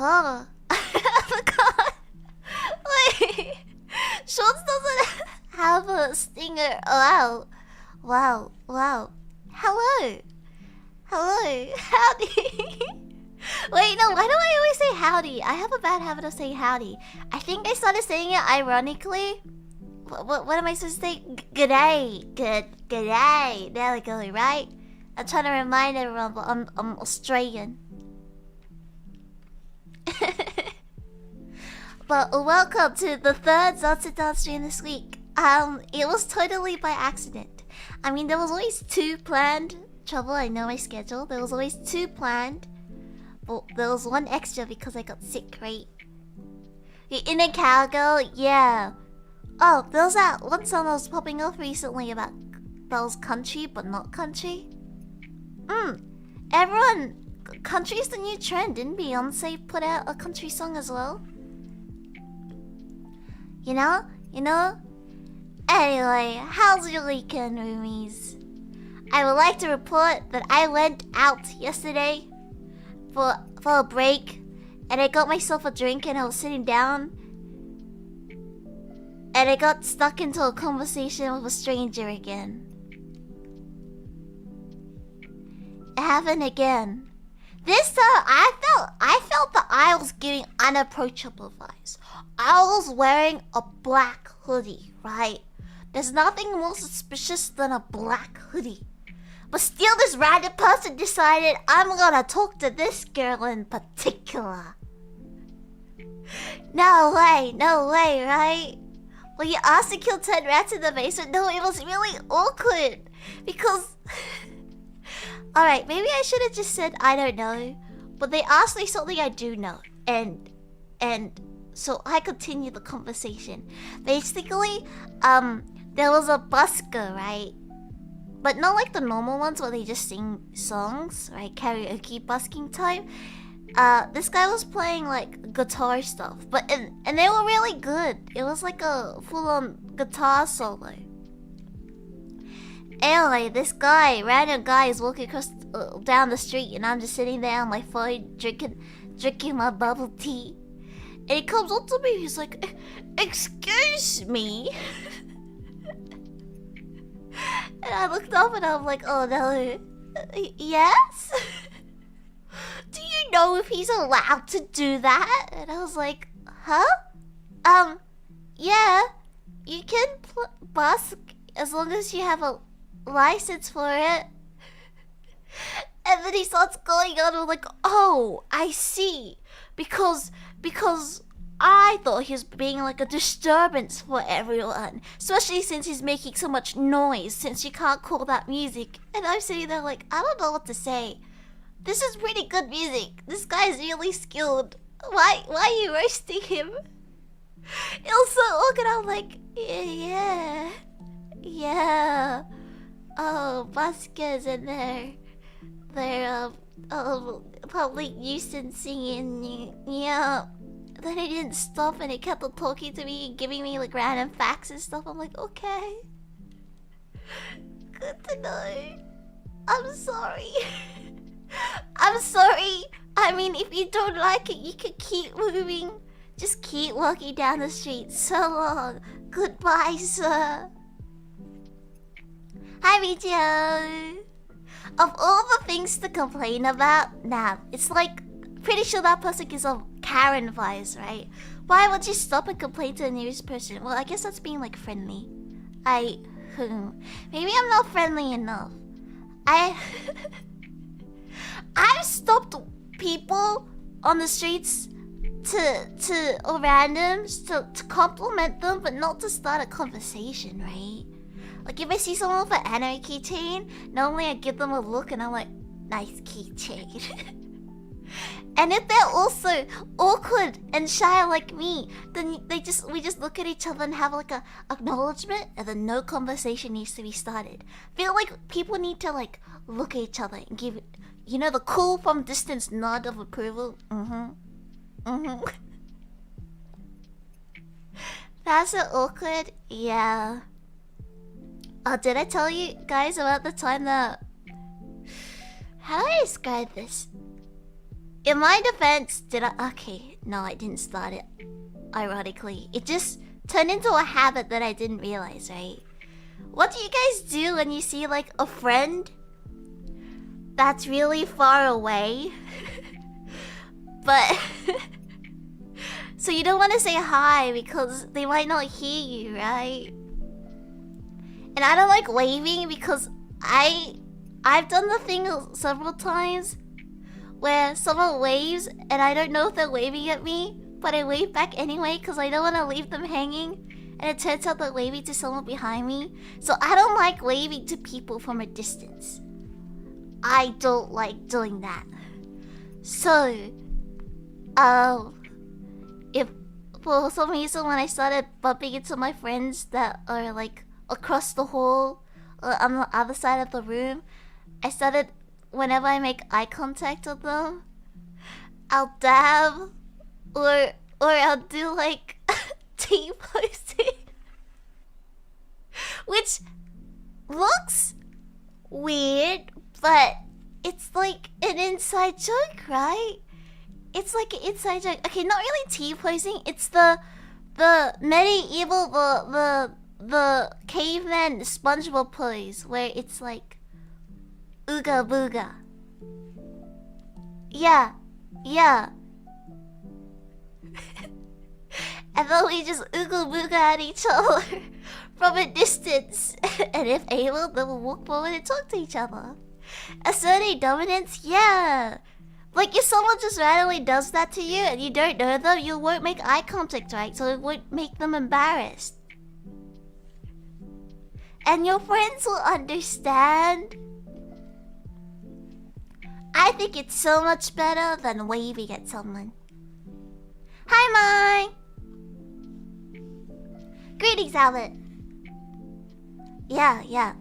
Huh? I forgot. Wait. Schultz doesn't have a stinger. Wow. Wow. Wow. Hello. Hello. Howdy. Wait, no, why do I always say howdy? I have a bad habit of saying howdy. I think I started saying it ironically. What am I supposed to say? G'day. G'day. There we go, right? I'm trying to remind everyone, but I'm Australian. But welcome to the third zatsudan stream this week. It was totally by accident. I mean, there was always two planned. Trouble, I know my schedule. There was always two planned. But there was one extra because I got sick, right? You're in a cowgirl? Yeah. Oh, there was that one song that was popping off recently about that was country but not country. Everyone, country is the new trend. Didn't Beyonce put out a country song as well? You know? Anyway, how's your weekend, roomies? I would like to report that I went out yesterday for a break, and I got myself a drink and I was sitting down, and I got stuck into a conversation with a stranger again. It happened again. This time, I felt that I was giving unapproachable vibes. I was wearing a black hoodie, right? There's nothing more suspicious than a black hoodie. But still, this random person decided I'm gonna talk to this girl in particular. No way, right? Well, you asked to kill 10 rats in the basement. No, it was really awkward. Because... Alright, maybe I should have just said I don't know. But they asked me something I do know. And so I continued the conversation. Basically, there was a busker, right? But not like the normal ones where they just sing songs, right? Karaoke busking time. This guy was playing like guitar stuff, and they were really good. It was like a full-on guitar solo. Anyway, this random guy is walking across down the street, and I'm just sitting there on my phone drinking my bubble tea. And he comes up to me, he's like, "Excuse me." And I looked up and I'm like, "Oh no, yes?" "Do you know if he's allowed to do that?" And I was like, "Huh? Yeah, you can busk as long as you have a license for it." And then he starts going on, I'm like, "Oh, I see. Because I thought he was being like a disturbance for everyone, especially since he's making so much noise, since you can't call that music." And I'm sitting there like, I don't know what to say. This is pretty good music. This guy is really skilled. Why are you roasting him? It was so awkward. I'm like, yeah. Oh, buskers and their public nuisance singing. Yeah. Then he didn't stop and he kept on talking to me and giving me like random facts and stuff. I'm like, okay. Good to know. I'm sorry. I'm sorry. I mean, if you don't like it, you can keep moving. Just keep walking down the street. So long. Goodbye, sir. Hi, Michio. Of all the things to complain about, nah, it's like, pretty sure that person gives off Karen vibes, right? Why would you stop and complain to the nearest person? Well, I guess that's being like friendly. Maybe I'm not friendly enough. I've stopped people on the streets or randoms to compliment them, but not to start a conversation, right? Like if I see someone with an anime keychain, normally I give them a look and I'm like, "Nice keychain." And if they're also awkward and shy like me, then we just look at each other and have like a acknowledgement, and then no conversation needs to be started. I feel like people need to like look at each other and give, you know, the cool from distance nod of approval. That's so awkward. Yeah. Oh, did I tell you guys about the time that... How do I describe this? In my defense, did I? Okay, no, I didn't start it. Ironically, it just turned into a habit that I didn't realize, right? What do you guys do when you see like a friend that's really far away? But so you don't want to say hi because they might not hear you, right? And I don't like waving because I've done the thing several times where someone waves and I don't know if they're waving at me, but I wave back anyway because I don't want to leave them hanging. And it turns out they're waving to someone behind me. So I don't like waving to people from a distance. I don't like doing that. So, if for some reason when I started bumping into my friends that are like across the hall or on the other side of the room, I started, whenever I make eye contact with them, I'll dab or I'll do like T-posting, which looks weird, but it's like an inside joke, right? It's like an inside joke. Okay, not really T-posing. It's the medieval the caveman SpongeBob pose where it's like ooga booga. Yeah. And then we just ooga booga at each other from a distance. And if able, then we'll walk forward and talk to each other. Asserting dominance, yeah. Like if someone just randomly does that to you and you don't know them, you won't make eye contact, right? So it won't make them embarrassed. And your friends will understand. I think it's so much better than waving at someone. Hi, Mai! Greetings, Albert. Yeah.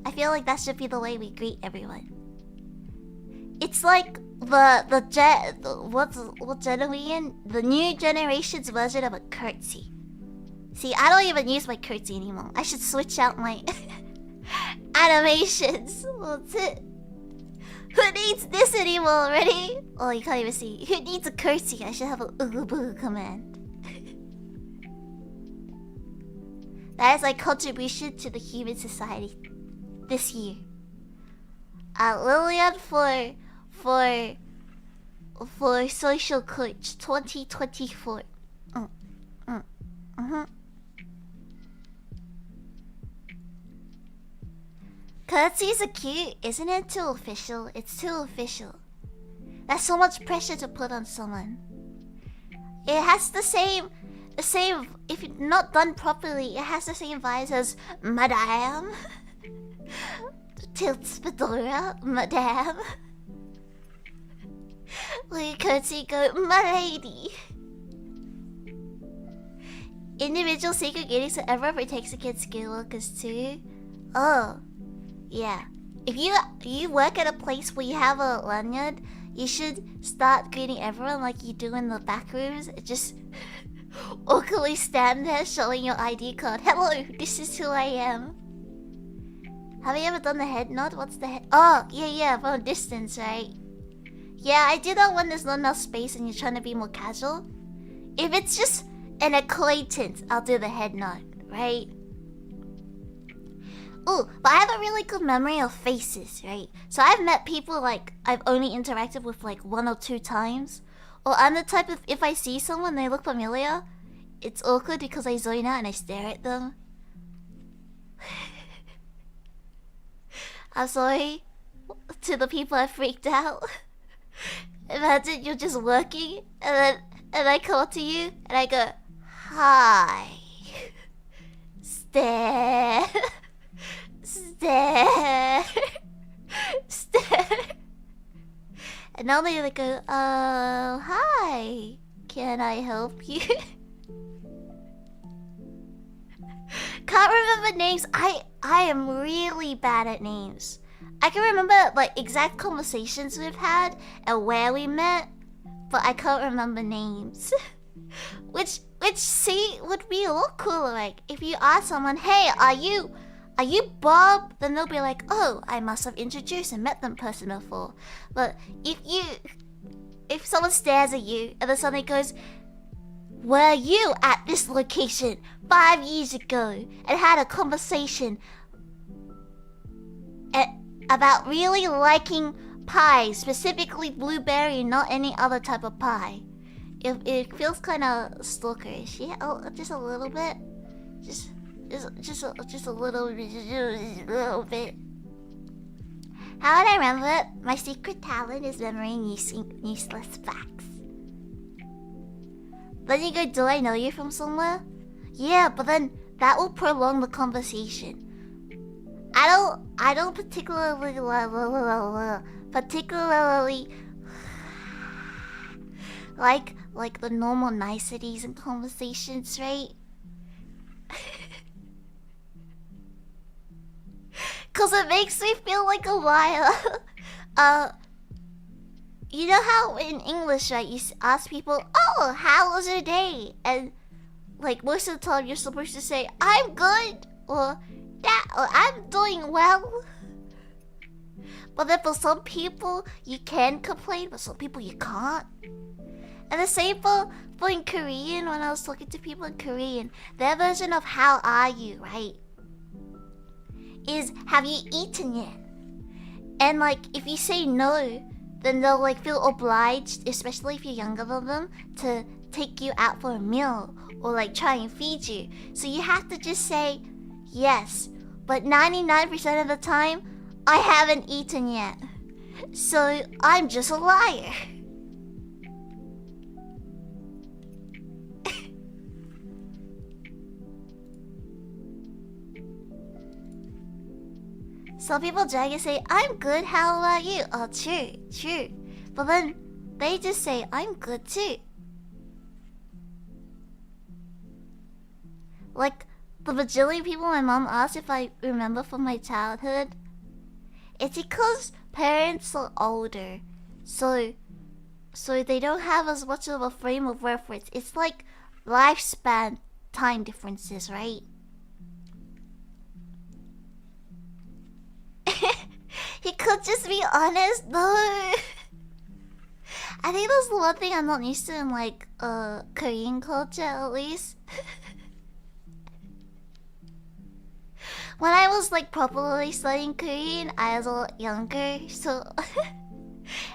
I feel like that should be the way we greet everyone. It's like what generation? The new generation's version of a curtsy. See, I don't even use my curtsy anymore. I should switch out my animations. What's it? Who needs this anymore? Ready? Oh, you can't even see. Who needs a curtsy? I should have a ooga booga command. That is my contribution to the human society this year. Lillian for social coach 2024. Curtsies are cute, isn't it? Too official. It's too official. That's so much pressure to put on someone. It has the same, if not done properly, it has the same vibes as Madame. Tilts fedora, Madame. Will curtsy go, my lady? Individual segregating so everyone protects against skill workers too. Oh, yeah. If you work at a place where you have a lanyard, you should start greeting everyone like you do in the back rooms. Just awkwardly stand there showing your ID card. Hello, this is who I am. Have you ever done the head nod? What's the head? Oh, yeah, from a distance, right? Yeah, I do that when there's not enough space and you're trying to be more casual. If it's just an acquaintance, I'll do the head nod, right? Ooh, but I have a really good memory of faces, right? So I've met people like I've only interacted with like 1 or 2 times. Or I'm the type of, if I see someone they look familiar, it's awkward because I zone out and I stare at them. I'm sorry to the people I freaked out. Imagine you're just working and I come up to you and I go, hi. Stare. Stare. And normally they go, hi. Can I help you? Can't remember names. I am really bad at names. I can remember like exact conversations we've had and where we met, but I can't remember names. which see would be a lot cooler. Like if you ask someone, hey, are you Bob? Then they'll be like, oh, I must have introduced and met them person before. But if you if someone stares at you and then suddenly goes, were you at this location 5 years ago and had a conversation about really liking pie, specifically blueberry, not any other type of pie? It feels kind of stalkerish, yeah, just a little bit, just a little bit. How would I remember it? My secret talent is remembering useless facts. Then you go, do I know you from somewhere? Yeah, but then that will prolong the conversation. I don't particularly like the normal niceties in conversations, right? Cause it makes me feel like a liar. You know how in English, right, you ask people, oh, how was your day? And like most of the time you're supposed to say, I'm good, or I'm doing well. But then for some people you can complain, but some people you can't. And the same for in Korean, when I was talking to people in Korean, their version of how are you, right, is have you eaten yet? And like if you say no, then they'll like feel obliged, especially if you're younger than them, to take you out for a meal or like try and feed you. So you have to just say yes, but 99% of the time I haven't eaten yet, so I'm just a liar. Some people drag and say, I'm good, how about you? Oh, true. But then they just say, I'm good too. Like the bajillion people my mom asked if I remember from my childhood. It's because parents are older, so they don't have as much of a frame of reference. It's like lifespan time differences, right? He could just be honest, though. I think that's the one thing I'm not used to in like Korean culture, at least. When I was like properly studying Korean, I was a lot younger, so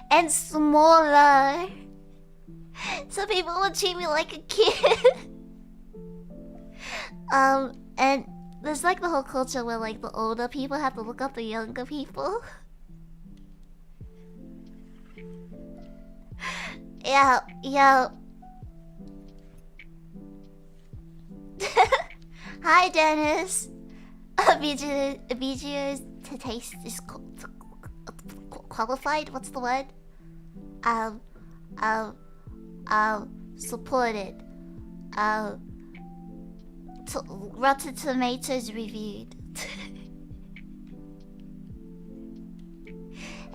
and smaller. So people would treat me like a kid. And there's like the whole culture where like the older people have to look up the younger people. Yeah. Hi, Dennis. Abiju's taste is qualified. What's the word? Supported. Rotten Tomatoes reviewed.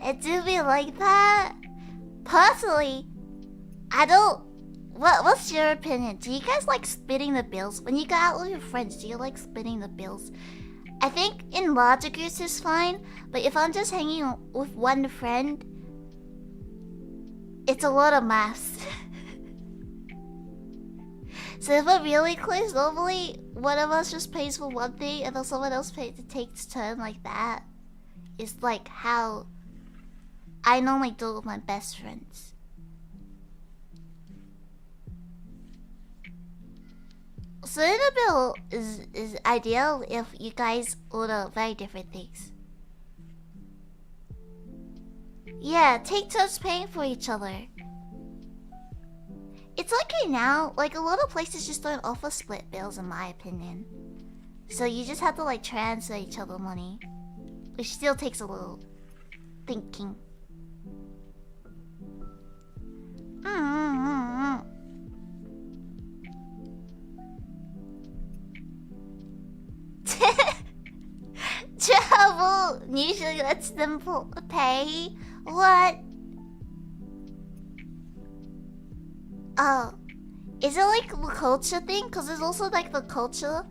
It do be like that. Personally, I don't. What's your opinion? Do you guys like splitting the bills when you go out with your friends? Do you like splitting the bills? I think in larger groups is fine, but if I'm just hanging with one friend, it's a lot of maths. So if we're really close, normally one of us just pays for one thing and then someone else takes turn like that. It's like how I normally do with my best friends. Splitting the bill is ideal if you guys order very different things. Yeah, take turns paying for each other. It's okay now, like a lot of places just don't offer split bills in my opinion. So you just have to like transfer each other money, which still takes a little thinking. Travel! Usually lets them pay. What? Oh. Is it like the culture thing? Cause there's also like the culture.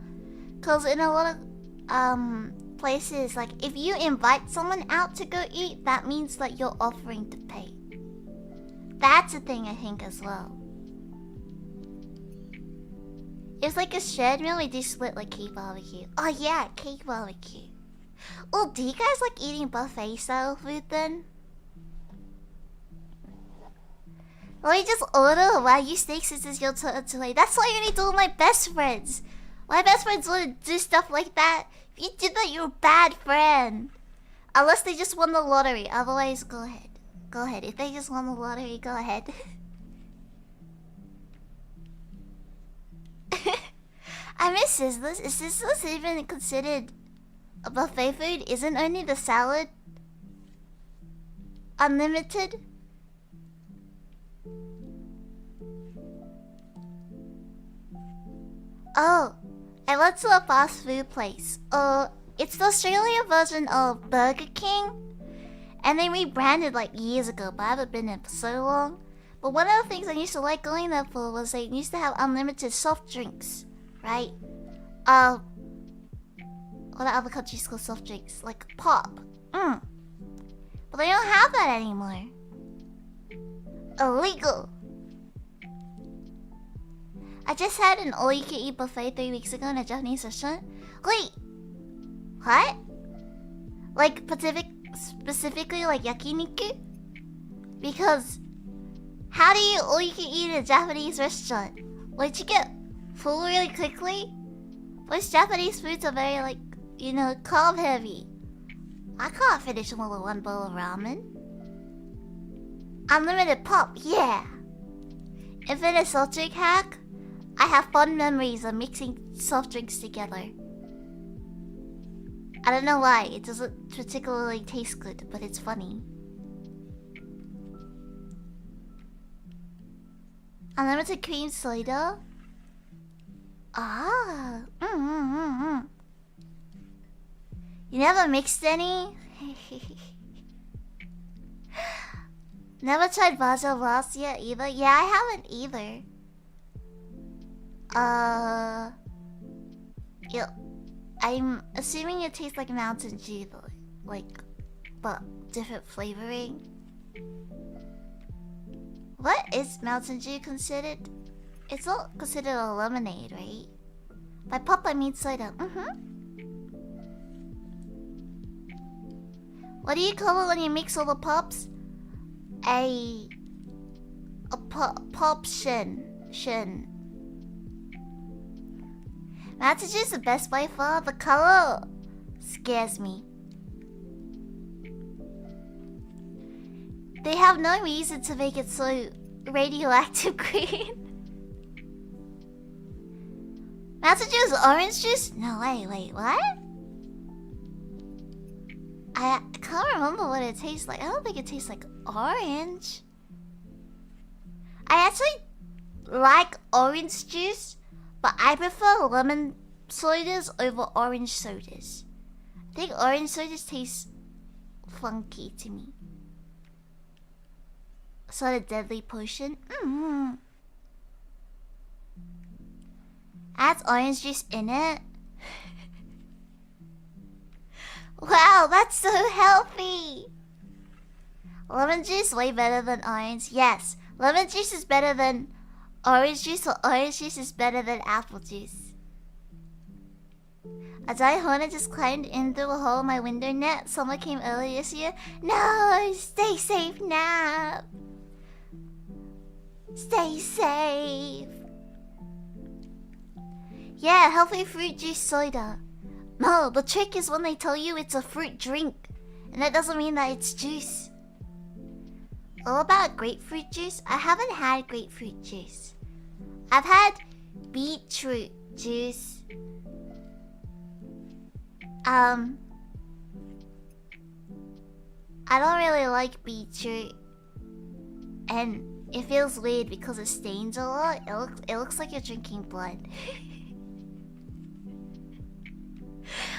Cause in a lot of places, like if you invite someone out to go eat, that means that you're offering to pay. That's a thing I think as well. It's like a shared meal, we do split like cake barbecue. Oh yeah, cake barbecue. Oh, do you guys like eating buffet style food then? Or you just order a Wagyu steak since it's your turn to play. That's why I only do with my best friends. My best friends wouldn't do stuff like that. If you did that, you're a bad friend. Unless they just won the lottery. Otherwise, go ahead. Go ahead. If they just won the lottery, go ahead. I miss Sizzlers. Is Sizzlers even considered a buffet food? Isn't only the salad unlimited? Oh, I went to a fast food place. It's the Australian version of Burger King. And they rebranded like years ago, but I haven't been there for so long. But one of the things I used to like going there for was they used to have unlimited soft drinks, right? What are other countries call soft drinks? Like pop. But they don't have that anymore. Illegal. I just had an all-you-can-eat buffet 3 weeks ago in a Japanese restaurant. Wait, what? Like specifically like yakiniku? Because how do you all-you-can-eat in a Japanese restaurant? Would you get full really quickly? Most Japanese foods are very like, you know, carb heavy. I can't finish more than one bowl of ramen. Unlimited pop, yeah. Infinite soft drink hack. I have fond memories of mixing soft drinks together. I don't know why, it doesn't particularly taste good, but it's funny. Unlimited cream soda? Ah, You never mixed any? Never tried basil sauce yet either? Yeah, I haven't either. Yeah, I'm assuming it tastes like Mountain Dew though, like, but different flavoring. What is Mountain Dew considered? It's not considered a lemonade, right? By pop I mean soda. What do you call it when you mix all the pops? A pop shin. Mountain Dew is the best by far. The color scares me. They have no reason to make it so radioactive green. Mountain Dew is orange juice? No, wait, what? I can't remember what it tastes like. I don't think it tastes like orange. I actually like orange juice, but I prefer lemon sodas over orange sodas. I think orange sodas taste funky to me. Sort of deadly potion. Adds orange juice in it. Wow, that's so healthy. Lemon juice way better than orange. Yes, lemon juice is better than orange juice, or orange juice is better than apple juice. A giant hornet just climbed in through a hole in my window net. Someone came earlier this year. No, stay safe now. Stay safe. Yeah, healthy fruit juice soda. No, the trick is when they tell you it's a fruit drink, and that doesn't mean that it's juice. All about grapefruit juice? I haven't had grapefruit juice. I've had beetroot juice. I don't really like beetroot, and it feels weird because it stains a lot. It looks like you're drinking blood.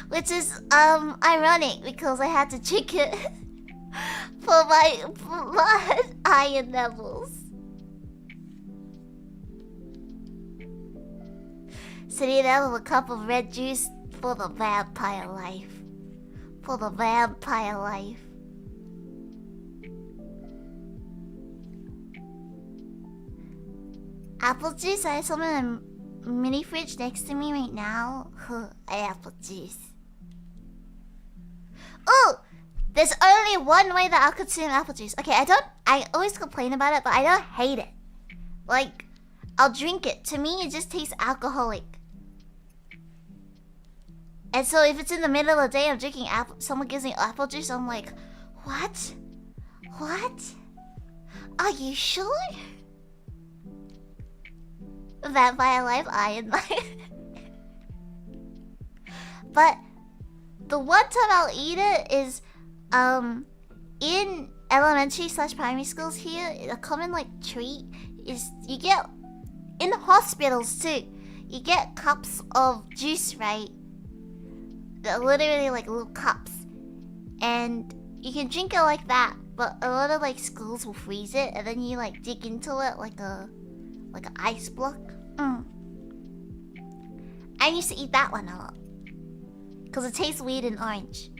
Which is ironic because I had to drink it for my blood iron levels. Sitting there with a cup of red juice for the vampire life. For the vampire life. apple juice. I have some in the mini fridge next to me right now. I have apple juice. Oh, there's only one way that I'll consume apple juice. Okay, I always complain about it, but I don't hate it. Like, I'll drink it. To me, it just tastes alcoholic. And so if it's in the middle of the day, I'm drinking someone gives me apple juice, I'm like, what? What? Are you sure? Vampire life, iron life. But the one time I'll eat it is in elementary/primary schools here. A common like treat is you get in hospitals too. You get cups of juice, right? They're literally like little cups, and you can drink it like that. But a lot of like schools will freeze it, and then you like dig into it like an ice block. I used to eat that one a lot because it tastes weird and orange.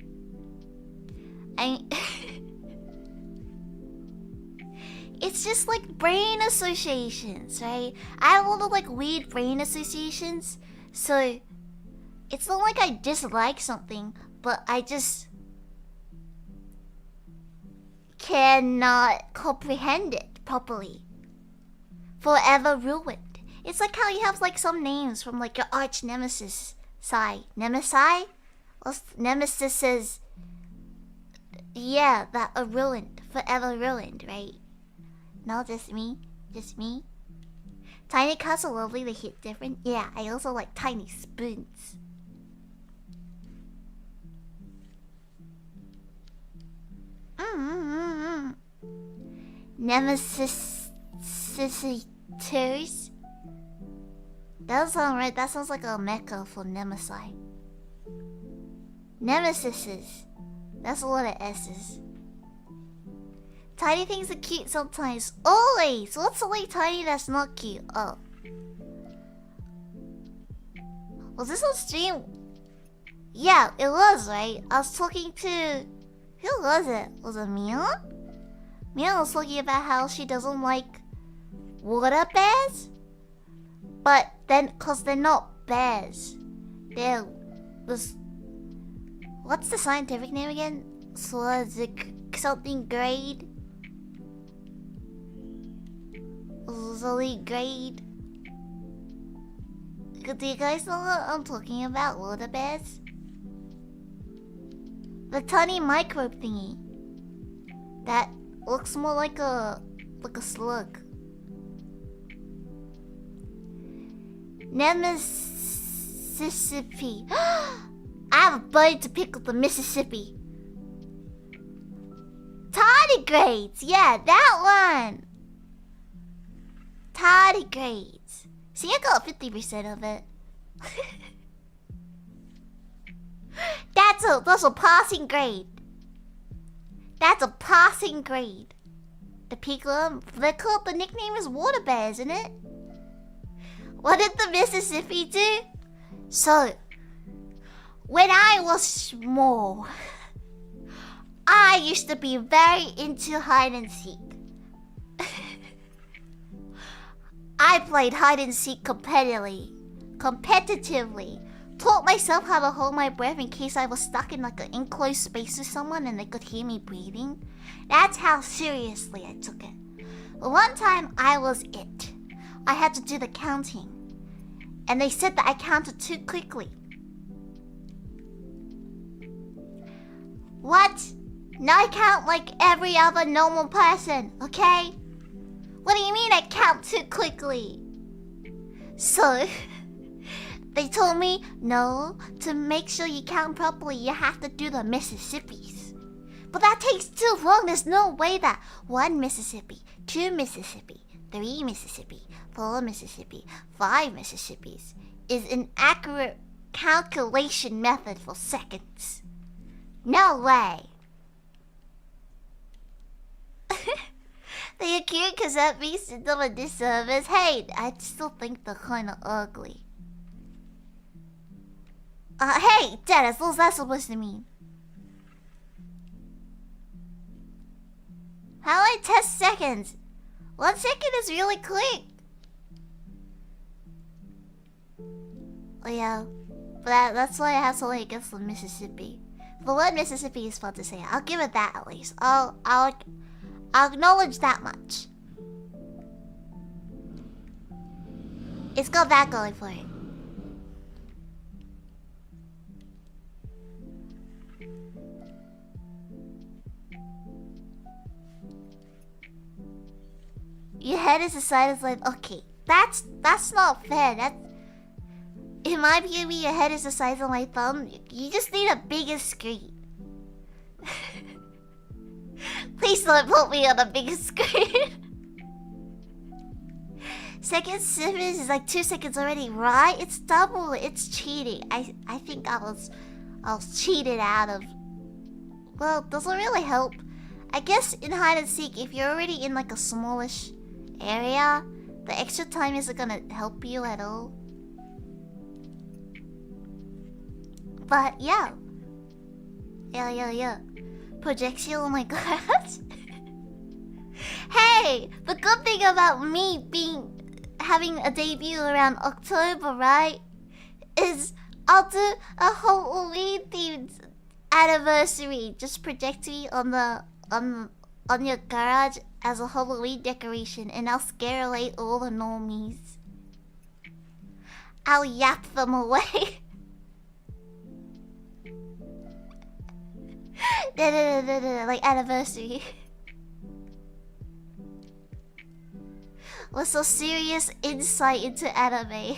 It's just like brain associations, right? I have a lot of like weird brain associations, so it's not like I dislike something, but I just cannot comprehend it properly. Forever ruined. It's like how you have like some names from like your arch nemesis. Nemesi? Or nemesises. Yeah, that are ruined. Forever ruined, right? No, just me. Just me. Tiny cups are lovely, they hit different. Yeah, I also like tiny spoons. Nemesis sisters. That doesn't sound right. That sounds like a mecca for Nemesi. Nemesises. That's a lot of S's. Tiny things are cute sometimes. Always! What's the like tiny that's not cute? Oh. Was this on stream? Yeah, it was, right? I was talking to... Who was it? Was it Mia? Mia was talking about how she doesn't like water bears. But then, cause they're not bears. They're... What's the scientific name again? Something grade? Grade. Do you guys know what I'm talking about? Water bears? The tiny microbe thingy that looks more like a slug. Mississippi. I have a bone to pick with the Mississippi. Tardigrades, yeah, that one. Tardigrades. See, I got 50% of it. That's a passing grade. That's a passing grade. The people, the nickname is water bears, isn't it? What did the Mississippi do? So, when I was small, I used to be very into hide and seek. I played hide and seek competitively. Taught myself how to hold my breath in case I was stuck in like an enclosed space with someone and they could hear me breathing. That's how seriously I took it. But one time I was it. I had to do the counting. And they said that I counted too quickly. What? Now I count like every other normal person, okay? What do you mean I count too quickly? So, they told me, no, to make sure you count properly, you have to do the Mississippis. But that takes too long. There's no way that 1 Mississippi, 2 Mississippi, 3 Mississippi, 4 Mississippi, 5 Mississippis is an accurate calculation method for seconds. No way. They're cute because that makes them a disservice. Hey, I still think they're kind of ugly. Hey, Dennis, what's that supposed to mean? How do I test seconds? 1 second is really quick. Oh yeah, but that's why I have something against the Mississippi. The word Mississippi is fun to say. I'll give it that at least. I'll acknowledge that much. It's got that going for it. Your head is the side of life. Okay, that's not fair. That's in my POV. Your head is the size of my thumb. You just need a bigger screen. Please don't put me on a bigger screen. Second series is like 2 seconds already, right? It's double. It's cheating. I think I was cheated out of. Well, doesn't really help. I guess in hide and seek, if you're already in like a smallish area, the extra time isn't gonna help you at all. But yeah. Projection, oh my god. Hey, the good thing about me having a debut around October, right, is I'll do a Halloween themed anniversary, just projecting on your garage as a Halloween decoration, and I'll scare away all the normies. I'll yap them away. Like anniversary. What's so serious insight into anime?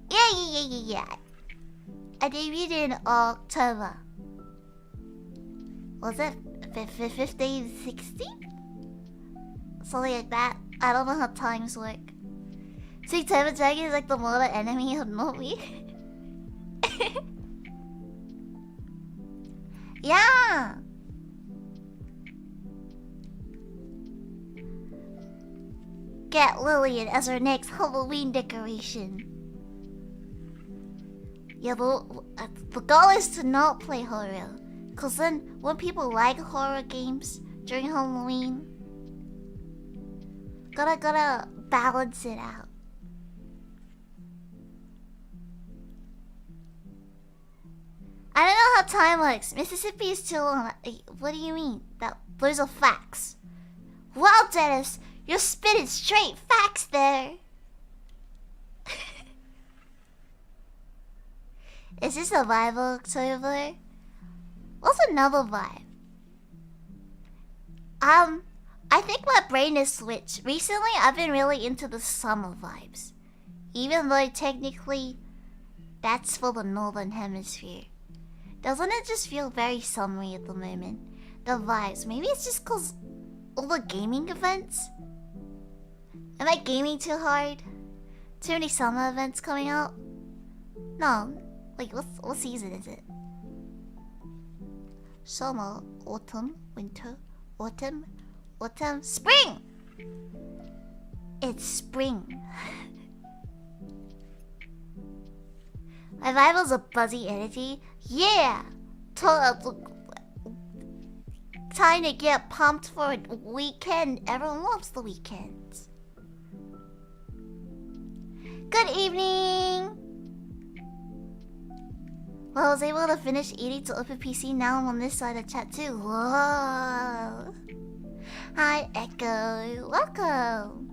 Yeah. I debuted in October. Was it 15, 16? Something like that. I don't know how times work. See, Timer Dragon is like the mortal enemy of Nomi. Yeah. Get Lillian as our next Halloween decoration. Yeah, the goal is to not play horror. Cause then when people like horror games during Halloween, gotta balance it out. I don't know how time works. Mississippi is still on. What do you mean? Those are facts. Wow, Dennis, you're spitting straight facts there. Is this Survival October? What's another vibe? I think my brain is switched. Recently, I've been really into the summer vibes. Even though technically, that's for the Northern Hemisphere. Doesn't it just feel very summery at the moment? The vibes. Maybe it's just cause all the gaming events? Am I gaming too hard? Too many summer events coming out? No. Wait, what season is it? Summer, autumn, winter, autumn, spring! It's spring. My vibe a buzzy energy. Yeah! Time to get pumped for a weekend. Everyone loves the weekends. Good evening! Well, I was able to finish eating to open PC. Now I'm on this side of chat too. Whoa! Hi, Echo. Welcome!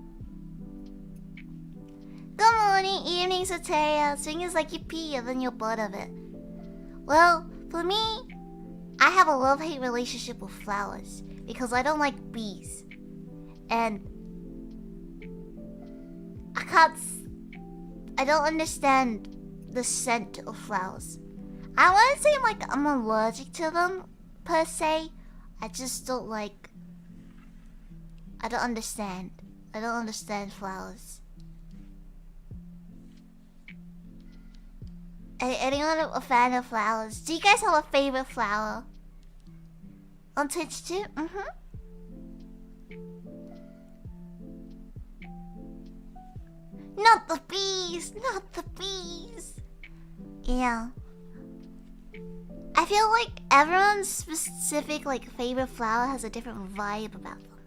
Good morning, evening, Soteria. Swing is like you pee and then you're bored of it. Well, for me, I have a love-hate relationship with flowers because I don't like bees. And I don't understand the scent of flowers. I wouldn't say like I'm allergic to them per se. I just don't like. I don't understand. I don't understand flowers. Anyone a fan of flowers? Do you guys have a favorite flower? On Twitch too? Not the bees! Not the bees! Yeah. I feel like everyone's specific like favorite flower has a different vibe about them.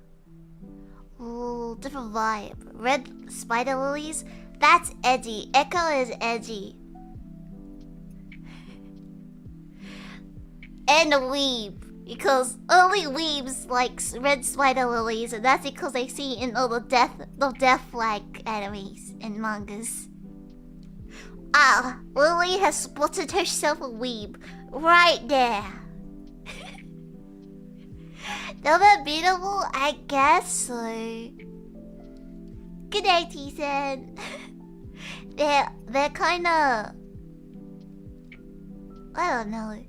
Ooh, different vibe. Red spider lilies, That's edgy. Echo is edgy. And a weeb. Because only weebs like red spider lilies, and that's because they see in all the death flag animes and mangas. Ah, Lily has spotted herself a weeb right there. They're unbeatable, I guess so. Good day, T-Sen. They're kinda... I don't know.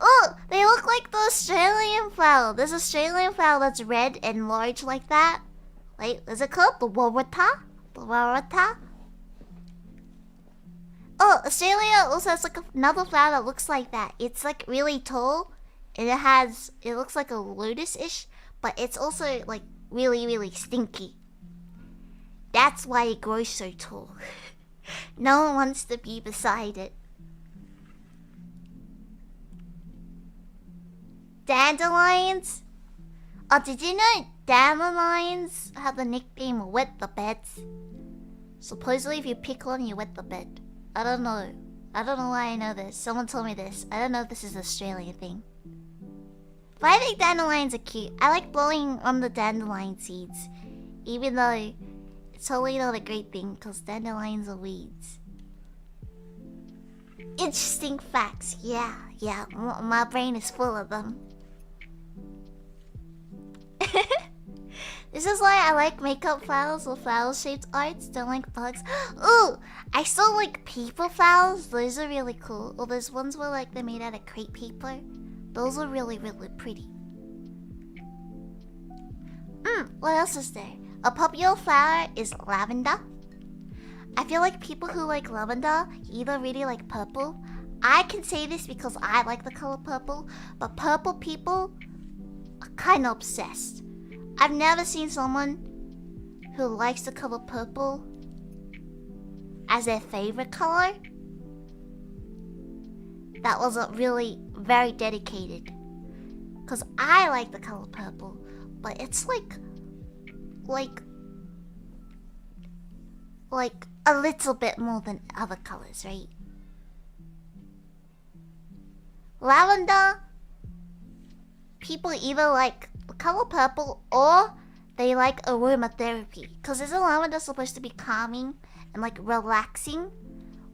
Oh, they look like the Australian flower. There's Australian flower that's red and large like that. Wait, is it called the Warata? The Warata? Oh, Australia also has like another flower that looks like that. It's like really tall. And it looks like a lotus-ish, but it's also like really, really stinky. That's why it grows so tall. No one wants to be beside it. Dandelions? Oh, did you know dandelions have the nickname wet the beds? Supposedly if you pick one, you wet the bed. I don't know. I don't know why I know this. Someone told me this. I don't know if this is an Australian thing. But I think dandelions are cute. I like blowing on the dandelion seeds. Even though it's totally not a great thing because dandelions are weeds. Interesting facts. Yeah. My brain is full of them. This is why I like makeup flowers or flower-shaped arts. Don't like bugs. Ooh, I saw like paper flowers. Those are really cool. Or there's ones where like they're made out of crepe paper. Those are really, really pretty. What else is there? A popular flower is lavender. I feel like people who like lavender either really like purple. I can say this because I like the color purple, but purple people are kind of obsessed. I've never seen someone who likes the color purple as their favorite color that wasn't really very dedicated. Because I like the color purple, but it's like a little bit more than other colors, right? Lavender, people either like the color purple or they like aromatherapy. Because isn't lavender supposed to be calming and like relaxing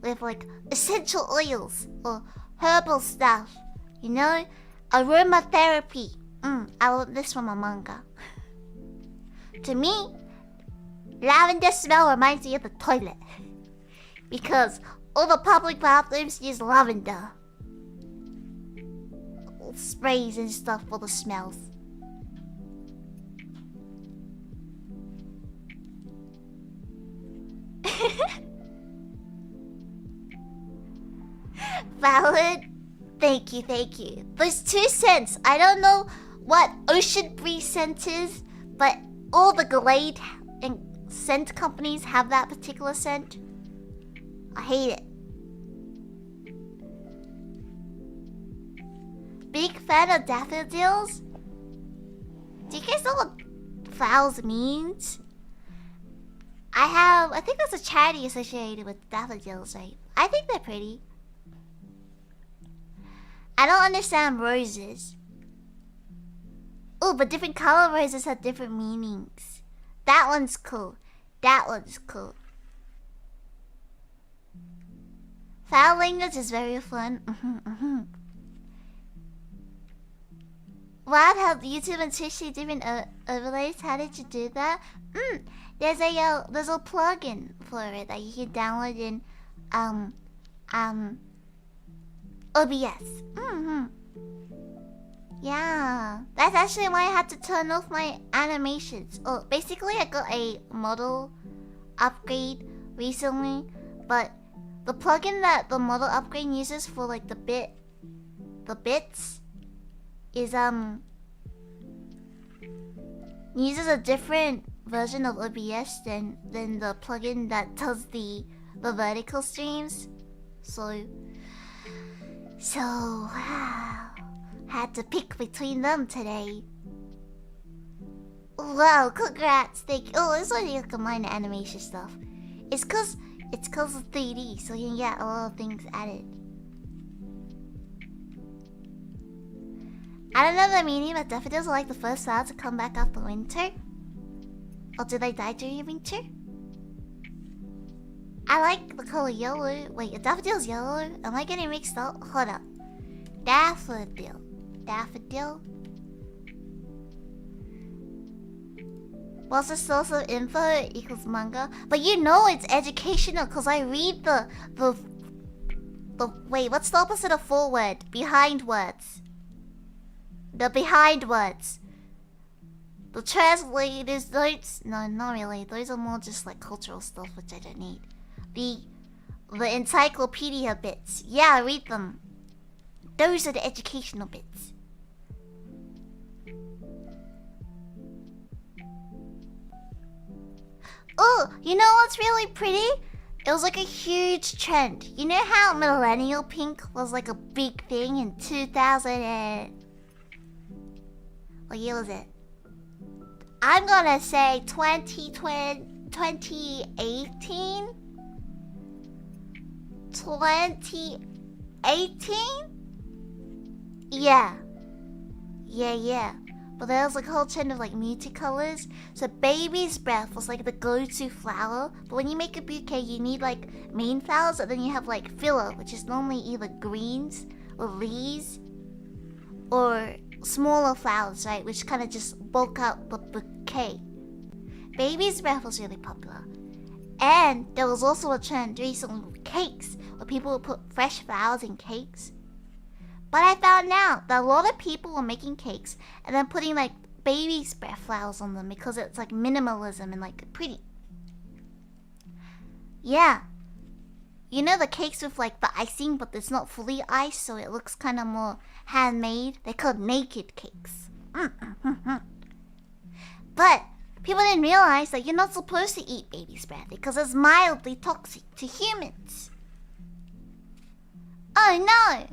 with like essential oils or herbal stuff? You know? Aromatherapy. I learned this from a manga. To me, lavender smell reminds me of the toilet. Because all the public bathrooms use lavender. Sprays and stuff for the smells. Valid. Thank you. There's 2 scents. I don't know what ocean breeze scent is, but all the Glade and scent companies have that particular scent. I hate it. Big fan of daffodils? Do you guys know what flowers means? I think there's a charity associated with daffodils, right? I think they're pretty. I don't understand roses. Oh, but different color roses have different meanings. That one's cool. Foul language is very fun. Wow, how YouTube and Twitch do different overlays. How did you do that? There's a plugin for it that you can download in OBS. Yeah, that's actually why I had to turn off my animations. Oh, basically I got a model upgrade recently, but the plugin that the model upgrade uses for like the bits is uses a different version of OBS than the plugin that does the vertical streams. So wow, had to pick between them today. Wow, congrats, thank you. Oh, it's only like a minor animation stuff. It's cause It's because of 3D, so you can get a lot of things added. I don't know the meaning, but daffodils are like the first flowers to come back after winter. Or do they die during winter? I like the color yellow. Wait, a daffodil's yellow? Am I getting mixed up? Hold up. Daffodil. Daffodil? What's the source of info equals manga? But you know it's educational because I read the wait, what's the opposite of forward? Behind words. The behind words. The translators notes. No, not really. Those are more just like cultural stuff which I don't need. The encyclopedia bits. Yeah, I read them. Those are the educational bits. Oh, you know what's really pretty? It was like a huge trend. You know how millennial pink was like a big thing in 2000 and... What year was it? I'm gonna say 2018? 2018? Yeah. But there was like a whole trend of like muted colors. So baby's breath was like the go-to flower. But when you make a bouquet, you need like main flowers, and then you have like filler, which is normally either greens or leaves or smaller flowers, right? Which kind of just bulk out the bouquet. Baby's breath was really popular. And there was also a trend recently with cakes, where people would put fresh flowers in cakes. But I found out that a lot of people were making cakes and then putting like baby's breath flowers on them because it's like minimalism and like pretty. Yeah. You know the cakes with like the icing, but it's not fully iced, so it looks kind of more handmade? They're called naked cakes. But people didn't realize that you're not supposed to eat baby's breath because it's mildly toxic to humans. Oh no!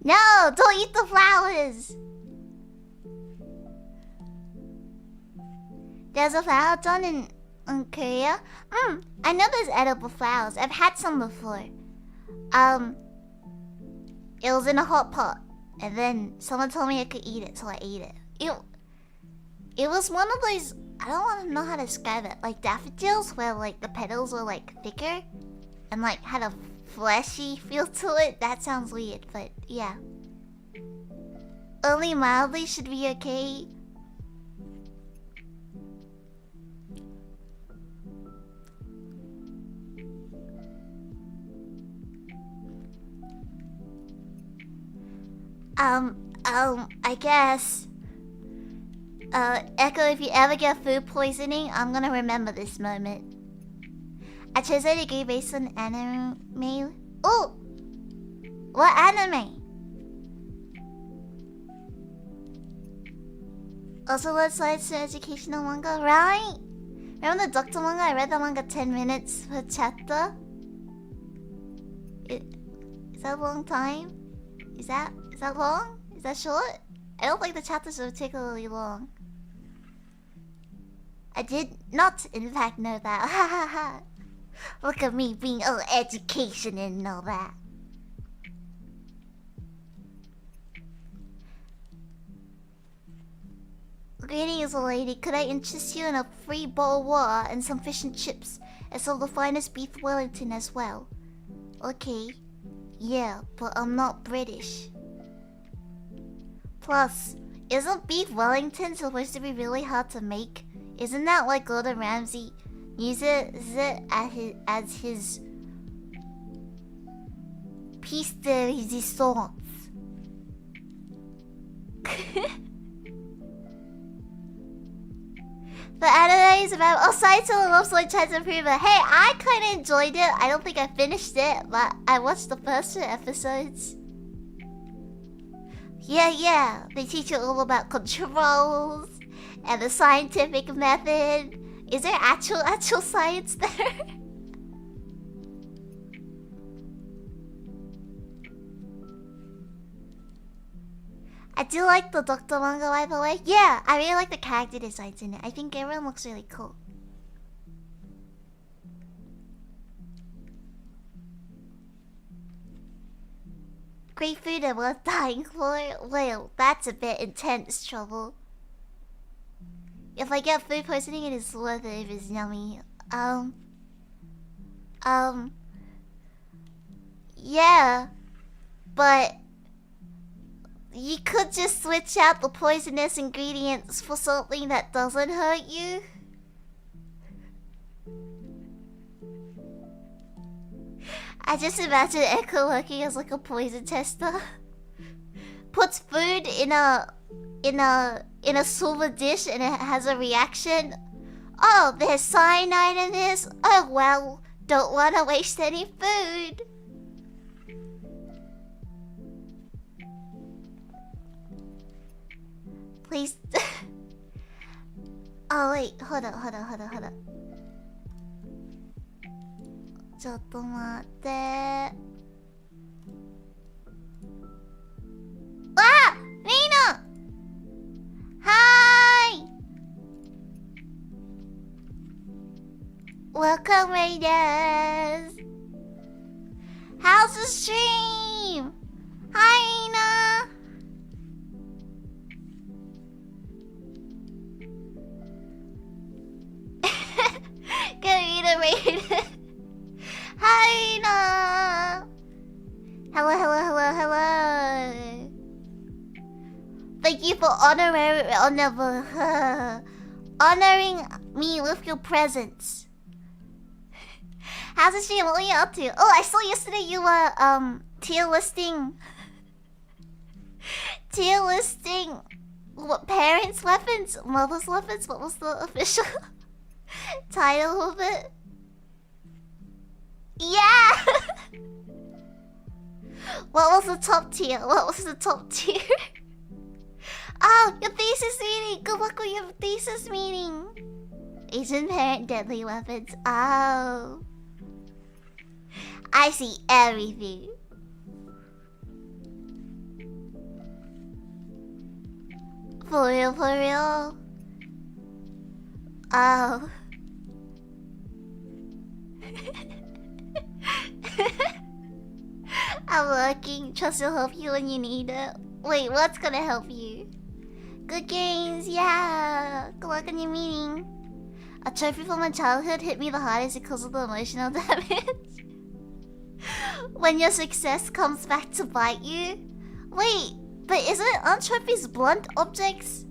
No, don't eat the flowers. There's a flower done in Korea. I know there's edible flowers. I've had some before. It was in a hot pot, and then someone told me I could eat it, so I ate it. It was one of those, I don't want to know how to describe it, like daffodils where like the petals were like thicker and like had a fleshy feel to it. That sounds weird, but yeah. Only mildly should be okay. I guess. Echo, if you ever get food poisoning, I'm gonna remember this moment. I chose a degree based on anime. Oh! What anime? Also, let's slides to educational manga, right? Remember the doctor manga? I read the manga 10 minutes per chapter. Is that a long time? Is that long? Is that short? I don't think the chapters are particularly long. I did not, in fact, know that. Ha ha ha. Look at me being all education and all that. Greetings, lady. Could I interest you in a free bowl of water and some fish and chips, and some of the finest beef Wellington as well? Okay. Yeah, but I'm not British. Plus, isn't beef Wellington supposed to be really hard to make? Isn't that why Gordon Ramsay uses it as his piece de resistance? The anime is about Osaito and Love Story tries to improve it. Hey, I kinda enjoyed it. I don't think I finished it, but I watched the first 2 episodes. Yeah. They teach you all about controls and the scientific method. Is there actual science there? I do like the Doctor manga, by the way. Yeah, I really like the character designs in it. I think everyone looks really cool. Great food and worth dying for? Well, that's a bit intense trouble. If I get food poisoning, it is worth it if it's yummy. Yeah. But you could just switch out the poisonous ingredients for something that doesn't hurt you. I just imagine Echo working as like a poison tester. Puts food in a silver dish and it has a reaction. Oh, there's cyanide in this. Oh well, don't want to waste any food. Please. Oh wait, hold up. ちょっと待って。あ！リーナ！はーい！ Welcome, Raiders! How's the stream? Hi, Ina! Get me the Raiders! Hi, Ina! Hello. Thank you for honoring me with your presence. How's the stream? What are you up to? Oh, I saw yesterday you were tier listing what parents' weapons, mother's weapons. What was the official title of it? Yeah. What was the top tier? Oh, your thesis meeting. Good luck with your thesis meeting. Asian parent deadly weapons. Oh, I see everything. For real. Oh. I'm working. Trust will help you when you need it. Wait, what's gonna help you? Good games, yeah. Good luck on your meeting. A trophy from my childhood hit me the hardest because of the emotional damage. When your success comes back to bite you. Wait, but aren't trophies blunt objects?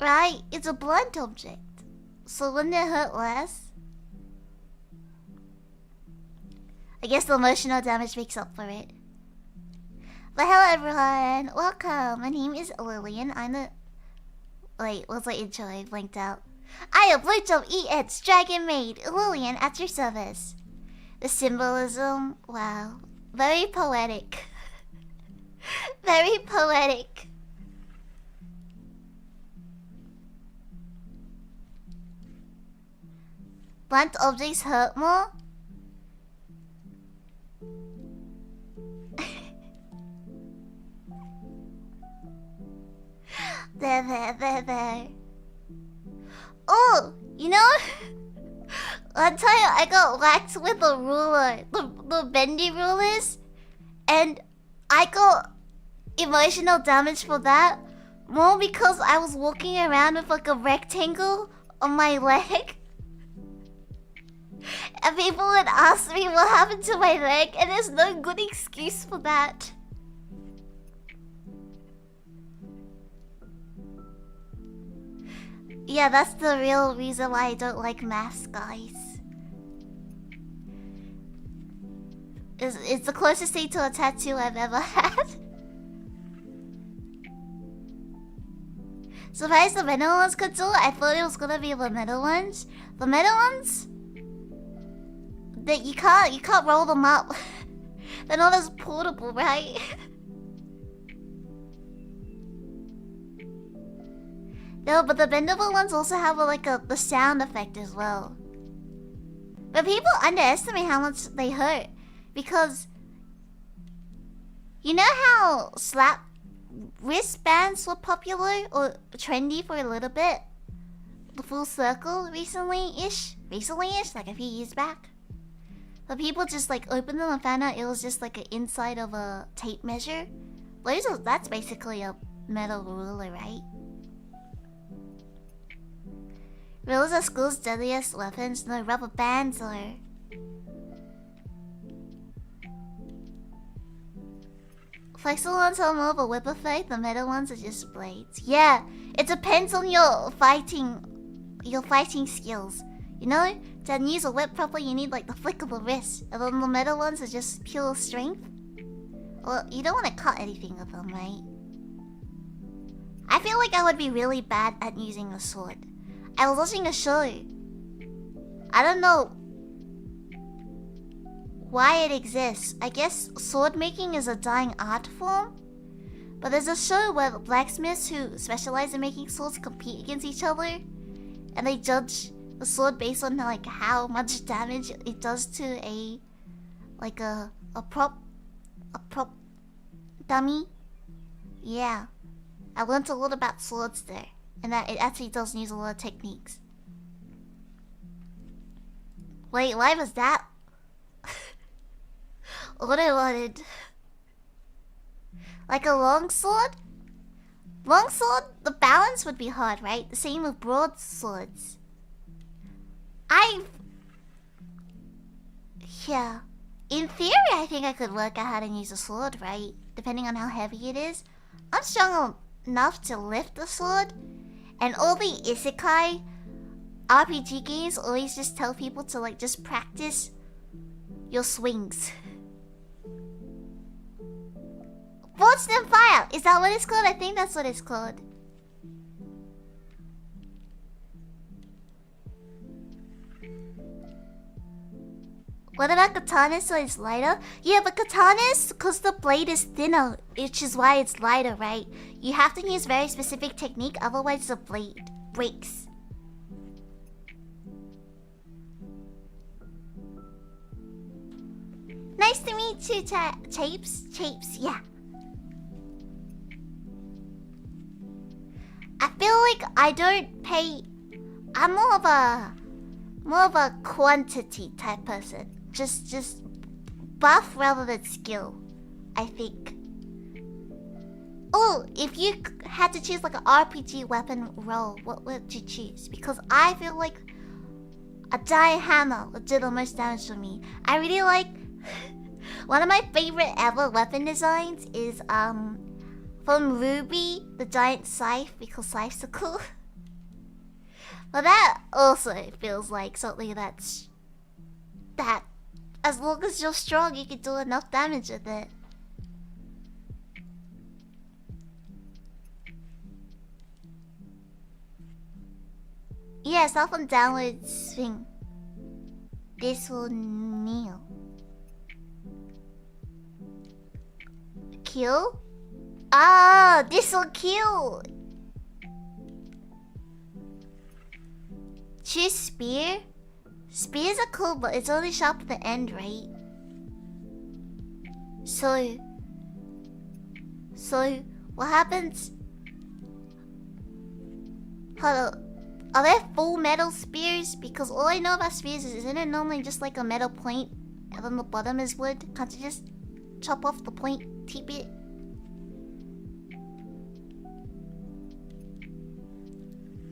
Right? It's a blunt object. So wouldn't it hurt less? I guess the emotional damage makes up for it. But hello everyone! Welcome! My name is Lillian. I'm the... Wait, what's my intro? I blanked out. I am Blue Jump EX Dragon Maid, Lillian at your service. The symbolism... Wow. Very poetic. Very poetic. Blunt objects hurt more? There. Oh, you know, one time I got whacked with a ruler, the bendy rulers, and I got emotional damage for that, more because I was walking around with like a rectangle on my leg. And people would ask me what happened to my leg, and there's no good excuse for that. Yeah, that's the real reason why I don't like masks, guys. It's the closest thing to a tattoo I've ever had. Surprised the metal ones could do it. I thought it was gonna be the metal ones. The metal ones? That you can't roll them up. They're not as portable, right? No, but the bendable ones also have the sound effect as well. But people underestimate how much they hurt because You know how slap wristbands were popular or trendy for a little bit? The full circle recently-ish, like a few years back. But people just like opened them and found out it was just like an inside of a tape measure. That's basically a metal ruler, right? Rulers are school's deadliest weapons. No, rubber bands are. Flexible ones are more of a whip effect. The metal ones are just blades. Yeah, it depends on your fighting skills. You know, to use a whip properly, you need like the flick of a wrist, and then the metal ones are just pure strength. Well, you don't want to cut anything with them, right? I feel like I would be really bad at using a sword. I was watching a show. I don't know why it exists. I guess sword making is a dying art form. But there's a show where blacksmiths who specialize in making swords compete against each other, and they judge the sword based on like how much damage it does to a prop dummy. Yeah, I learned a lot about swords there, and that it actually does use a lot of techniques. Wait, why was that? What I wanted. Like a long sword? Long sword, the balance would be hard, right? The same with broadswords. Yeah. In theory, I think I could work out how to use a sword, right? Depending on how heavy it is. I'm strong enough to lift the sword. And all the isekai RPG games always just tell people to like just practice your swings. Forged in Fire! Is that what it's called? I think that's what it's called. What about katanas so it's lighter? Yeah, but katanas, because the blade is thinner, which is why it's lighter, right? You have to use very specific technique, otherwise the blade breaks. Nice to meet you, Chapes, yeah. I feel like I don't pay... I'm more of a quantity type person. Just buff rather than skill, I think. Oh, if you had to choose like an RPG weapon role, what would you choose? Because I feel like a giant hammer would do the most damage for me. I really like... One of my favorite ever weapon designs is from Ruby, the giant scythe, because scythes are cool. But that also feels like something that as long as you're strong, you can do enough damage with it. Yes, up and downward swing. This will kneel. Kill? Ah, this will kill. Choose spear? Spears are cool, but it's only sharp at the end, right? So what happens? Hold up. Are there full metal spears? Because all I know about spears is, isn't it normally just like a metal point and then the bottom is wood? Can't you just chop off the point, tip it?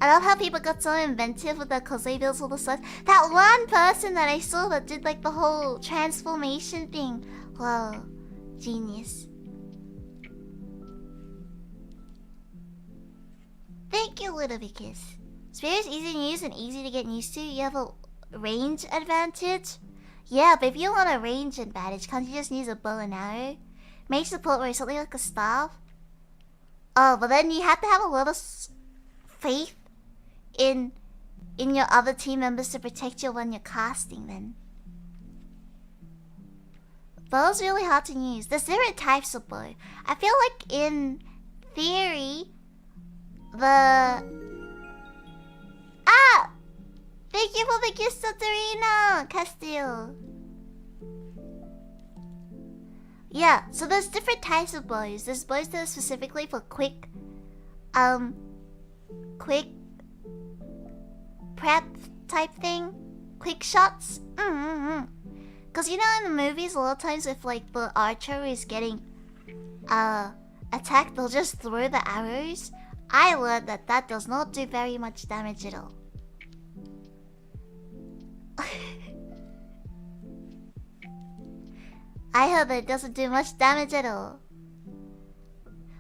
I love how people got so inventive with the kosei builds all the stuff. That one person that I saw that did like the whole transformation thing. Whoa, genius. Thank you, Ludovicus. Spear is easy to use and easy to get used to. You have a range advantage. Yeah, but if you want a range advantage, can't you just use a bow and arrow? Mage support where something like a staff. Oh, but then you have to have a lot of faith in your other team members to protect you when you're casting then. Bow's really hard to use. There's different types of bow. I feel like in theory thank you for the gift, Saturina Castillo. Yeah, so there's different types of bows. There's bows that are specifically for quick prep type thing. Quick shots. Because you know in the movies a lot of times if like the archer is getting attacked, they'll just throw the arrows. I learned that that does not do very much damage at all. I heard that it doesn't do much damage at all.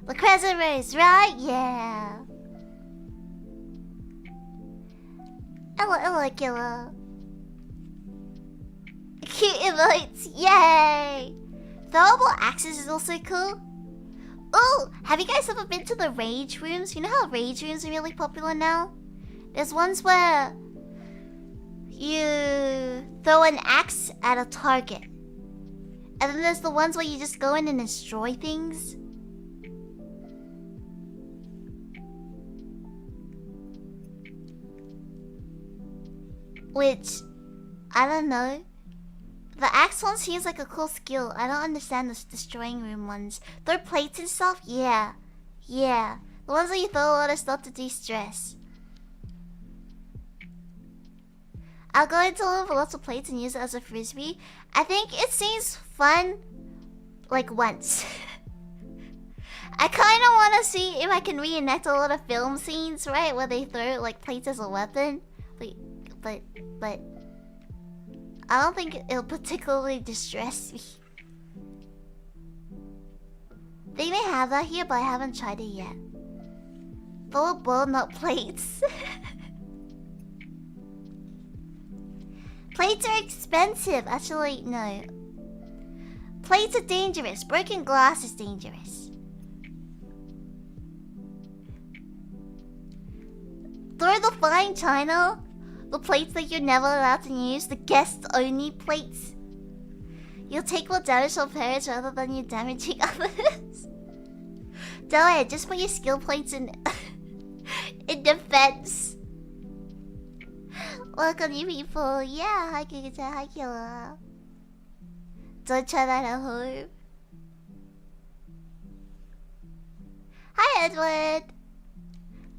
The crescent race, right? Yeah. Hello, killer. Cute emotes, yay! Throwable axes is also cool. Oh, have you guys ever been to the rage rooms? You know how rage rooms are really popular now? There's ones where you throw an axe at a target. And then there's the ones where you just go in and destroy things. Which, I don't know. The axe one seems like a cool skill. I don't understand the destroying room ones. Throw plates and stuff? Yeah. Yeah. The ones where you throw a lot of stuff to de-stress. I'll go into one with lots of plates and use it as a frisbee. I think it seems fun, like once. I kind of want to see if I can reenact a lot of film scenes, right? Where they throw like plates as a weapon. But I don't think it'll particularly distress me. They may have that here, but I haven't tried it yet. Throw a ball, not plates. Plates are expensive. Actually, no. Plates are dangerous. Broken glass is dangerous. Throw the fine china. The plates that you're never allowed to use. The guest-only plates. You'll take more damage from parents rather than you damaging others. Don't worry, just put your skill points in in defense. Welcome you people. Yeah, hi Kikucha, hi Killa. Don't try that at home. Hi Edward.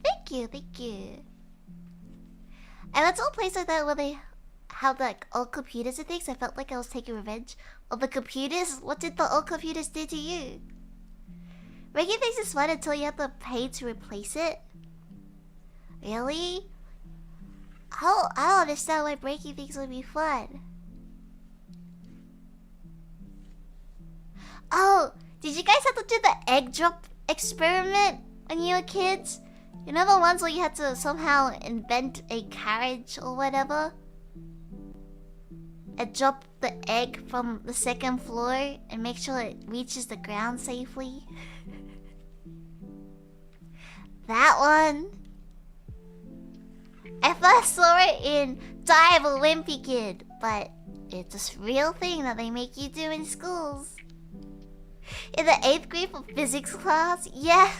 Thank you, thank you. I went to a place like that where they had like old computers and things. I felt like I was taking revenge of the computers. What did the old computers do to you? Breaking things is fun until you have to pay to replace it. Really? I don't understand why breaking things would be fun. Oh, did you guys have to do the egg drop experiment when you were kids? You know the ones where you had to somehow invent a carriage or whatever? And drop the egg from the second floor and make sure it reaches the ground safely? That one. I first saw it in Dive a Wimpy Kid, but it's a real thing that they make you do in schools. In the 8th grade for physics class? Yeah.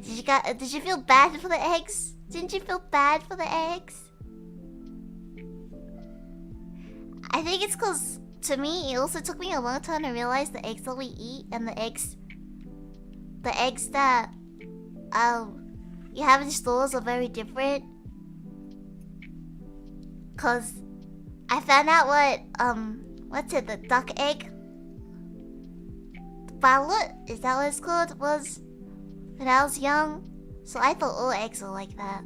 Did you feel bad for the eggs? Didn't you feel bad for the eggs? I think it's because, to me, it also took me a long time to realize the eggs that we eat and the eggs that you have in stores are very different. Cause I found out what's it, the duck egg? The balut, is that what it's called? Was when I was young. So I thought all eggs were like that.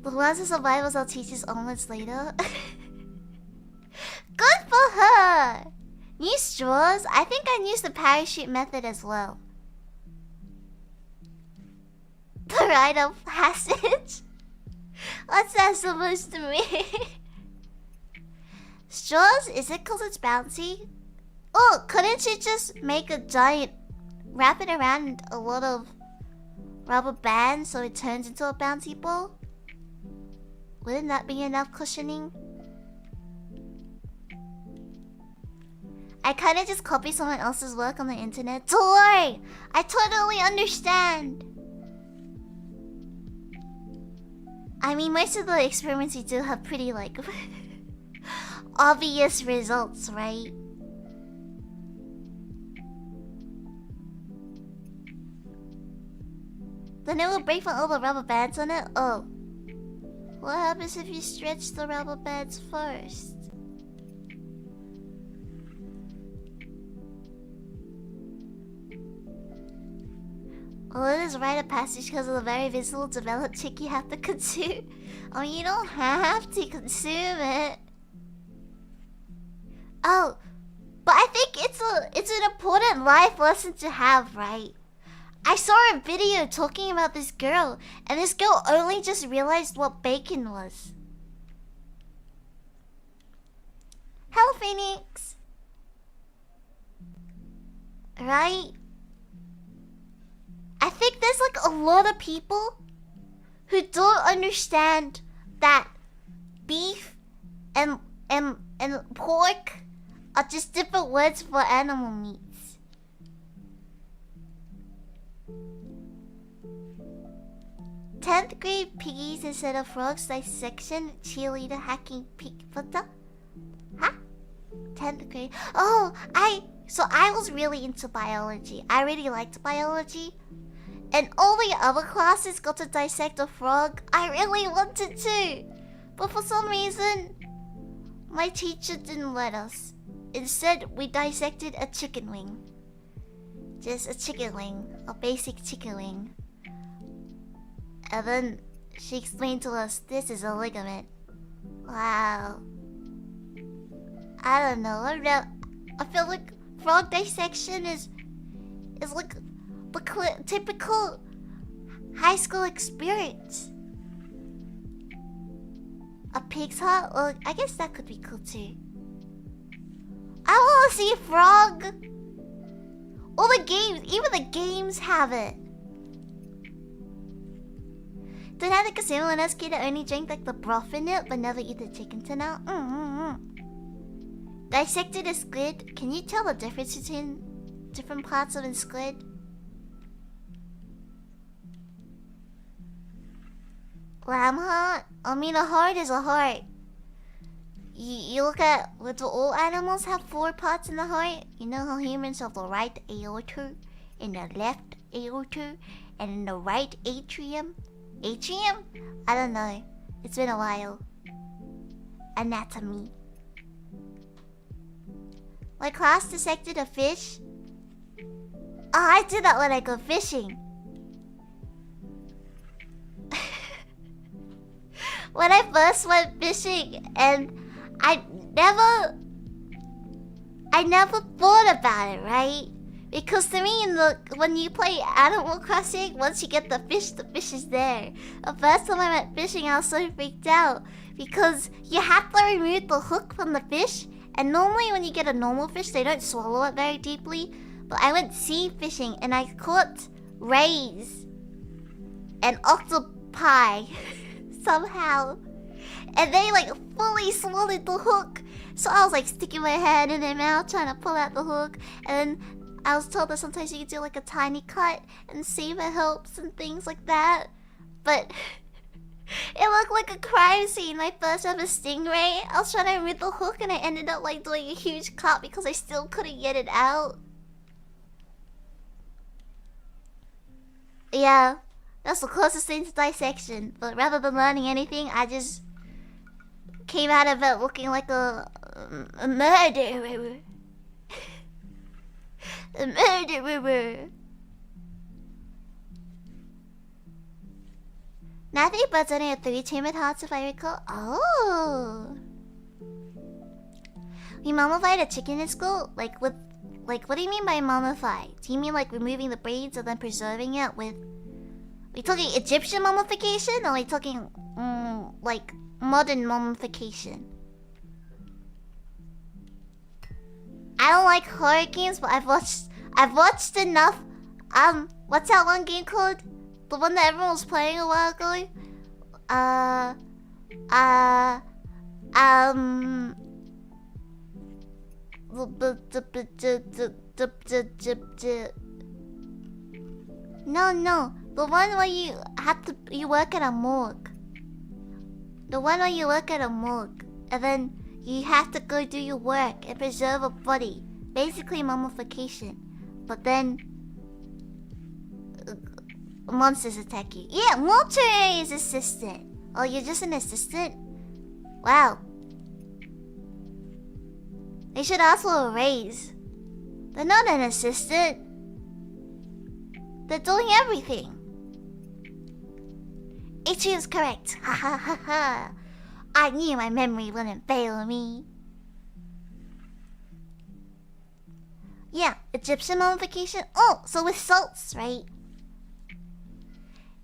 The ones who survivors I'll teach us onwards later. Good for her! New straws? I think I used the parachute method as well. The rite of passage? What's that supposed to mean? Straws? Is it cause it's bouncy? Oh, couldn't you just make a giant... wrap it around a lot of rubber bands so it turns into a bouncy ball? Wouldn't that be enough cushioning? I kinda just copy someone else's work on the internet. Don't worry! I totally understand! I mean, most of the experiments you do have pretty, like, obvious results, right? Then it will break from all the rubber bands on it? Oh. What happens if you stretch the rubber bands first? Well, it is rite of passage because of the very visible developed chick you have to consume. I mean, you don't have to consume it. Oh, but I think it's an important life lesson to have, right? I saw a video talking about this girl, and this girl only just realized what bacon was. Hello, Phoenix. Right? I think there's like a lot of people who don't understand that beef and pork are just different words for animal meats. 10th grade piggies instead of frogs dissection cheerleader hacking pig butter? Huh? 10th grade. Oh, I was really into biology. I really liked biology. And all the other classes got to dissect a frog. I really wanted to. But for some reason, my teacher didn't let us. Instead, we dissected a chicken wing. Just a chicken wing. A basic chicken wing. And then she explained to us, this is a ligament. Wow. I don't know. I feel like frog dissection is like the typical high school experience. A pig's heart? Well, I guess that could be cool too. I want to see a frog. All the games, even the games have it. Don't have to consume when I was a kid. I only drank like the broth in it, but never eat the chicken to now. Dissected a squid. Can you tell the difference between different parts of a squid? Lamb heart? I mean, a heart is a heart. You look at what do all animals have 4 parts in the heart? You know how humans have the right aorta, and the left aorta, and the right atrium? Atrium? I don't know. It's been a while. Anatomy. My class dissected a fish. Oh, I do that when I go fishing. When I first went fishing, and I never thought about it, right? Because to me, when you play Animal Crossing, once you get the fish is there. The first time I went fishing, I was so freaked out because you have to remove the hook from the fish, and normally when you get a normal fish, they don't swallow it very deeply. But I went sea fishing and I caught rays and octopi somehow, and they like fully swallowed the hook. So I was like sticking my hand in their mouth trying to pull out the hook, and then I was told that sometimes you can do like a tiny cut and see if it helps and things like that. But it looked like a crime scene. My first ever stingray. I was trying to remove the hook and I ended up like doing a huge cut because I still couldn't get it out. Yeah, that's the closest thing to dissection. But rather than learning anything, I just came out of it looking like a murderer. A murderer. Nothing but only 3 chambered hearts if I recall. Oh. We mummified a chicken in school? Like what do you mean by mummify? Do you mean like removing the braids and then preserving it with... Are we talking Egyptian mummification? Or are we talking like modern mummification? I don't like horror games, but I've watched enough. What's that one game called? The one that everyone was playing a while ago? No. The one where you work at a morgue. The one where you work at a morgue, and then you have to go do your work and preserve a body. Basically mummification. But then monsters attack you. Yeah, mortuary's assistant. Oh, you're just an assistant? Wow. They should ask for a raise. They're not an assistant. They're doing everything. Ichi is correct. Ha ha ha ha. I knew my memory wouldn't fail me. Yeah, Egyptian mummification. Oh, so with salts, right?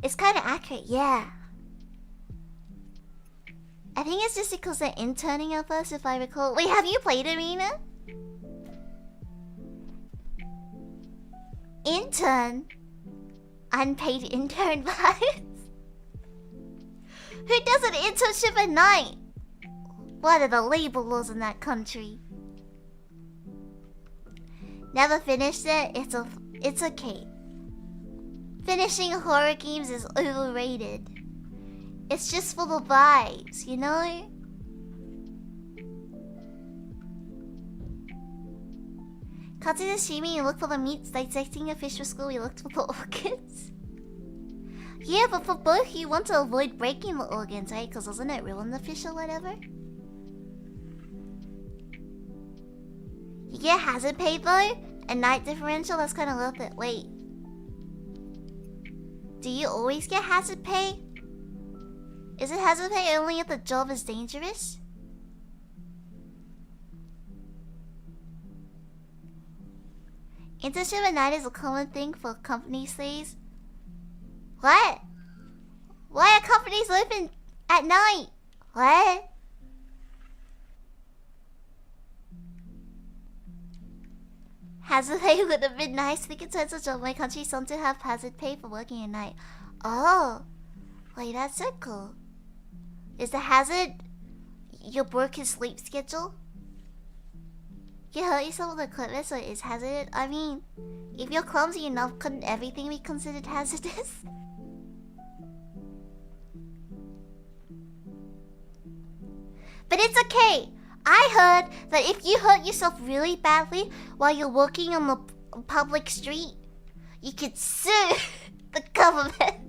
It's kind of accurate, yeah. I think it's just because they're interning at first, if I recall. Wait, have you played Arena? Intern? Unpaid intern vibes? Who does an internship at night? What are the labor laws in that country? Never finished it? It's okay. Finishing horror games is overrated. It's just for the vibes, you know? Katsu's assuming you look for the meats, dissecting a fish for school, you looked for the organs. Yeah, but for both you want to avoid breaking the organs, right? Because doesn't it ruin the fish or whatever? You get hazard pay though? A night differential, that's kind of worth it. Wait. Do you always get hazard pay? Is it hazard pay only if the job is dangerous? Internship at night is a common thing for companies these days. What? Why are companies open at night? What? Hazard pay would have been nice. I think in terms of job, my country some to have hazard pay for working at night. Oh, wait, that's so cool. Is the hazard your work and sleep schedule? You hurt yourself with equipment, so it is hazardous. I mean, if you're clumsy enough, couldn't everything be considered hazardous? But it's okay. I heard that if you hurt yourself really badly while you're walking on the public street, you could sue the government.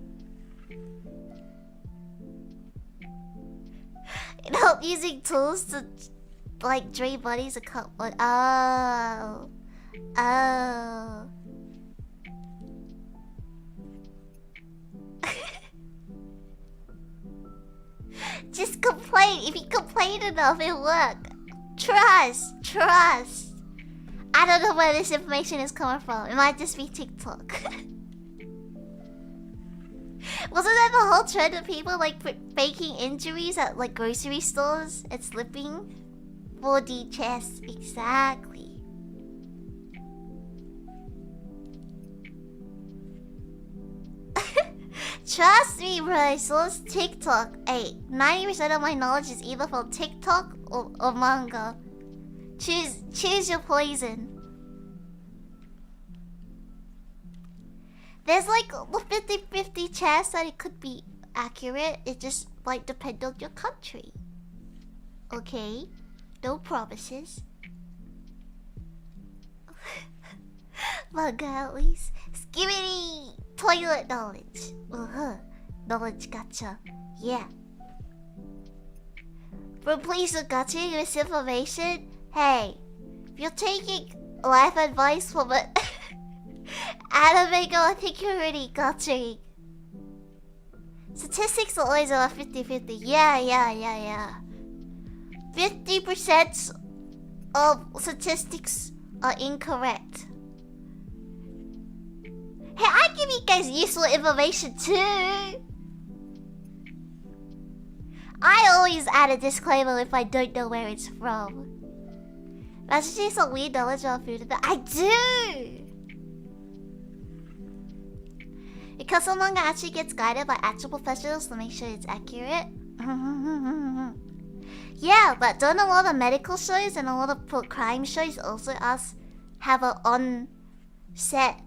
It helped using tools to like drain bodies a couple. Oh. Just complain. If you complain enough, it'll work. Trust. I don't know where this information is coming from. It might just be TikTok. Wasn't that the whole trend of people like faking injuries at like grocery stores and slipping? 4D chess, exactly. Trust me, bro. So it's TikTok. Hey, 90% of my knowledge is either from TikTok or manga. Choose your poison. There's like the 50-50 chance that it could be accurate. It just might depend on your country. Okay? No promises. Manga at least. Skibidi! Toilet knowledge. Knowledge gotcha. Yeah. Replace the gotcha with information. Hey, if you're taking life advice from an anime girl, I think you're already gotcha. Statistics are always about 50-50. Yeah. 50% of statistics are incorrect. Hey, I give you guys useful information too. I always add a disclaimer if I don't know where it's from. Imagine some weird knowledge about food. I do! Because some manga actually gets guided by actual professionals to make sure it's accurate. Yeah, but don't a lot of medical shows and a lot of crime shows also have an on-set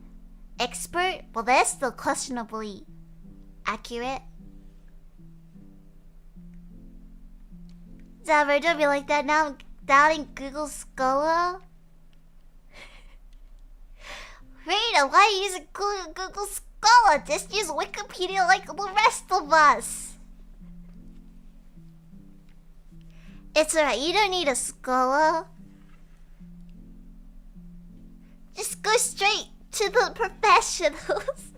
expert? Well, they're still questionably accurate. Did Virgil be like that? Now I'm doubting Google Scholar. Rita, why are you using Google Scholar? Just use Wikipedia like the rest of us. It's alright, you don't need a scholar. Just go straight to the professionals.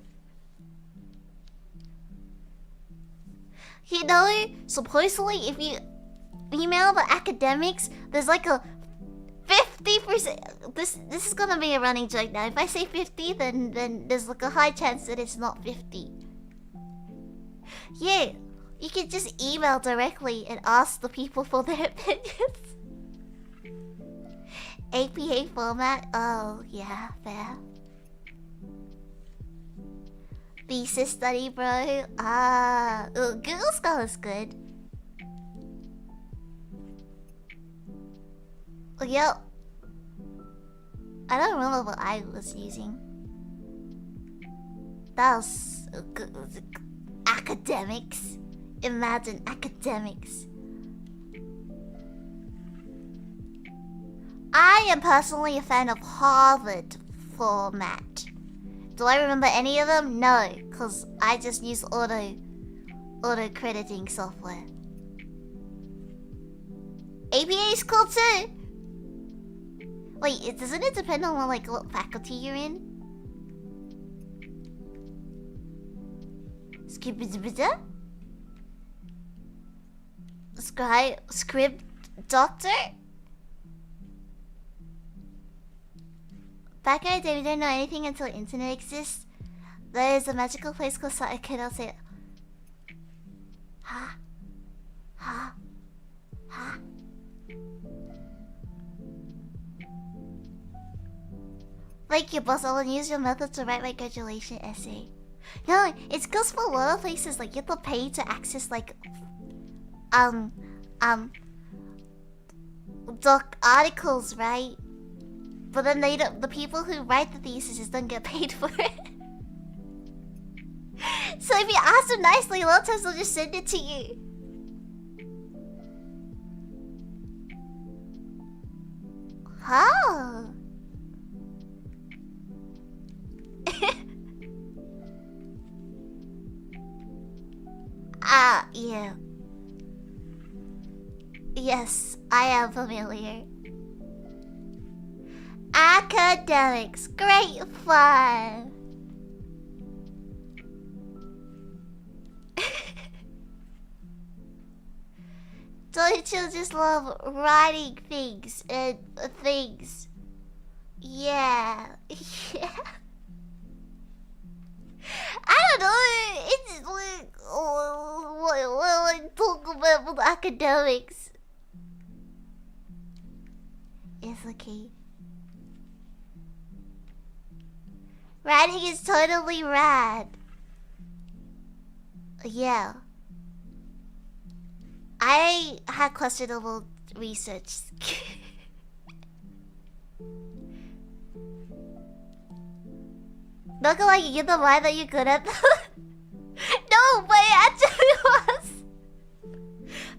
You know, supposedly if you email the academics, there's like a 50%. This is gonna be a running joke now. If I say 50, then there's like a high chance that it's not 50. Yeah, you can just email directly and ask the people for their opinions. APA format? Oh, yeah, fair. Thesis study, bro? Google Scholar's good. Yep. I don't remember what I was using. That was academics. Imagine academics. I am personally a fan of Harvard format. Do I remember any of them? No, because I just use auto-crediting software. APA is cool too! Wait, doesn't it depend on what faculty you're in? Script doctor? Back in the day, we didn't know anything until the internet exists. There is a magical place called I cannot say it. Ha. Ha. Ha. Like your boss, I will use your method to write my graduation essay. No, it's because for a lot of places, like, you have to pay to access, like, doc articles, right? But then they don't, the people who write the theses don't get paid for it. So if you ask them nicely, a lot of times they'll just send it to you. Huh? Yeah. Yes, I am familiar. Academics, great fun. Don't you just love writing things and things? Yeah. Yeah. I don't know. It's like, what I talk about with academics. It's okay. Writing is totally rad. Yeah. I had questionable research. Not gonna lie, you're the line that you're good at. No, but it actually was.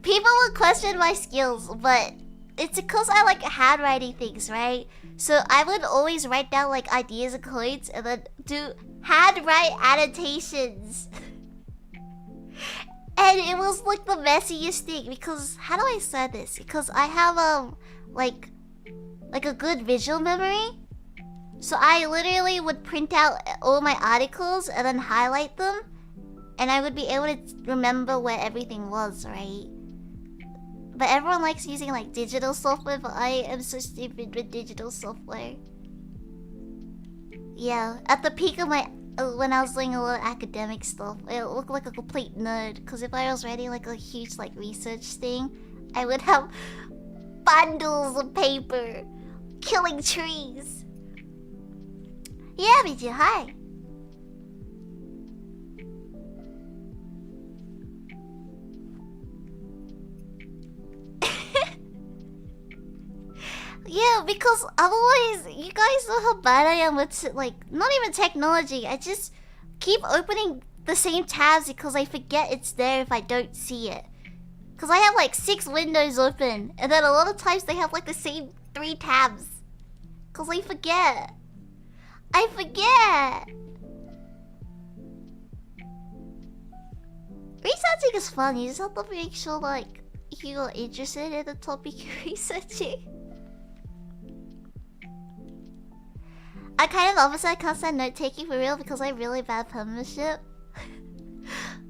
People would question my skills, but it's because I like handwriting things, right? So I would always write down like ideas and codes and then do handwrite annotations. And it was like the messiest thing because how do I say this? Because I have like a good visual memory. So I literally would print out all my articles and then highlight them, and I would be able to remember where everything was, right? But everyone likes using like digital software, but I am so stupid with digital software. Yeah, at the peak of my when I was doing a lot of academic stuff, it looked like a complete nerd. Because if I was writing like a huge like research thing, I would have bundles of paper, killing trees. Yeah, Miju, hi. Yeah, because otherwise, you guys know how bad I am with, like, not even technology. I just keep opening the same tabs because I forget it's there if I don't see it. Because I have like 6 windows open. And then a lot of times they have like the same 3 tabs. Because I forget. Researching is fun. You just have to make sure like you're interested in the topic you're researching. I kind of opposite. I can't stand note taking for real because I have really bad penmanship.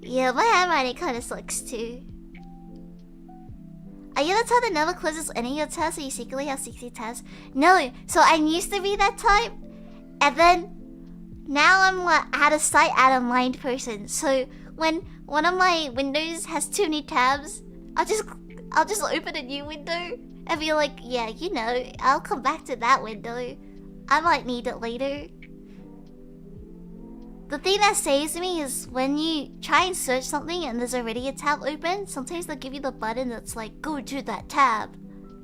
Yeah, my handwriting kind of sucks too. Are you the type that never closes any of your tabs so you secretly have 60 tabs? No, so I used to be that type. And then now I'm like out of sight, out of mind person. So when one of my windows has too many tabs, I'll just open a new window and be like, yeah, you know, I'll come back to that window. I might need it later. The thing that saves me is when you try and search something and there's already a tab open, sometimes they'll give you the button that's like, go to that tab.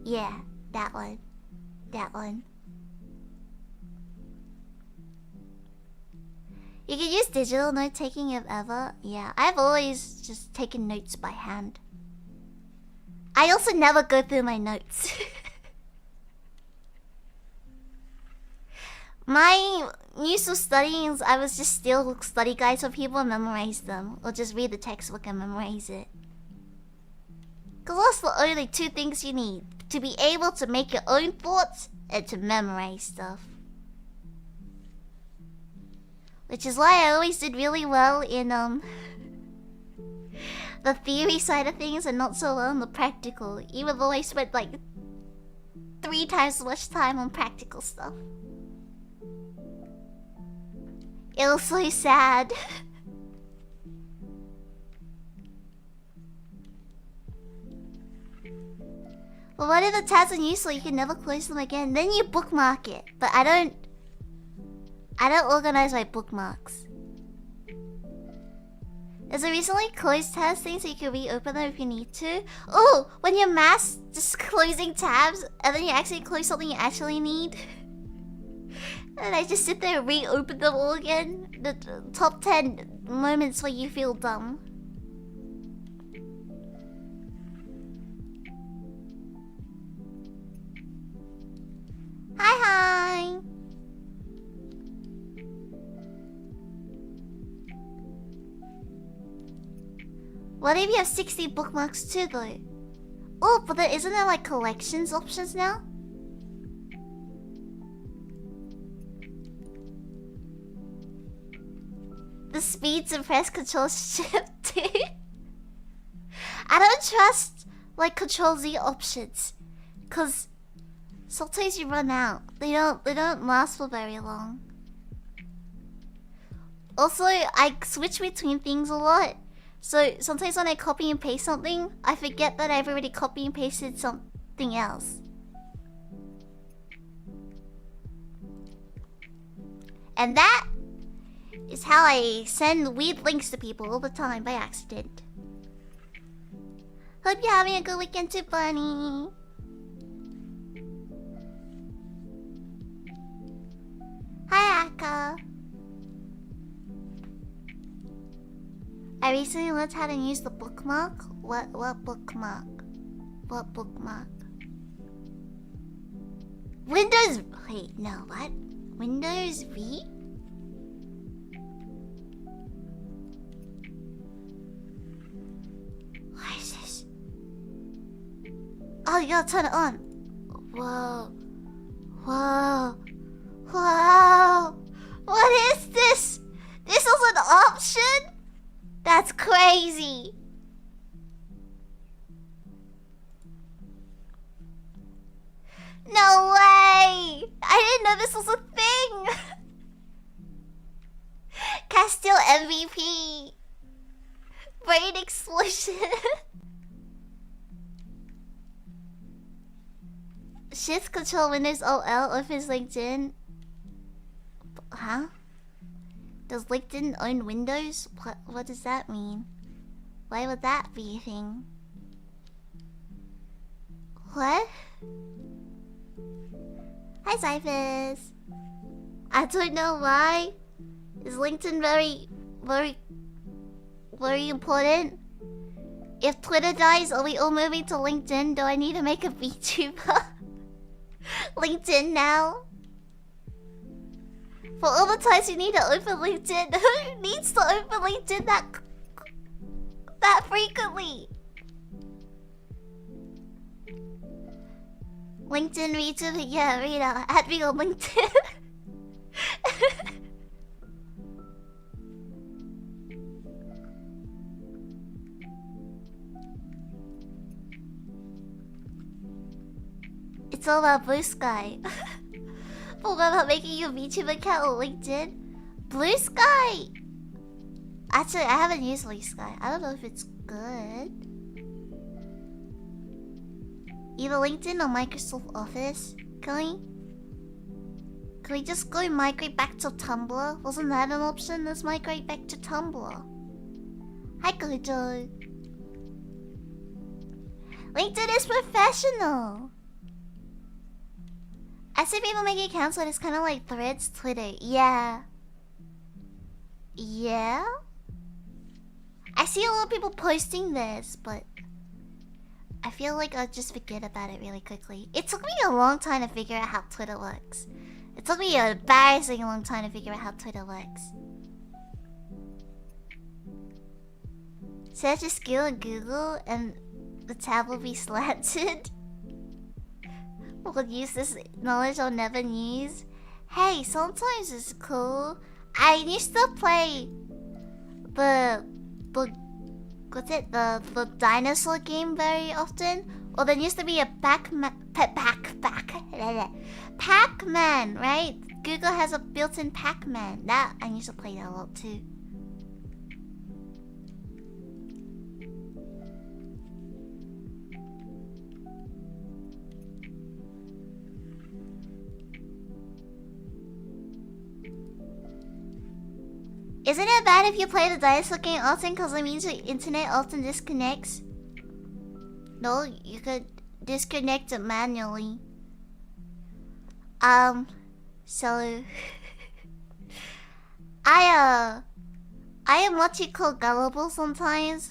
Yeah, that one. That one. You can use digital note taking if ever. Yeah, I've always just taken notes by hand. I also never go through my notes. My use of studying is I was just steal study guides from people and memorize them. Or just read the textbook and memorize it. Because that's the only 2 things you need. To be able to make your own thoughts and to memorize stuff. Which is why I always did really well in the theory side of things and not so well in the practical. Even though I spent like 3 times as much time on practical stuff. It was so sad. Well, what if the tabs are useful? You can never close them again. Then you bookmark it. But I don't organize my bookmarks. There's a recently closed tabs thing so you can reopen them if you need to. Oh, when you're mass just closing tabs and then you actually close something you actually need. And I just sit there and reopen them all again. The top 10 moments where you feel dumb. Hi. What if you have 60 bookmarks too though? Oh, but isn't there like collections options now? The speeds and press control shifted. I don't trust like Control Z options, cause sometimes you run out. They don't last for very long. Also, I switch between things a lot, so sometimes when I copy and paste something, I forget that I've already copy and pasted something else. And that is how I send weird links to people all the time by accident. Hope you're having a good weekend too, Bunny. Hi, Akka. I recently learned how to use the bookmark. What bookmark? What bookmark? Windows... Wait, no, what? Windows V? What is this? Oh, you gotta turn it on. Whoa. Whoa. Wow. What is this? This was an option? That's crazy. No way. I didn't know this was a thing. Castile MVP. Brain explosion. Shift control Windows OL opens LinkedIn. Huh? Does LinkedIn own Windows? What does that mean? Why would that be a thing? What? Hi, Cyphus. I don't know why. Is LinkedIn very important? If Twitter dies, are we all moving to LinkedIn? Do I need to make a VTuber? LinkedIn now? For all the times you need to open LinkedIn, who needs to open LinkedIn that frequently? LinkedIn VTuber, yeah, Rita, add me on LinkedIn. It's all about Blue Sky. But what about making your VTuber account on LinkedIn? Blue Sky! Actually, I haven't used Blue Sky. I don't know if it's good. Either LinkedIn or Microsoft Office. Can we just go migrate back to Tumblr? Wasn't that an option? Let's migrate back to Tumblr. Hi, Gojo. LinkedIn is professional. I see people making accounts but it's kind of like Threads, Twitter. Yeah. Yeah? I see a lot of people posting this, but I feel like I'll just forget about it really quickly. It took me a long time to figure out how Twitter works. It took me an embarrassing long time to figure out how Twitter works. Search a skill in Google and the tab will be slanted. We'll use this knowledge I'll never use. Hey, sometimes it's cool. I used to play the dinosaur game very often. Or there used to be a Pac-Man, right? Google has a built-in Pac-Man. That I used to play that a lot too. Isn't it bad if you play the dinosaur game often because it means your internet often disconnects? No, you could disconnect it manually. So I am what you call gullible sometimes.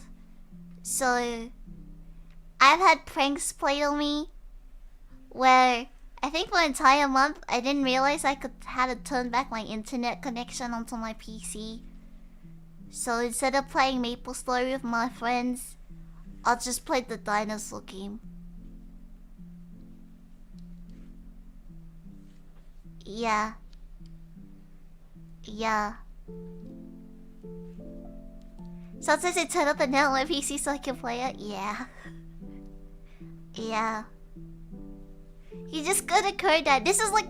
So I've had pranks played on me where I think for an entire month I didn't realize I could how to turn back my internet connection onto my PC. So instead of playing MapleStory with my friends, I'll just play the dinosaur game. Yeah. Yeah. Sometimes I turn up the net on my PC so I can play it. Yeah. Yeah. You just gotta code that. This is like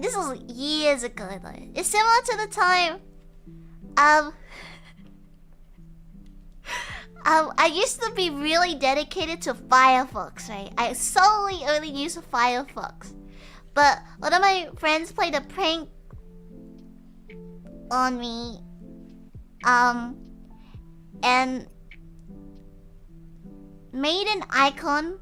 this is years ago though. It's similar to the time I used to be really dedicated to Firefox, right? I solely only use Firefox. But one of my friends played a prank on me. And made an icon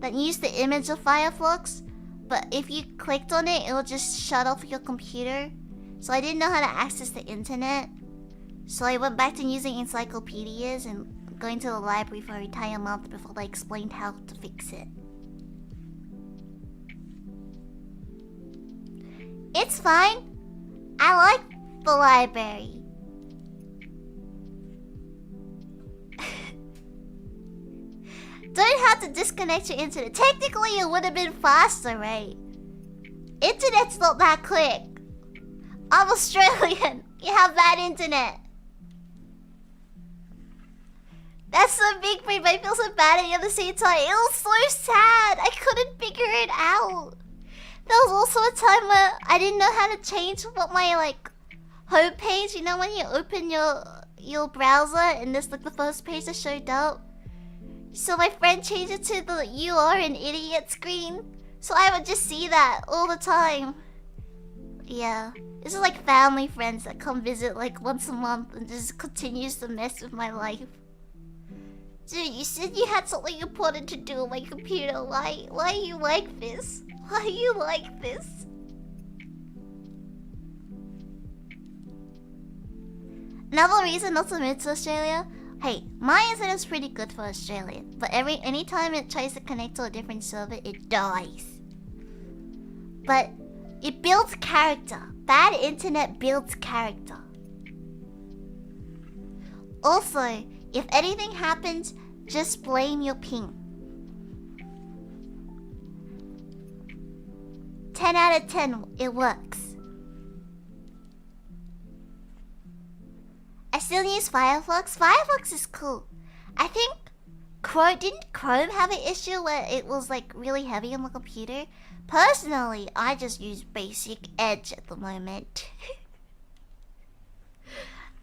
that used the image of Firefox, but if you clicked on it, it'll just shut off your computer. So I didn't know how to access the internet. So I went back to using encyclopedias and going to the library for an entire month before they explained how to fix it. It's fine. I like the library. Don't have to disconnect your internet. Technically, it would have been faster, right? Internet's not that quick. I'm Australian. You have bad internet. That's so big brain, but I feel so bad at the same time. It was so sad. I couldn't figure it out. There was also a time where I didn't know how to change what my home page. You know when you open your browser and there's the first page that showed up. So my friend changed it to the "You are an idiot" screen. So I would just see that all the time. Yeah. This is like family friends that come visit once a month and just continues to mess with my life. Dude, you said you had something important to do on my computer. Why are you like this? Why are you like this? Another reason not to move to Australia? Hey, my internet's pretty good for Australian, but anytime it tries to connect to a different server, it dies. But it builds character. Bad internet builds character. Also, if anything happens, just blame your ping. 10 out of 10, it works. I still use Firefox. Firefox is cool. I think didn't Chrome have an issue where it was like really heavy on the computer? Personally, I just use basic Edge at the moment.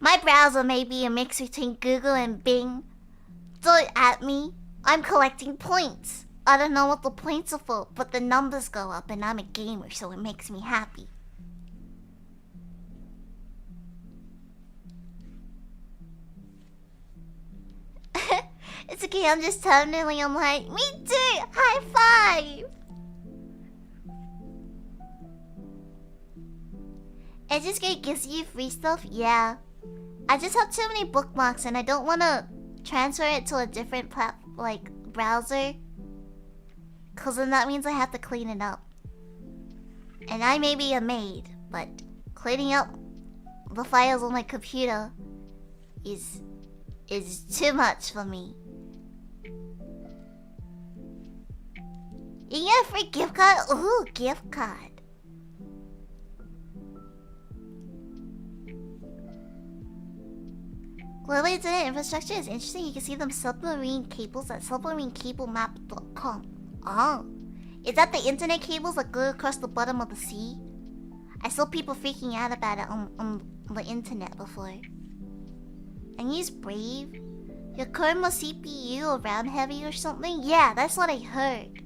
My browser may be a mix between Google and Bing. Don't at me. I'm collecting points. I don't know what the points are for, but the numbers go up and I'm a gamer, so it makes me happy. It's okay, I'm just terminally on like, me too! High five! Edge's Gate gives you free stuff? Yeah. I just have too many bookmarks and I don't want to transfer it to a different browser. Cause then that means I have to clean it up. And I may be a maid, but cleaning up the files on my computer is too much for me. You get a free gift card? Ooh, gift card. Global internet infrastructure is interesting. You can see them submarine cables at submarinecablemap.com. Oh, is that the internet cables that go across the bottom of the sea? I saw people freaking out about it on the internet before. And use Brave? Your Chrome or CPU or RAM heavy or something? Yeah, that's what I heard.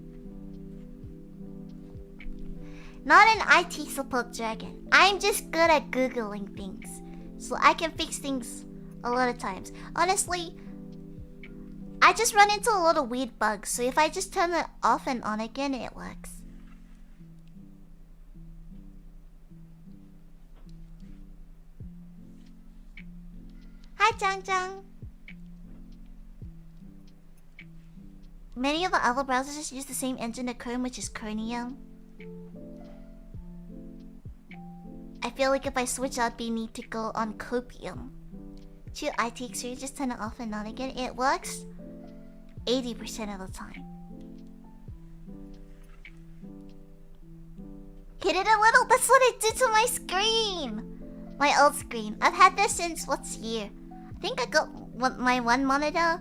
Not an IT support dragon. I'm just good at Googling things. So I can fix things a lot of times. Honestly, I just run into a lot of weird bugs, so if I just turn it off and on again, it works. Hi, Chang Chang. Many of the other browsers just use the same engine as Chrome, which is Chromium. I feel like if I switch out, we need to go on Copium. To IT experience, just turn it off and on again. It works 80% of the time. Hit it a little. That's what it did to my screen. My old screen. I've had this since what's year? I think I got my one monitor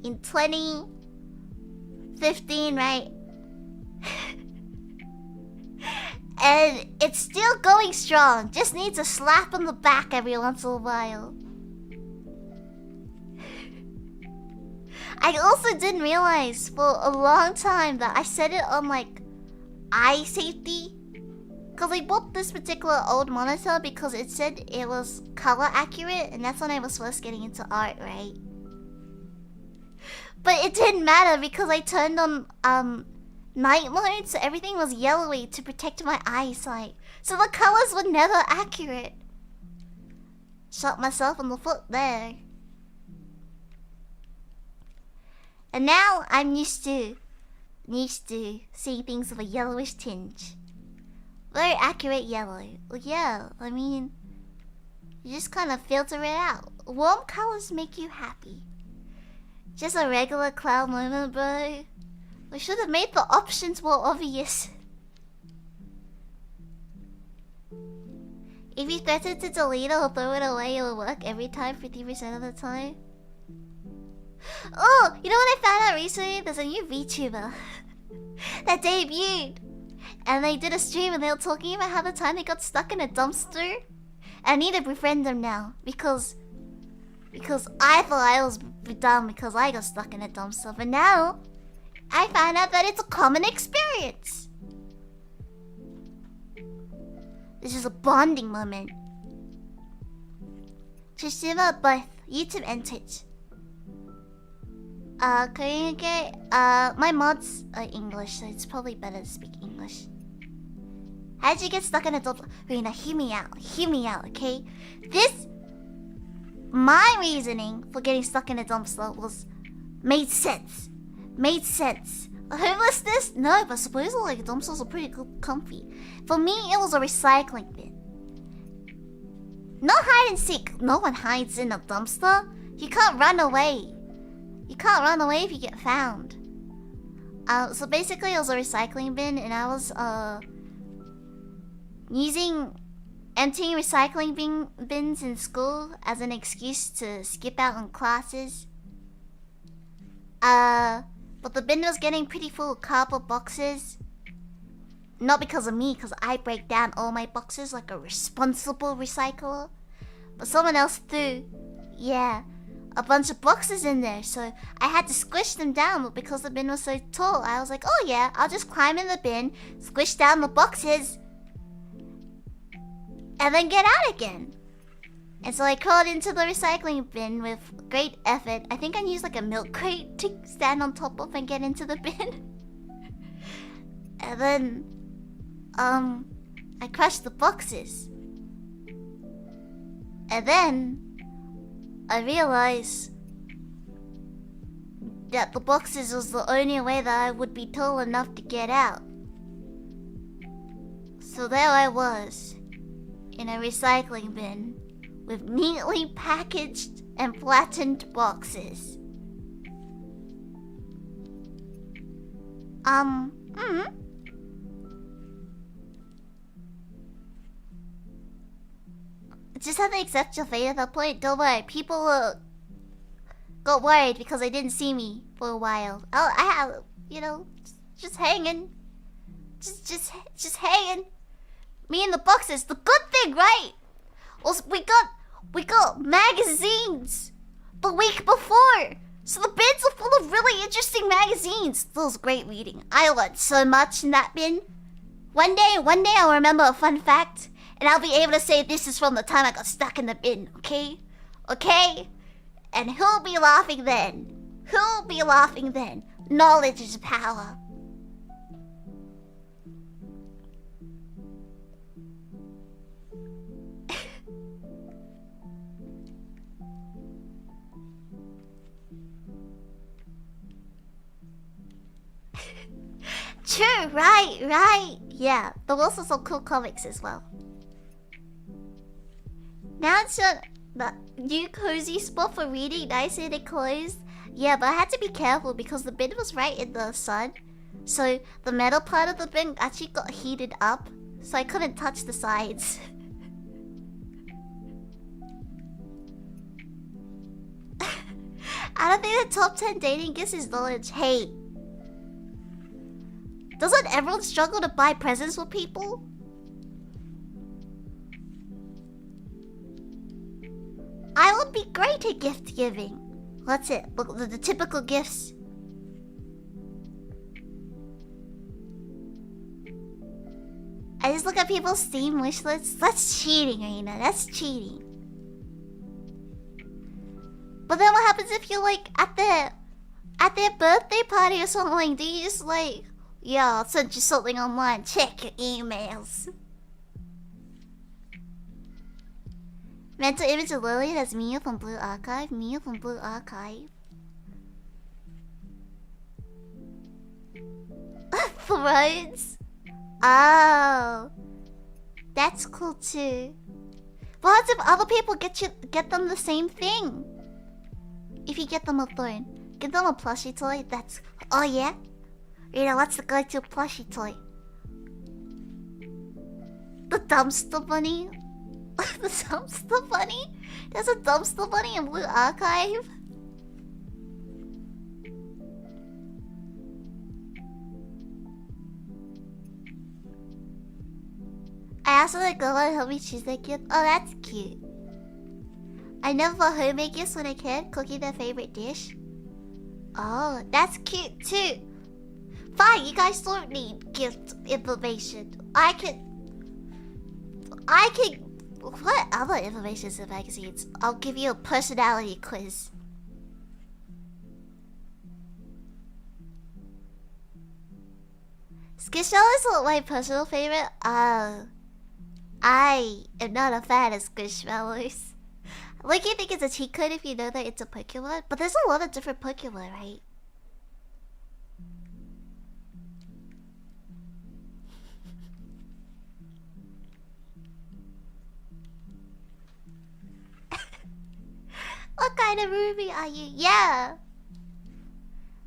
in 2015, right? And it's still going strong. Just needs a slap on the back every once in a while. I also didn't realize for a long time that I set it on like eye safety. Cause I bought this particular old monitor because it said it was color accurate, and that's when I was first getting into art, right? But it didn't matter because I turned on night mode, so everything was yellowy to protect my eyesight. So the colors were never accurate. Shot myself in the foot there. And now I'm used to seeing things with a yellowish tinge. Very accurate yellow. Well, yeah, I mean, you just kind of filter it out. Warm colors make you happy. Just a regular cloud moment, bro. We should have made the options more obvious. If you threaten to delete it or throw it away, it will work every time, 50% of the time. Oh, you know what I found out recently? There's a new VTuber that debuted. And they did a stream and they were talking about how the time they got stuck in a dumpster. And I need to befriend them now because I thought I was dumb because I got stuck in a dumpster. But now I found out that it's a common experience. This is a bonding moment. Tsushima both YouTube and Twitch. Korean okay? My mods are English, so it's probably better to speak English. How'd you get stuck in a dumpster? Rina, hear me out, okay? my reasoning for getting stuck in a dumpster made sense. Made sense. Homelessness? No, but supposedly like dumpsters are pretty comfy. For me, it was a recycling bin. Not hide and seek. No one hides in a dumpster. You can't run away. You can't run away if you get found. So basically it was a recycling bin, and I was emptying recycling bins in school as an excuse to skip out on classes. But the bin was getting pretty full of cardboard boxes. Not because of me, because I break down all my boxes like a responsible recycler. But someone else threw, a bunch of boxes in there. So I had to squish them down, but because the bin was so tall, I was like, oh yeah, I'll just climb in the bin, squish down the boxes, and then get out again. And so I crawled into the recycling bin with great effort. I think I used like a milk crate to stand on top of and get into the bin. And then, I crushed the boxes. And then, I realized that the boxes was the only way that I would be tall enough to get out. So there I was, in a recycling bin, with neatly packaged and flattened boxes. Just had to accept your fate at that point. Don't worry, people got worried because they didn't see me for a while. I have, just hanging. Just hanging. Me in the boxes. The good thing, right? Was we got magazines the week before. So the bins are full of really interesting magazines. That was great reading. I learned so much in that bin. One day I'll remember a fun fact, and I'll be able to say this is from the time I got stuck in the bin, okay? Okay? And who'll be laughing then? Who'll be laughing then? Knowledge is power. True, right. Yeah, there were also some cool comics as well. Now it's the new cozy spot for reading. I said it closed. Yeah, but I had to be careful because the bin was right in the sun. So the metal part of the bin actually got heated up. So I couldn't touch the sides. I don't think the top 10 dating gifts is knowledge. Hey. Doesn't everyone struggle to buy presents for people? I would be great at gift giving. What's it? Look, the typical gifts. I just look at people's Steam wish lists. That's cheating, Reina. That's cheating. But then what happens if you're like at their birthday party or something? Do you just like, yeah, I'll send you something online. Check your emails. Mental image of Lillian as Mia from Blue Archive. Mia from Blue Archive. Thrones? Oh. That's cool too. What if other people get them the same thing? If you get them a throne, get them a plushie toy. That's... Oh yeah? What's the go-to plushie toy? The dumpster bunny? The dumpster bunny? There's a dumpster bunny in Blue Archive? I asked her to go and help me choose their gift. Oh, that's cute. I never bought homemade gifts when I can. Cooking their favorite dish. Oh, that's cute too. Fine, you guys don't need gift information. I can... What other information in magazines? I'll give you a personality quiz. Squishmallows is not my personal favorite. I am not a fan of Squishmallows. Like you think it's a cheat code if you know that it's a Pokemon, but there's a lot of different Pokemon, right? What kind of Ruby are you? Yeah.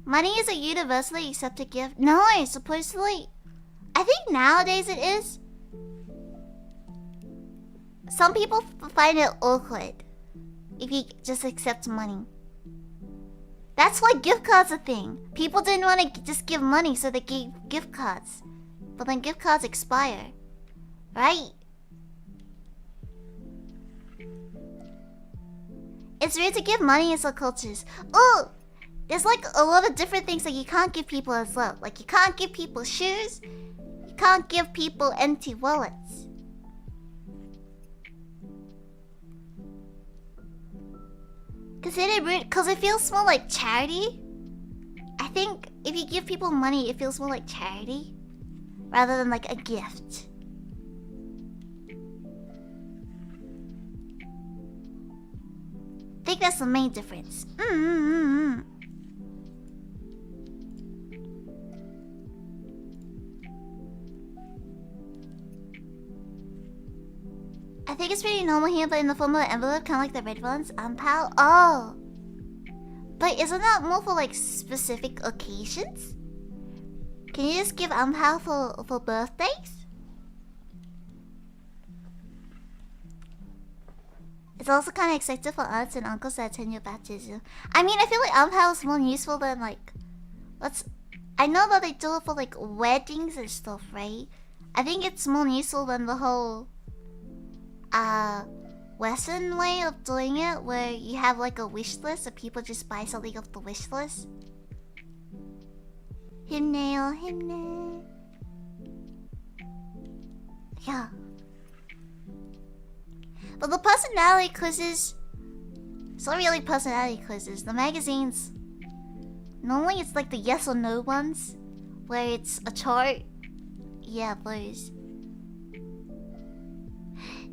Money is a universally accepted gift. No, supposedly. I think nowadays it is. Some people find it awkward if you just accept money. That's why gift cards are a thing. People didn't want to just give money, so they gave gift cards. But then gift cards expire. Right? It's weird to give money in some cultures. Oh! There's like a lot of different things that you can't give people as well. Like you can't give people shoes. You can't give people empty wallets. Consider rude because it feels more like charity. I think if you give people money, it feels more like charity rather than like a gift. I think that's the main difference. I think it's pretty normal here, but in the form of an envelope, kind of like the red ones. Pal. Oh. But isn't that more for like specific occasions? Can you just give pal for birthdays? It's also kind of accepted for aunts and uncles that attend your baptism. I mean, I feel like pal is more useful than like... I know that they do it for like weddings and stuff, right? I think it's more useful than the whole... Western way of doing it, where you have like a wish list and people just buy something off the wish list. Himne. Yeah. But the personality quizzes, it's not really personality quizzes. The magazines, normally it's like the yes or no ones, where it's a chart. Yeah, those.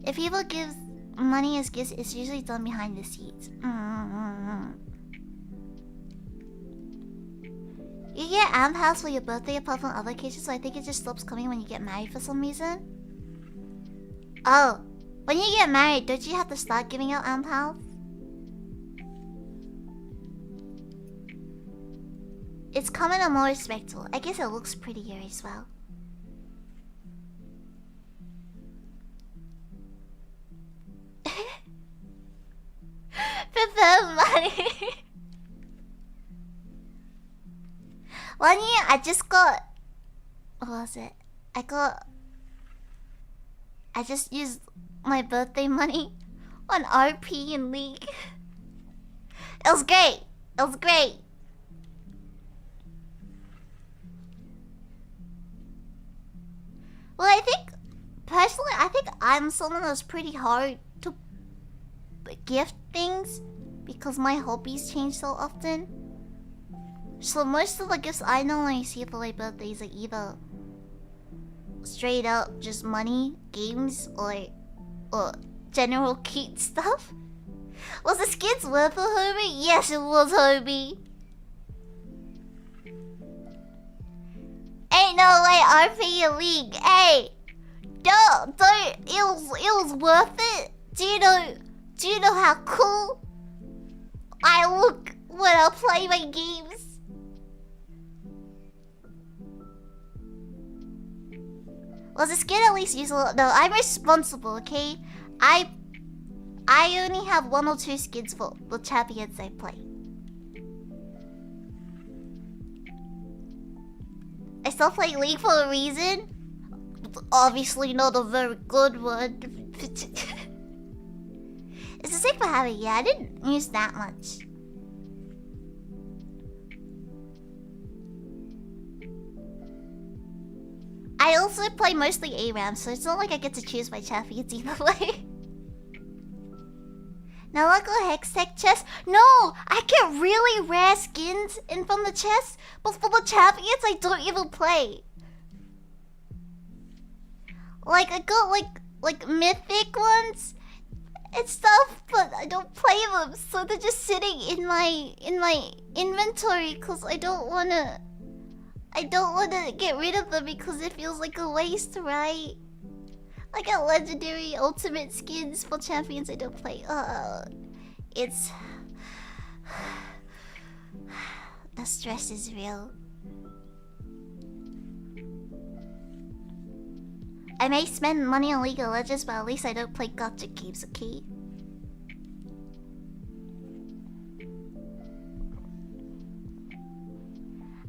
If people give money as gifts, it's usually done behind the scenes. You get pals for your birthday apart from other occasions, so I think it just stops coming when you get married for some reason. Oh, when you get married, don't you have to start giving out pals? It's common and more respectful. I guess it looks prettier as well. Prefer money. One year I just got... What was it? I just used my birthday money on RP and League. It was great. It was great. Well, I think... Personally, I think I'm someone that's pretty hard to gift things because my hobbies change so often. So most of the gifts I normally see for my birthdays are either straight up just money, games, or general cute stuff. Was the skins worth it, homie? Yes, it was, homie. Ain't no way RP your league. Hey, don't. It was worth it. Do you know how cool I look when I play my games? Was the skin at least useful? No, I'm responsible, okay? I only have 1 or 2 skins for the champions I play. I still play League for a reason. Obviously not a very good one. It's the same for having, yeah, I didn't use that much. I also play mostly ARAM, so it's not like I get to choose my champions either way. Now I'll go Hex Tech chest. No! I get really rare skins in from the chest, but for the champions I don't even play. Like I got like mythic ones and stuff, but I don't play them, so they're just sitting in my inventory because I don't wanna get rid of them because it feels like a waste, right? I got legendary ultimate skins for champions I don't play. It's the stress is real. I may spend money on League of Legends, but at least I don't play gacha games, okay?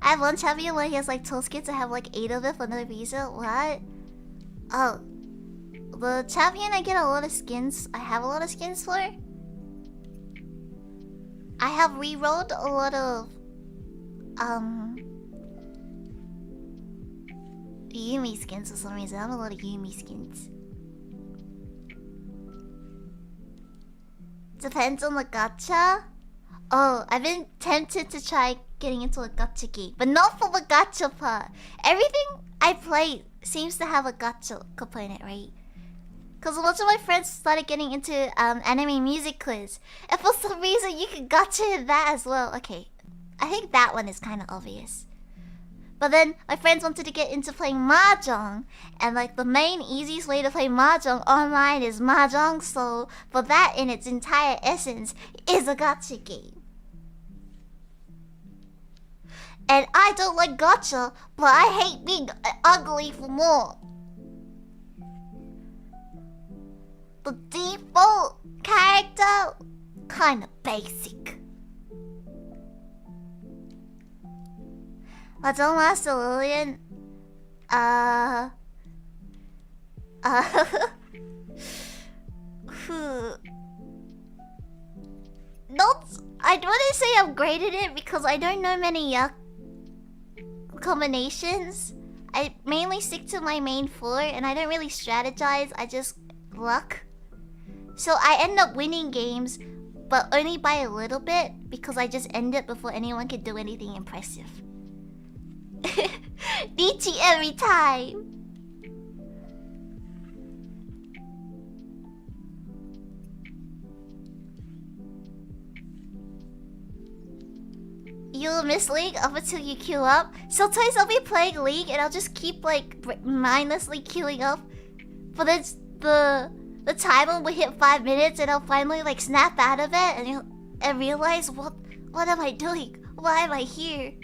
I have one champion where he has like 12 skins. I have like 8 of it for no reason. What? Oh. The champion I get a lot of skins. I have a lot of skins for. I have rerolled a lot of Yumi skins for some reason. I have a lot of Yumi skins. Depends on the gacha. Oh, I've been tempted to try getting into a gacha game, but not for the gacha part. Everything I play seems to have a gacha component, right? Because a bunch of my friends started getting into anime music quiz, and for some reason you can gacha in that as well. Okay, I think that one is kind of obvious. But then my friends wanted to get into playing mahjong, and like the main easiest way to play mahjong online is mahjong, so for that in its entire essence is a gacha game. And I don't like gacha, but I hate being ugly for more. The default character, kinda basic. But don't ask the Lillian. I don't want to say I'm great at it because I don't know many combinations. I mainly stick to my main 4 and I don't really strategize, I just luck. So I end up winning games, but only by a little bit because I just end it before anyone can do anything impressive. DT every time. You'll miss League up until you queue up. Sometimes I'll be playing League and I'll just keep like mindlessly queuing up. But then the timer will hit 5 minutes and I'll finally like snap out of it and realize what am I doing? Why am I here?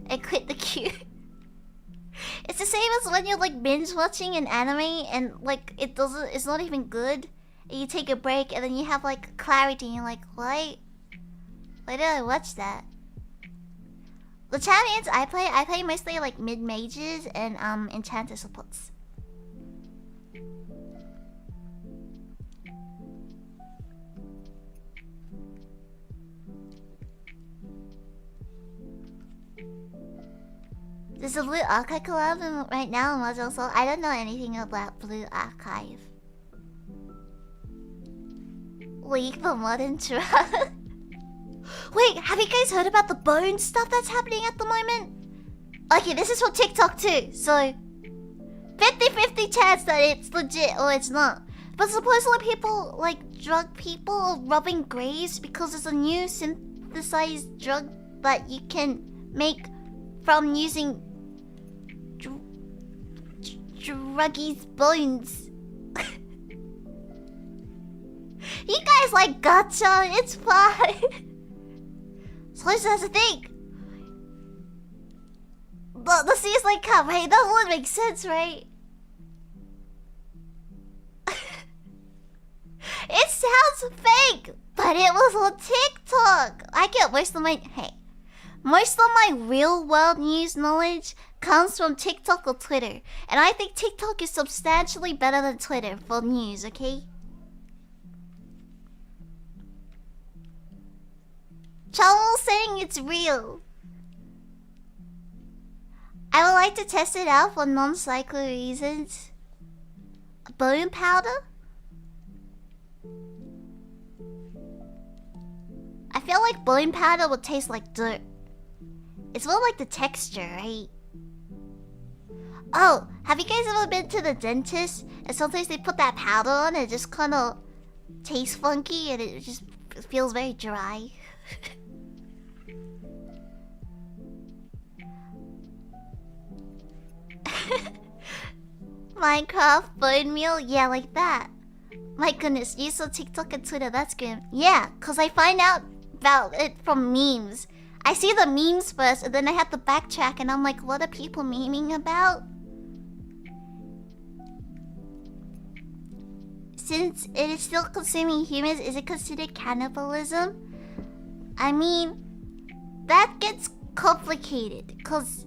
And quit the queue. It's the same as when you're like binge watching an anime and like it's not even good. And you take a break and then you have like clarity and you're like, why did I watch that? The champions I play mostly like mid mages and enchanter supports. There's a Blue Archive collab right now in Mahjong, so I don't know anything about Blue Archive. League the modern trap. Wait, have you guys heard about the bone stuff that's happening at the moment? Okay, this is from TikTok too, so 50-50 chance that it's legit or it's not. But supposedly people like drug people robbing graves because there's a new synthesized drug that you can make from using druggies' bones. You guys like gacha, it's fine. So that's the thing. The C's like come, right? That would make sense, right? It sounds fake, but it was on TikTok. I get most of my real world news knowledge comes from TikTok or Twitter. And I think TikTok is substantially better than Twitter for news, okay? Chowell's saying it's real. I would like to test it out for non-cycler reasons. Bone powder? I feel like bone powder would taste like dirt. It's more like the texture, right? Oh, have you guys ever been to the dentist and sometimes they put that powder on and it just kind of tastes funky and it just feels very dry. Minecraft bone meal? Yeah, like that. My goodness, you saw TikTok and Twitter, that's good. Yeah, cause I find out about it from memes. I see the memes first and then I have to backtrack and I'm like, what are people memeing about? Since it is still consuming humans, is it considered cannibalism? I mean, that gets complicated, cause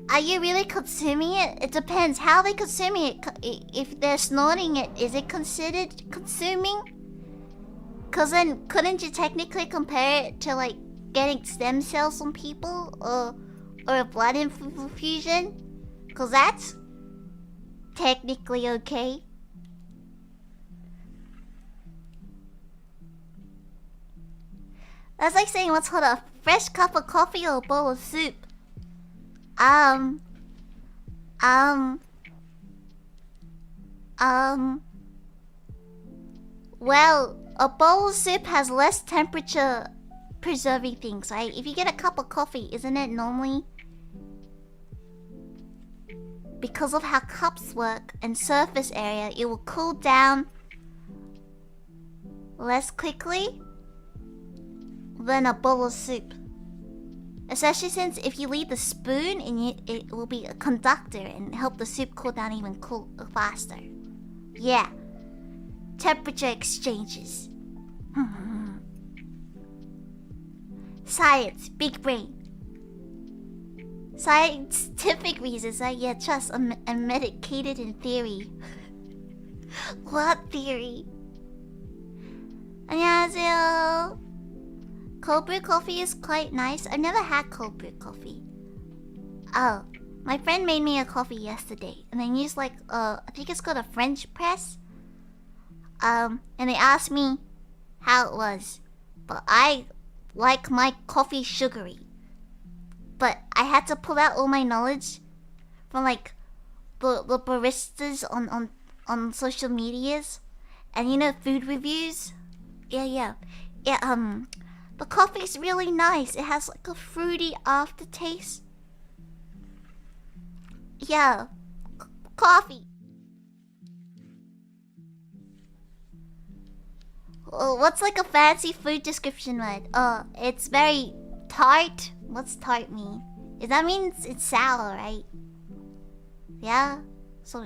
are you really consuming it? It depends how they consuming it. If they're snorting it, is it considered consuming? Cause then couldn't you technically compare it to like getting stem cells from people or a blood infusion? Cause that's technically okay. That's like saying what's called a fresh cup of coffee or a bowl of soup. Well, a bowl of soup has less temperature preserving things, right? If you get a cup of coffee, isn't it normally because of how cups work and surface area, it will cool down less quickly than a bowl of soup. Especially since if you leave the spoon in it will be a conductor and help the soup cool down even faster. Yeah. Temperature exchanges. Science, big brain. Scientific reasons, yeah, trust and medicated in theory. What theory? 안녕하세요. Cold brew coffee is quite nice. I've never had cold brew coffee. Oh, my friend made me a coffee yesterday, and they used like I think it's called a French press. And they asked me how it was, but I like my coffee sugary. But I had to pull out all my knowledge from like the baristas on social medias, and you know, food reviews. Yeah. The coffee's really nice. It has like a fruity aftertaste. Yeah, coffee. Oh, what's like a fancy food description word? Oh, it's very tart. What's tart mean? That means it's sour, right? Yeah? So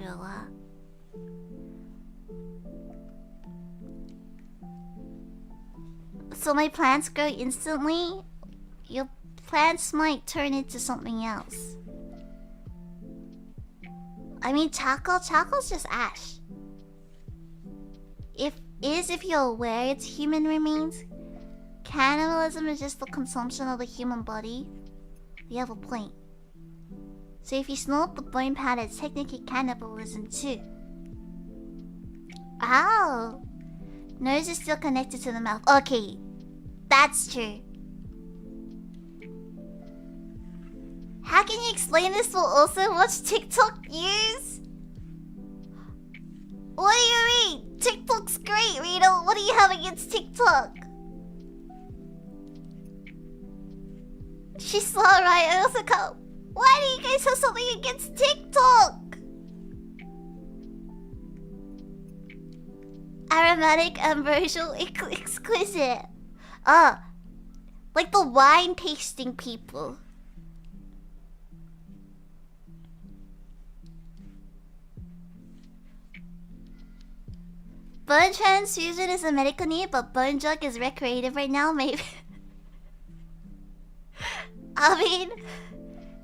my plants grow instantly? Your plants might turn into something else. I mean, charcoal's just ash. If you're aware it's human remains, cannibalism is just the consumption of the human body. You have a point. So if you snort the bone powder, it's technically cannibalism too. Oh! Nose is still connected to the mouth. Okay, that's true. How can you explain this while also watch TikTok news? What do you mean? TikTok's great, Rita. What do you have against TikTok? She saw right. I also go, why do you guys have something against TikTok? Aromatic, ambrosial, exquisite. Like the wine tasting people. Bone transfusion is a medical need, but bone jug is recreative right now, maybe. I mean,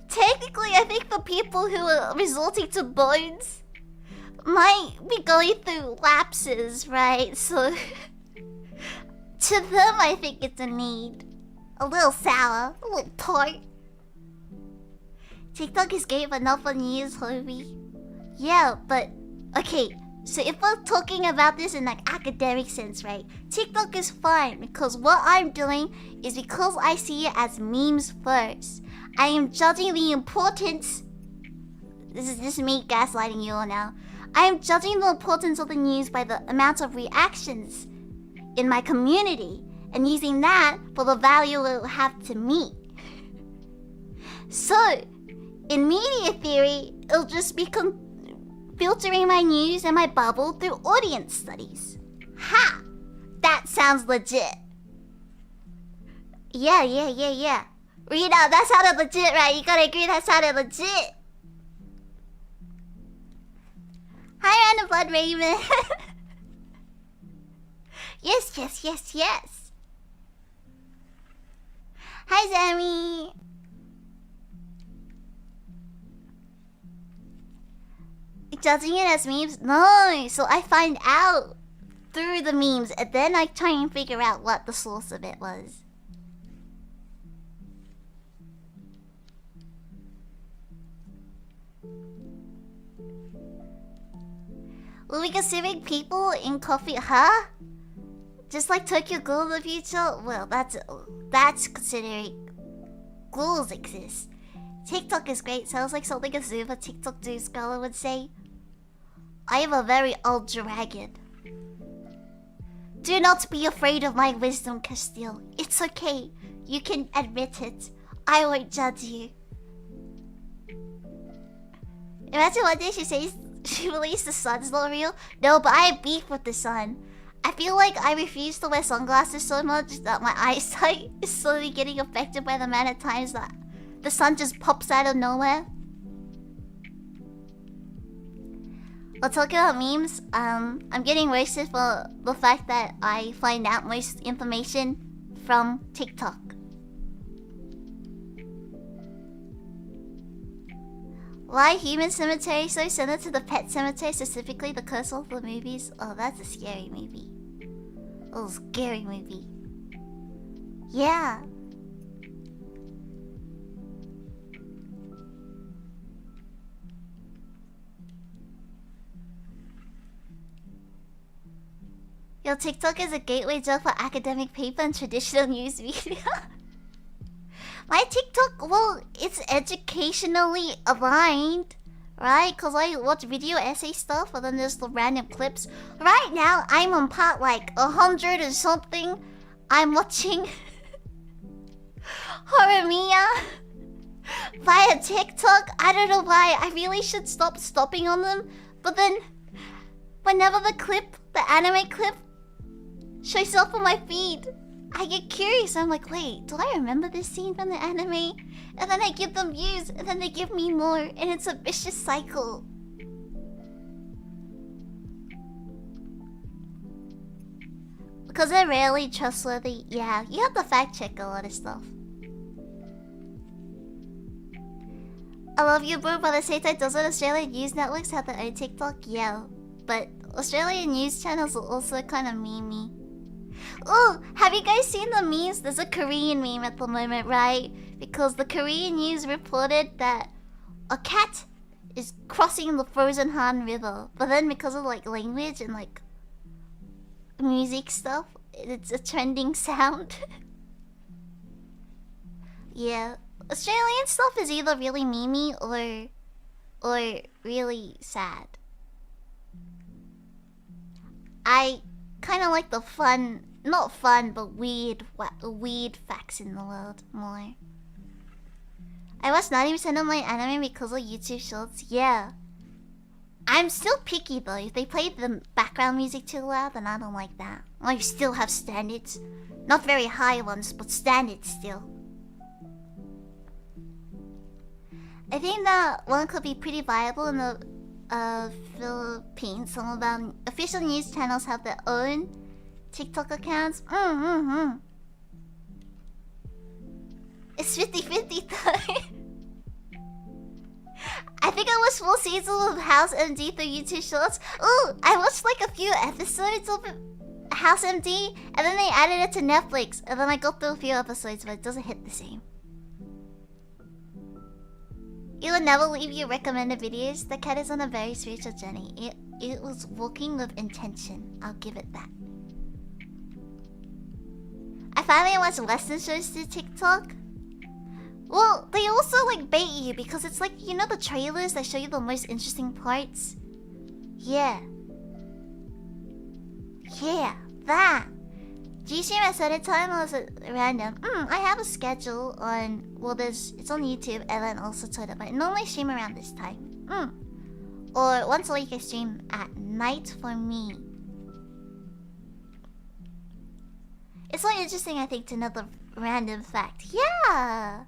technically, I think the people who are resorting to bones might be going through lapses, right? So, to them, I think it's a need. A little sour, a little tart. TikTok is great, but not for news, Hobie. Yeah, but okay. So if we're talking about this in like academic sense, right? TikTok is fine because what I'm doing is because I see it as memes first. I am judging the importance. This is just me gaslighting you all now. I am judging the importance of the news by the amount of reactions in my community and using that for the value it will have to me. So, in media theory, it'll just be filtering my news and my bubble through audience studies. Ha! That sounds legit. Yeah. Rita, that sounded legit, right? You gotta agree that sounded legit. Hi, Random Blood Raven. Yes. Hi, Sammy. Judging it as memes? No, so I find out through the memes and then I try and figure out what the source of it was. Will we consider people in coffee? Huh? Just like Tokyo Ghoul in the future? Well, that's considering ghouls exist. TikTok is great. Sounds like something a Zuba TikTok dude scholar would say. I am a very old dragon. Do not be afraid of my wisdom, Castile. It's okay. You can admit it. I won't judge you. Imagine one day she says she believes the sun's not real. No, but I have beef with the sun. I feel like I refuse to wear sunglasses so much that my eyesight is slowly getting affected by the amount of times that the sun just pops out of nowhere. Well, talking about memes, I'm getting roasted for the fact that I find out most information from TikTok. Why human cemetery so similar to the pet cemetery, specifically the curse of the movies? Oh, that's a scary movie. Oh, scary movie. Yeah. Yo, TikTok is a gateway drug for academic paper and traditional news media. My TikTok, well, it's educationally aligned, right? Because I watch video essay stuff and then there's the random clips. Right now, I'm on part like 100 or something. I'm watching Horimiya via TikTok. I don't know why. I really should stop stopping on them. But then, whenever the anime clip, shows up on my feed, I get curious. I'm like, wait, do I remember this scene from the anime? And then I give them views, and then they give me more, and it's a vicious cycle. Because they're rarely trustworthy. Yeah, you have to fact check a lot of stuff. I love you, bro, but at the same time, doesn't Australian news networks have their own TikTok? Yeah, but Australian news channels are also kind of memey. Oh, have you guys seen the memes? There's a Korean meme at the moment, right? Because the Korean news reported that a cat is crossing the frozen Han River. But then because of like language and like music stuff, it's a trending sound. Yeah. Australian stuff is either really memey or really sad. I kind of like the fun, not fun, but weird facts in the world more. I watch 90% of my anime because of YouTube shorts. Yeah. I'm still picky though. If they play the background music too loud, then I don't like that. I still have standards. Not very high ones, but standards still. I think that one could be pretty viable in the Philippines. Some of our official news channels have their own TikTok accounts. It's 50-50 though. I think I watched full season of House MD through YouTube Shorts. Ooh, I watched like a few episodes of House MD, and then they added it to Netflix, and then I got through a few episodes, but it doesn't hit the same. It will never leave you recommended videos. The cat is on a very spiritual journey. It was walking with intention. I'll give it that. I finally watched Western shows through TikTok. Well, they also like bait you because it's like, you know, the trailers that show you the most interesting parts. Yeah. Yeah, that. Do you stream at certain time or is it random? I have a schedule on, well, it's on YouTube and then also Twitter, but I normally stream around this time. Or once a week I stream at night for me. It's so interesting, I think, to know the random fact. Yeah!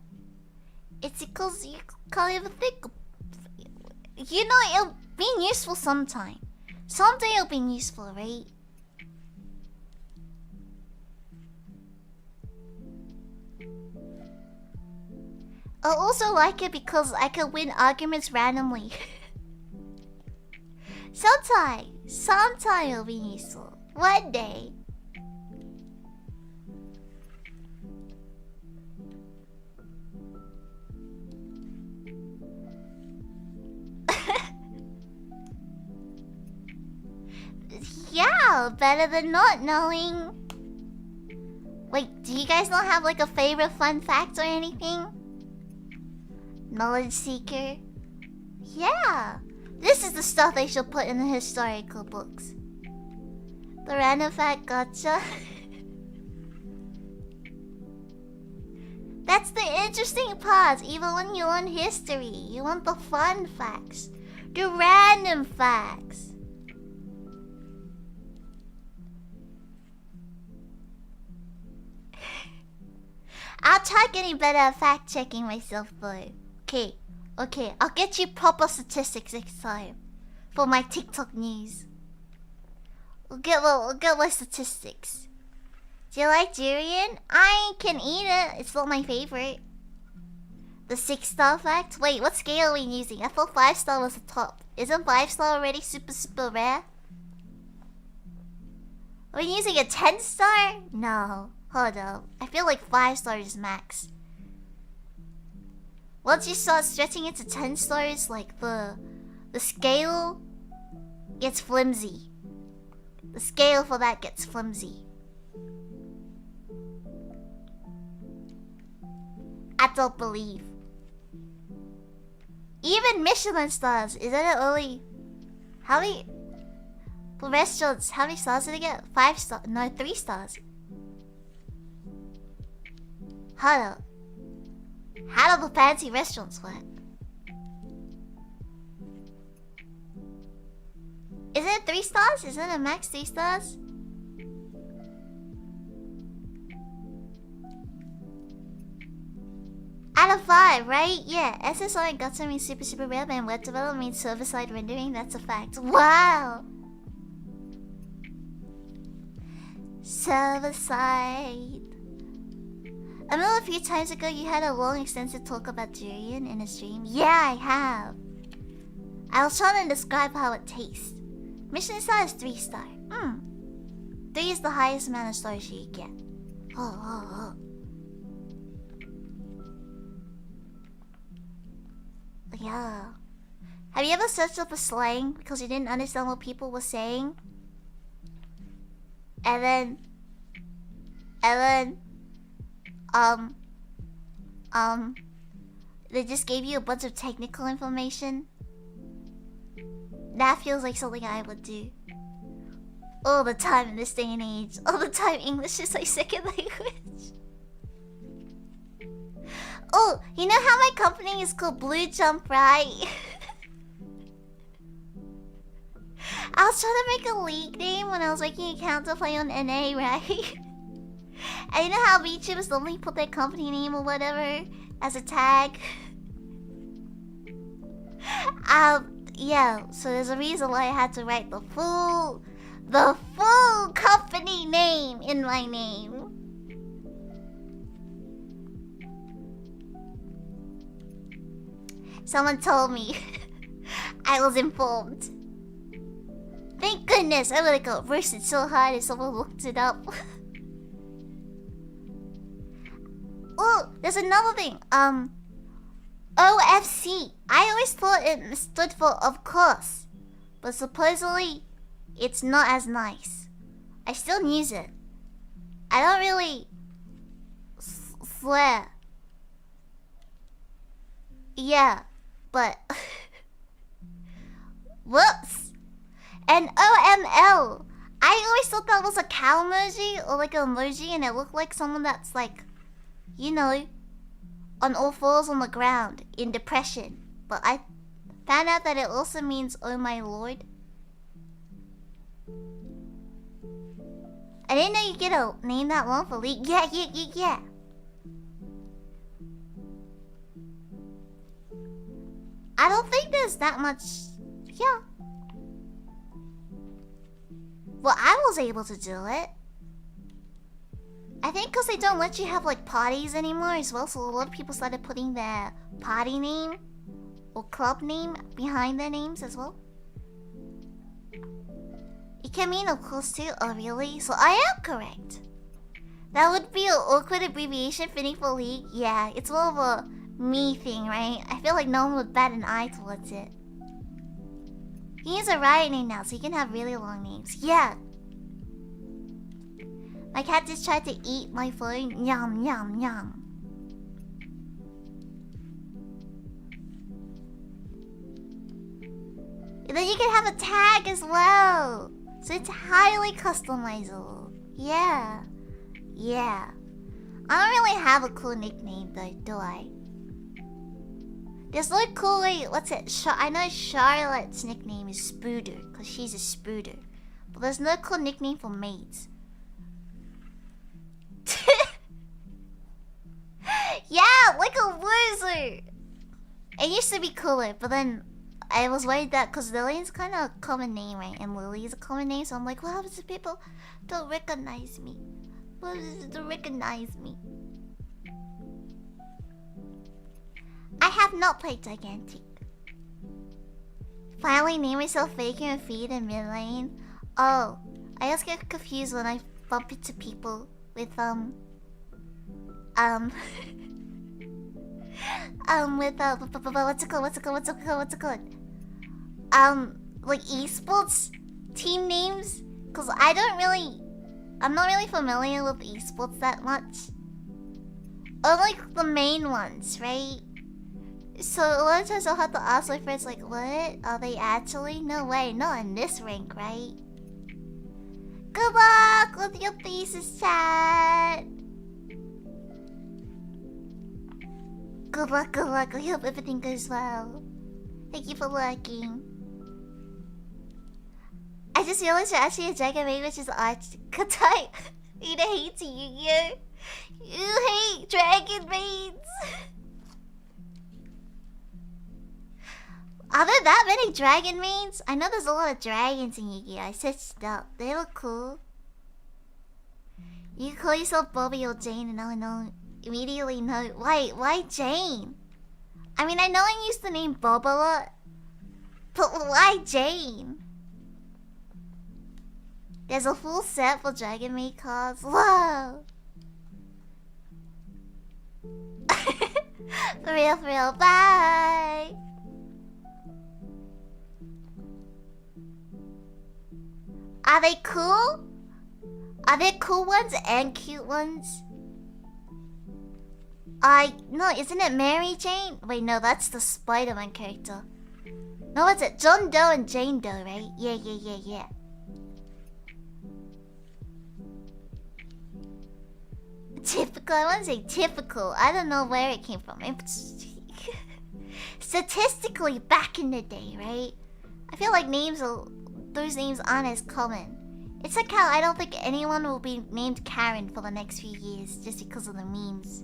It's because you can't even think. You know, it'll be useful sometime. Someday it'll be useful, right? I also like it because I can win arguments randomly. Sometime it'll be useful. One day. Yeah, better than not knowing. Wait, do you guys not have like a favorite fun fact or anything? Knowledge seeker? Yeah, this is the stuff they should put in the historical books. The random fact gotcha. That's the interesting part. Even when you learn history, you want the fun facts, the random facts. I'll try getting better at fact checking myself though. Okay, I'll get you proper statistics next time for my TikTok news. We'll get my statistics. Do you like durian? I can eat it. It's not my favorite. The 6-star fact? Wait, what scale are we using? I thought 5-star was the top. Isn't 5-star already super rare? Are we using a 10-star? No. Hold up. I feel like 5-star is max. Once you start stretching it to 10 stars, like the scale gets flimsy. The scale for that gets flimsy. I don't believe. Even Michelin stars, isn't it only... How many... For restaurants, how many stars did they get? 5 stars? No, 3 stars. Hold up. How do the fancy restaurants work? Isn't it 3 stars? Isn't it max 3 stars? Out of 5, right? Yeah. SSR and Guts means super rare, and web development means server-side rendering. That's a fact. Wow! Server-side. I remember a few times ago you had a long extensive talk about durian in a stream. Yeah, I have. I was trying to describe how it tastes. Michelin star is 3-star. 3 is the highest amount of stars you get. Oh. Yeah. Have you ever searched up a slang because you didn't understand what people were saying? And then they just gave you a bunch of technical information? That feels like something I would do. All the time in this day and age. All the time English is my second language. Oh, you know how my company is called Blue Jump, right? I was trying to make a league name when I was making a account to play on NA, right? And you know how VTubers normally put their company name or whatever as a tag? Yeah, so there's a reason why I had to write the full company name in my name. Someone told me. I was informed. Thank goodness, I would have got roasted so hard if someone looked it up. Oh, there's another thing. OFC. I always thought it stood for of course. But supposedly, it's not as nice. I still use it. I don't really... swear. Yeah, but... Whoops! And OML. I always thought that was a cow emoji or like an emoji, and it looked like someone that's like, you know, on all fours on the ground in depression. But I found out that it also means oh my lord. I didn't know you get a name that long for Lee. Yeah. I don't think there's that much. Yeah. Well, I was able to do it. I think because they don't let you have like parties anymore as well, so a lot of people started putting their party name or club name behind their names as well. It can mean of course too. Oh really? So I am correct. That would be an awkward abbreviation fitting for league. Yeah, it's more of a me thing, right? I feel like no one would bat an eye towards it. He has a riot name now, so he can have really long names. Yeah. My cat just tried to eat my phone. Yum, yum, yum. And then you can have a tag as well. So it's highly customizable. Yeah. I don't really have a cool nickname though, do I? There's no cool way. What's it? I know Charlotte's nickname is Spooder, because she's a spooder. But there's no cool nickname for maids. Yeah, like a loser. It used to be cooler, but then I was worried that because Lillian's kind of a common name, right? And Lily is a common name, so I'm like, what happens if people don't recognize me? What happens if they don't recognize me? I have not played Gigantic. Finally name myself Faker and Feed in mid lane. Oh, I always get confused when I bump into people with what's it called? Like esports team names, cause I'm not really familiar with esports that much. Or like the main ones, right? So a lot of times I'll have to ask my friends like, what? Are they actually? No way, not in this rank, right? Good luck with your thesis, chat. Good luck. I hope everything goes well. Thank you for lurking. I just realized you're actually a Dragon Maid, which is Archetype. You hate Yu-Gi-Oh! You hate Dragon Maids! Are there that many Dragon Maids? I know there's a lot of dragons in Yu-Gi-Oh! I searched up. They look cool. You call yourself Bobby or Jane and I'll immediately know. Why Jane? I mean, I know I used the name Bob a lot, but why Jane? There's a full set for Dragon Maid cards. Whoa! For real. Bye! Are they cool? Are there cool ones and cute ones? No, isn't it Mary Jane? Wait, no, that's the Spider-Man character. No, what's it? John Doe and Jane Doe, right? Yeah. Typical, I want to say typical. I don't know where it came from. Statistically, back in the day, right? I feel like those names aren't as common. It's like how I don't think anyone will be named Karen for the next few years just because of the memes.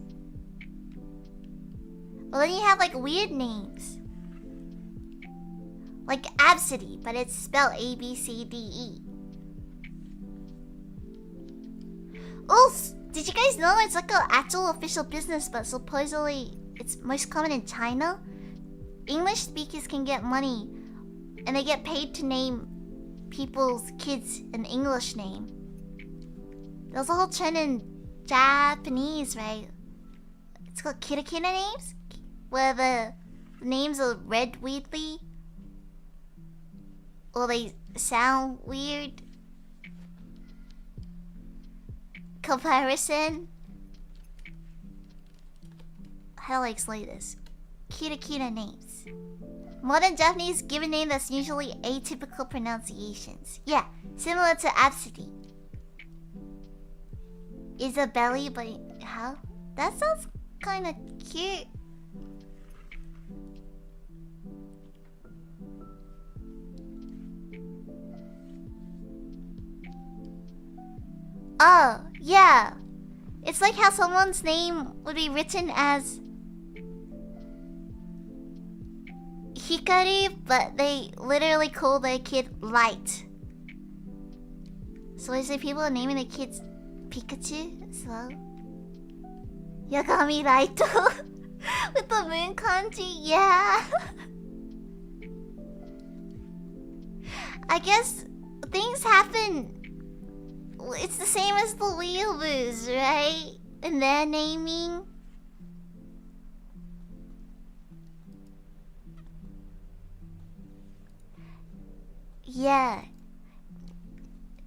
Well, then you have like weird names. Like Absidy, but it's spelled A-B-C-D-E. Oof! Did you guys know it's like an actual official business, but supposedly it's most common in China? English speakers can get money and they get paid to name people's kids an English name. There's a whole trend in Japanese, right? It's called kitakina names, where the names are read weirdly or they sound weird. Comparison. How do I explain this? Kitakina names. Modern Japanese given name that's usually atypical pronunciations. Yeah, similar to absidy. Isabelli, but how? That sounds kind of cute. Oh, yeah. It's like how someone's name would be written as Hikari, but they literally call their kid Light. So is it people are naming their kids Pikachu as well? Yagami Raito with the moon kanji, yeah. I guess things happen. It's the same as the weeaboos, right? And their naming. Yeah.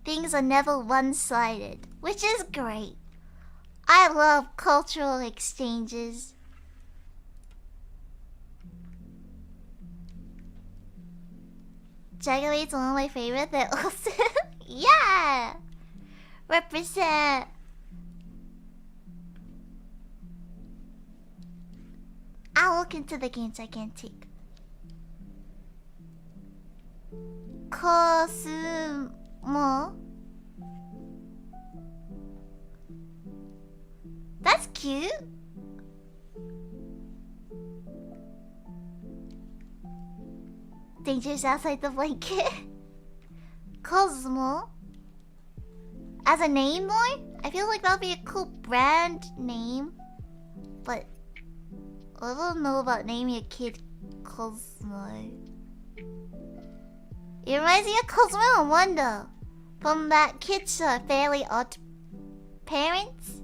Things are never one-sided, which is great. I love cultural exchanges. Jaggawade's one of my favorite. They're awesome. Yeah! Represent. I'll look into the games I can take. Kosumo. That's cute. Dangerous outside the blanket. Cosmo. As a name, though, I feel like that'd be a cool brand name. But I don't know about naming a kid Cosmo. It reminds me of Cosmo and Wanda from that kid show, Fairly Odd Parents.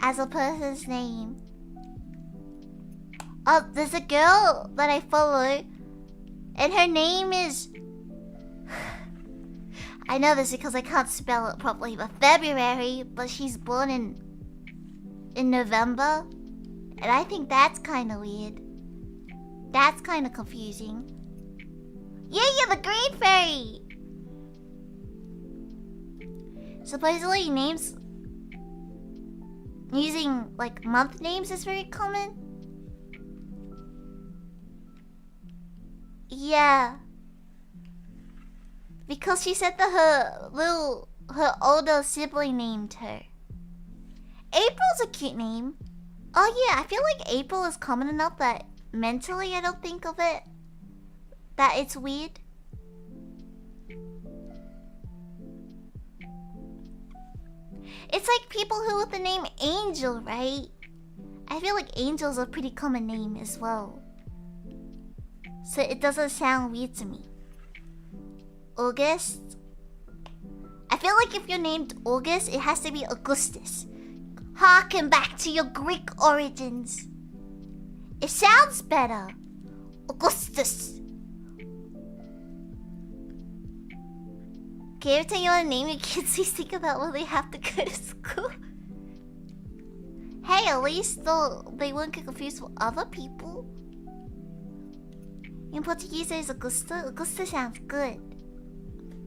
As a person's name. Oh, there's a girl that I follow, and her name is... I know this because I can't spell it properly, but February, but she's born in November. And I think that's kind of weird. That's kind of confusing. Yeah, the green fairy! Supposedly names... using, like, month names is very common. Yeah. Because she said that her older sibling named her. April's a cute name. Oh yeah, I feel like April is common enough that mentally I don't think of it. That it's weird. It's like people who with the name Angel, right? I feel like Angel's a pretty common name as well. So it doesn't sound weird to me. August. I feel like if you're named August, it has to be Augustus. Harken back to your Greek origins. It sounds better. Augustus. Okay, every time you want to name your kids, please think about when they have to go to school. Hey, at least they won't get confused with other people. In Portuguese, there's Augusta. Augusta sounds good.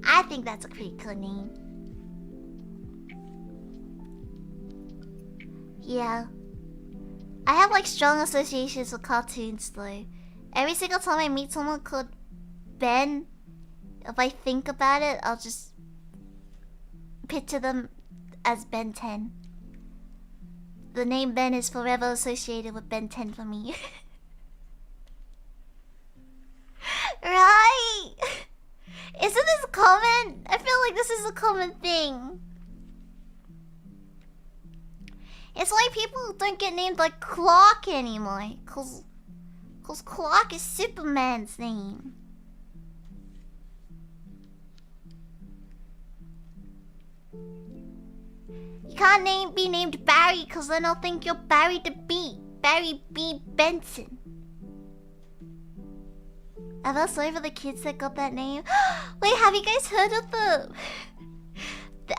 I think that's a pretty cool name. Yeah. I have like strong associations with cartoons though. Every single time I meet someone called Ben, if I think about it, I'll just picture them as Ben 10. The name Ben is forever associated with Ben 10 for me. Right? Isn't this common? I feel like this is a common thing. It's like people don't get named like Clark anymore. Cause Clark is Superman's name. You can't be named Barry because then I'll think you're Barry the Bee. Barry B. Benson. Are those over the kids that got that name? Wait, have you guys heard of the...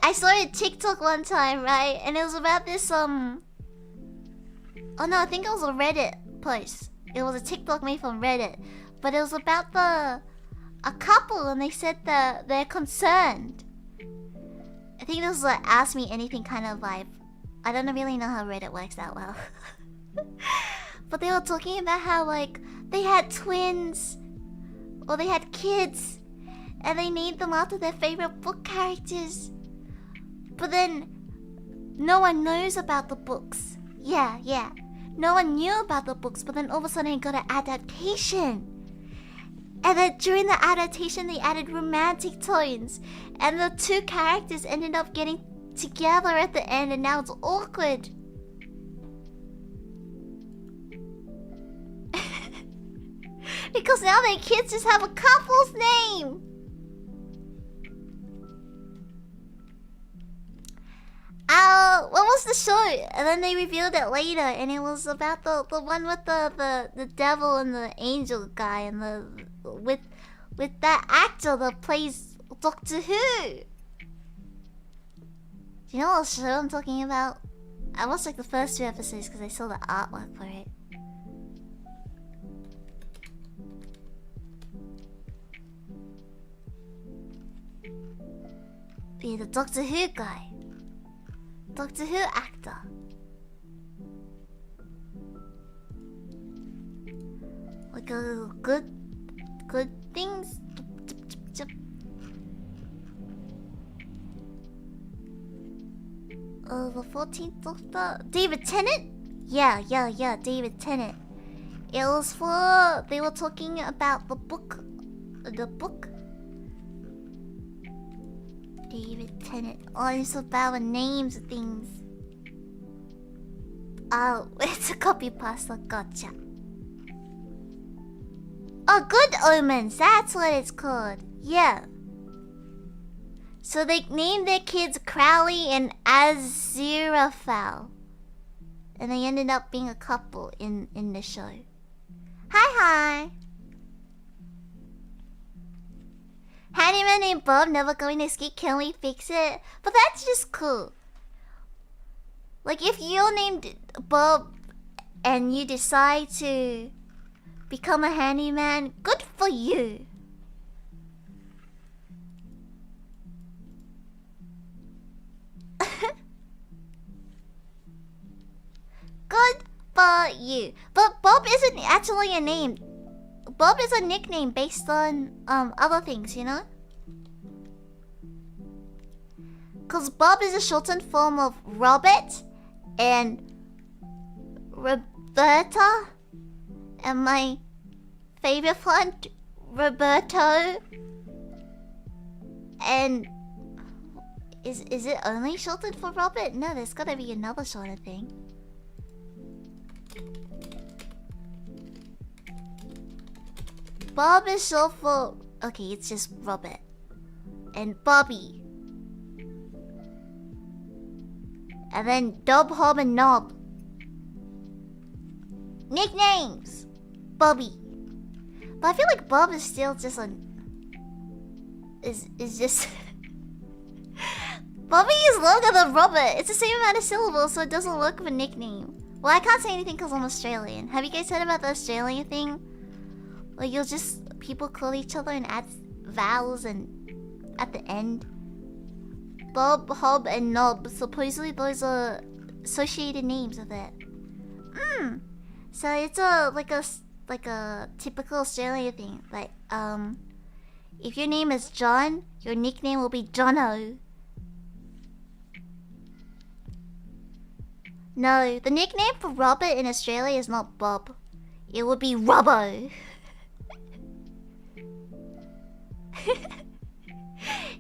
I saw a TikTok one time, right? And it was about this, Oh no, I think it was a Reddit post. It was a TikTok made from Reddit, but it was about a couple, and they said that they're concerned. I think this was like Ask Me Anything kind of vibe. I don't really know how Reddit works that well. But they were talking about how like they had twins or they had kids and they named them after their favorite book characters. But then no one knows about the books. Yeah. No one knew about the books, but then all of a sudden it got an adaptation. And then during the adaptation they added romantic tones. And the two characters ended up getting together at the end, and now it's awkward. Because now their kids just have a couple's name. What was the show? And then they revealed it later, and it was about the one with the devil and the angel guy, and with that actor that plays Doctor Who. Do you know what show I'm talking about? I watched like the first 2 episodes because I saw the artwork for it. Yeah, the Doctor Who guy. Doctor Who actor. Like a good things. The 14th Doctor, David Tennant. Yeah, David Tennant. It was for they were talking about the book. David Tennant. Oh, it's about names of things. Oh, it's a copy pasta. Gotcha. Oh, Good Omens. That's what it's called. Yeah. So they named their kids Crowley and Aziraphale. And they ended up being a couple in the show. Hi. Handyman named Bob never going to ski. Can we fix it? But that's just cool. Like if you're named Bob and you decide to become a handyman, good for you. Good for you. But Bob isn't actually a name. Bob is a nickname based on other things, you know? Cause Bob is a shortened form of Robert and Roberta, and my favorite one, Roberto. And is it only shortened for Robert? No, there's gotta be another shorter thing. Bob is short for... Okay, it's just Robert. And Bobby. And then Dob, Hob, and Knob. Nicknames! Bobby. But I feel like Bob is still just a... Is just... Bobby is longer than Robert. It's the same amount of syllables, so it doesn't work with a nickname. Well, I can't say anything because I'm Australian. Have you guys heard about the Australian thing? Like you'll just people call each other and add vowels and at the end. Bob, Hob, and Knob. Supposedly those are associated names with it. So it's like a typical Australian thing. Like if your name is John, your nickname will be Jono. No, the nickname for Robert in Australia is not Bob. It would be Robbo.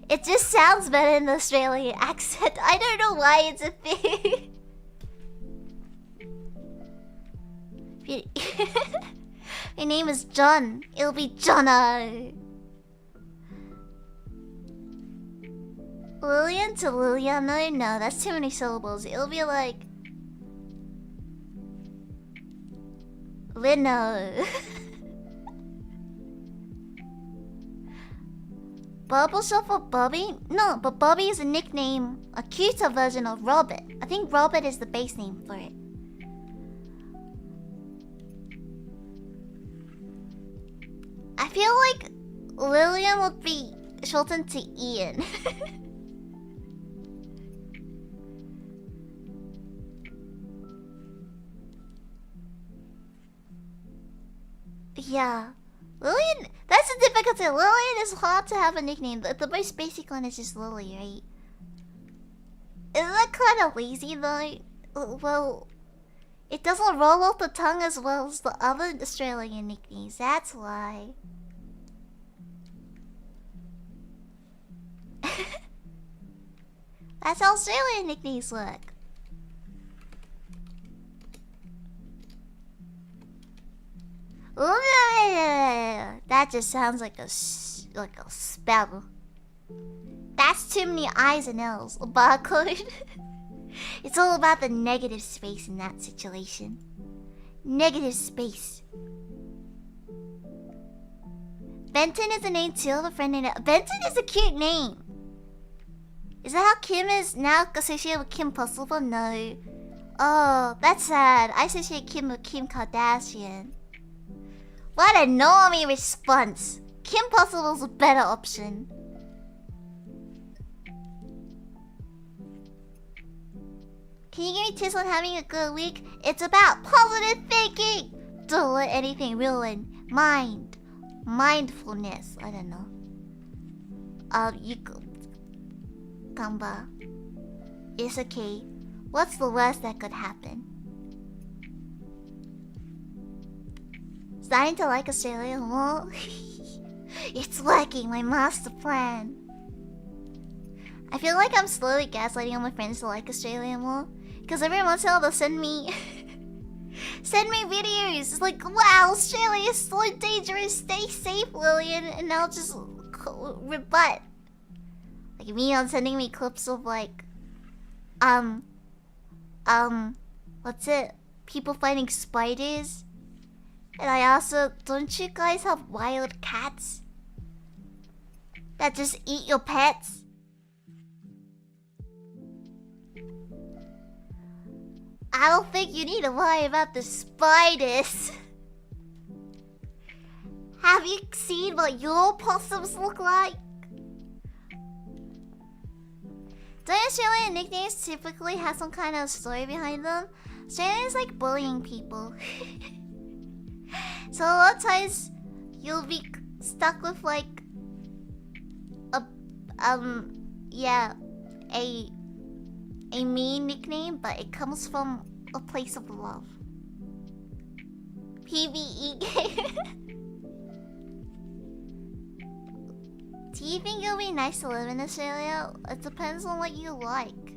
It just sounds better in the Australian accent. I don't know why it's a thing. Your name is John. It'll be Jono. Lillian to Lillian? No, that's too many syllables. It'll be like... Lino. Bubble shop for Bobby? No, but Bobby is a nickname, a cuter version of Robert. I think Robert is the base name for it. feel like Lillian would be shortened to Ian. Yeah. Lillian, that's the difficulty. Lillian is hard to have a nickname. The most basic one is just Lily, right? Isn't that kind of lazy though? Well, it doesn't roll off the tongue as well as the other Australian nicknames, that's why. That's how Australian nicknames work. That just sounds like a spell. That's too many I's and L's. A barcode. It's all about the negative space in that situation. Negative space. Benton is a name too of a friend named... Benton is a cute name. Is that how Kim is now associated with Kim Possible? No. Oh, that's sad. I associate Kim with Kim Kardashian. What a normie response. Kim Possible's a better option. Can you give me tips on having a good week? It's about positive thinking. Don't let anything ruin mindfulness. I don't know. You go. Gamba. It's okay. What's the worst that could happen? Starting to like Australia more. It's working, my master plan. I feel like I'm slowly gaslighting all my friends to like Australia more. Because every once in a while they'll send me videos. It's like, wow, Australia is so dangerous. Stay safe, Lillian. And I'll just rebut. Like me on sending me clips of like, what's it? People fighting spiders. And I also, don't you guys have wild cats that just eat your pets? I don't think you need to worry about the spiders. Have you seen what your possums look like? Don't Australian nicknames typically have some kind of story behind them? Australians like bullying people. So a lot of times you'll be stuck with like a mean nickname, but it comes from a place of love. PvE game. Do you think it'll be nice to live in Australia? It depends on what you like,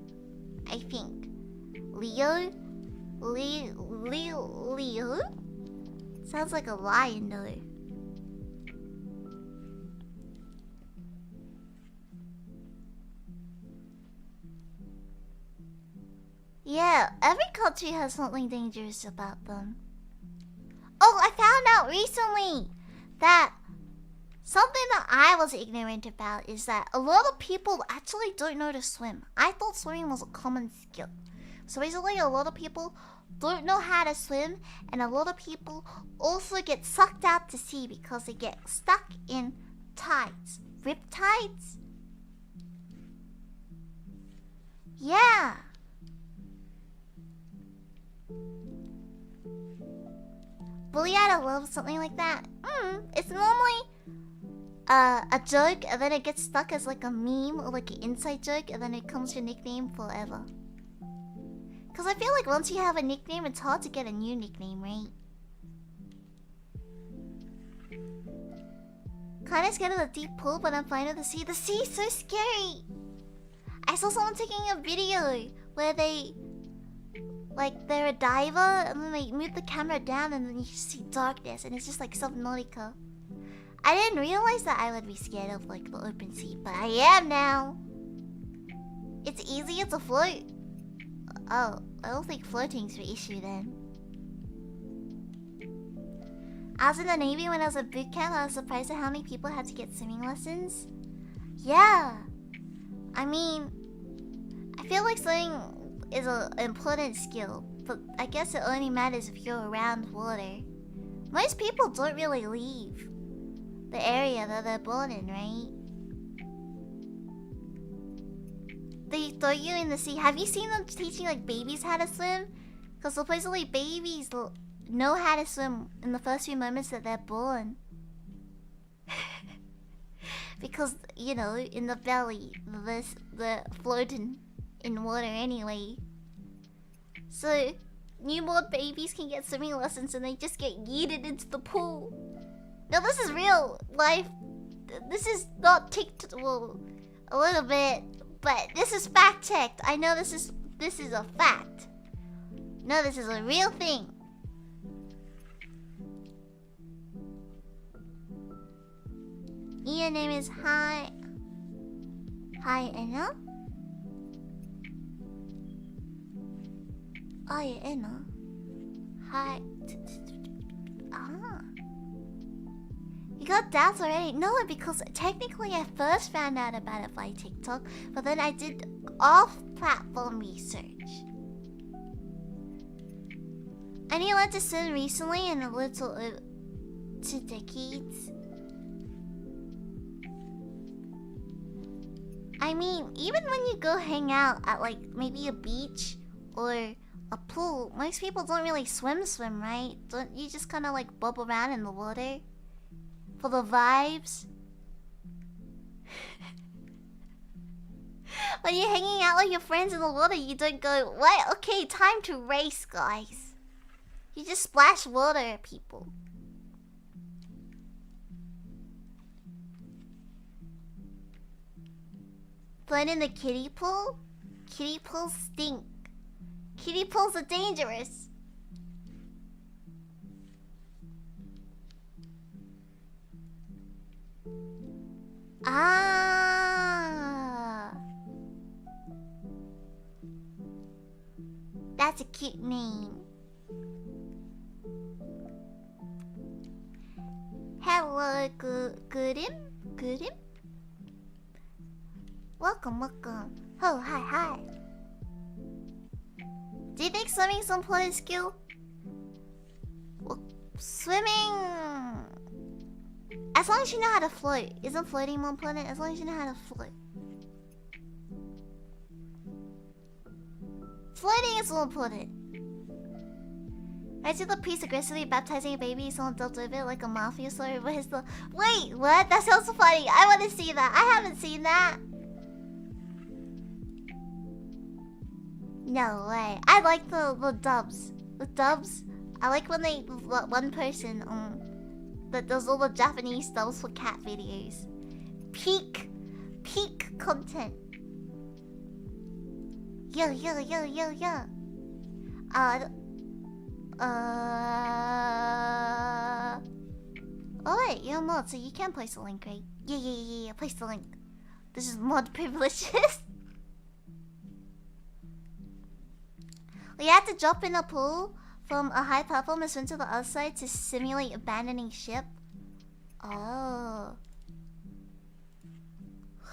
I think. Leo? Sounds like a lion though. Yeah, every country has something dangerous about them. Oh, I found out recently that something that I was ignorant about is that a lot of people actually don't know to swim. I thought swimming was a common skill. So basically a lot of people don't know how to swim, and a lot of people also get sucked out to sea because they get stuck in tides. Riptides? Yeah. Bully out of love, something like that. It's normally a joke, and then it gets stuck as like a meme or like an inside joke, and then it becomes your nickname forever. Because I feel like once you have a nickname, it's hard to get a new nickname, right? Kinda scared of the deep pool, but I'm fine with the sea. The sea is so scary! I saw someone taking a video where they're a diver, and then they move the camera down, and then you see darkness, and it's just like Subnautica. I didn't realize that I would be scared of like the open sea, but I am now. It's easier to float. Oh, I don't think floating's the issue then. I was in the Navy when I was at boot camp. I was surprised at how many people had to get swimming lessons. Yeah. I mean, I feel like swimming is an important skill, but I guess it only matters if you're around water. Most people don't really leave. the area that they're born in, right? They throw you in the sea. Have you seen them teaching like babies how to swim? Because supposedly babies know how to swim in the first few moments that they're born. Because, you know, in the belly, they're floating in water anyway. So, newborn babies can get swimming lessons and they just get yeeted into the pool. Now this is real life. This is not TikTok. Well, a little bit, but this is fact checked. I know this is a fact. No, this is a real thing. Your name is Hi Anna? Hi Anna. Hi. You got doubts already? No, because technically I first found out about it by TikTok, but then I did off-platform research. I only learned to swim recently in a little 2 decades. I mean, even when you go hang out at like maybe a beach or a pool, most people don't really swim, right? Don't you just kind of like bob around in the water for the vibes? When you're hanging out with your friends in the water, you don't go, what? Okay, time to race, guys. You just splash water at people. Float in the kiddie pool? Kiddie pools stink. Kiddie pools are dangerous. Ah. That's a cute name. Hello, Goodim? Welcome. Oh, hi. Do you think swimming is an important skill? Well, swimming... As long as you know how to float. Isn't floating more important? As long as you know how to float. Floating is more important. I see the priest aggressively baptizing a baby. Someone dealt with it like a mafia story. Where's the... Wait, what? That sounds so funny. I want to see that. I haven't seen that. No way. I like the dubs. The dubs. I like when they... One person that does all the Japanese dubs for cat videos. Peak content. Yo. Oh wait, you're a mod, so you can place a link, right? Yeah. Place the link. This is mod privileges. We had to jump in a pool from a high platform and swim to the other side to simulate abandoning ship. Oh.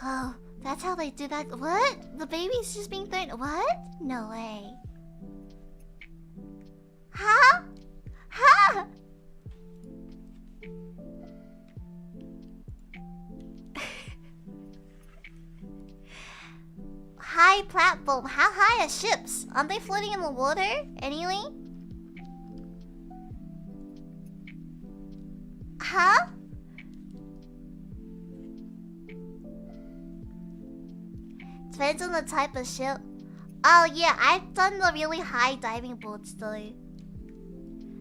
Oh, that's how they do that. What? The baby's just being thrown. What? No way. Huh? High platform. How high are ships? Aren't they floating in the water anyway? Huh? Depends on the type of ship. Oh yeah, I've done the really high diving boards though.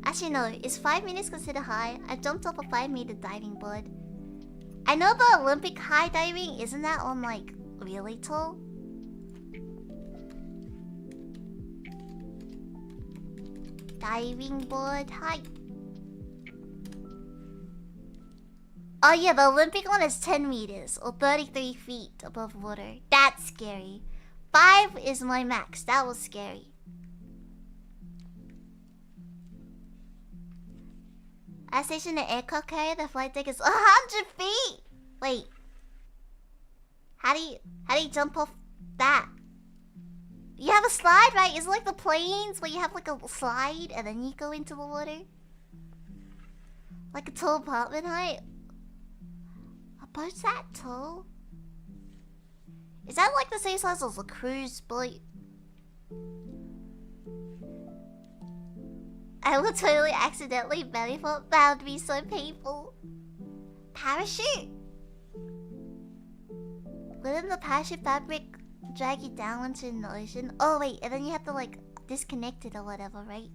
Actually no, is 5 meters considered high? I jumped off a 5-meter diving board. I know the Olympic high diving, isn't that on like really tall? Diving board height. Oh yeah, the Olympic one is 10 meters or 33 feet above water. That's scary. 5 is my max. That was scary. I stationed an aircraft carrier. The flight deck is 100 feet. Wait. How do you jump off that? You have a slide, right? It's like the planes where you have like a slide and then you go into the water. Like a tall apartment height. suppose that too. Is that like the same size as a cruise boat? I will totally accidentally belly flop. That would be so painful. Parachute? Wouldn't the parachute fabric drag you down into the ocean? Oh wait, and then you have to like disconnect it or whatever, right?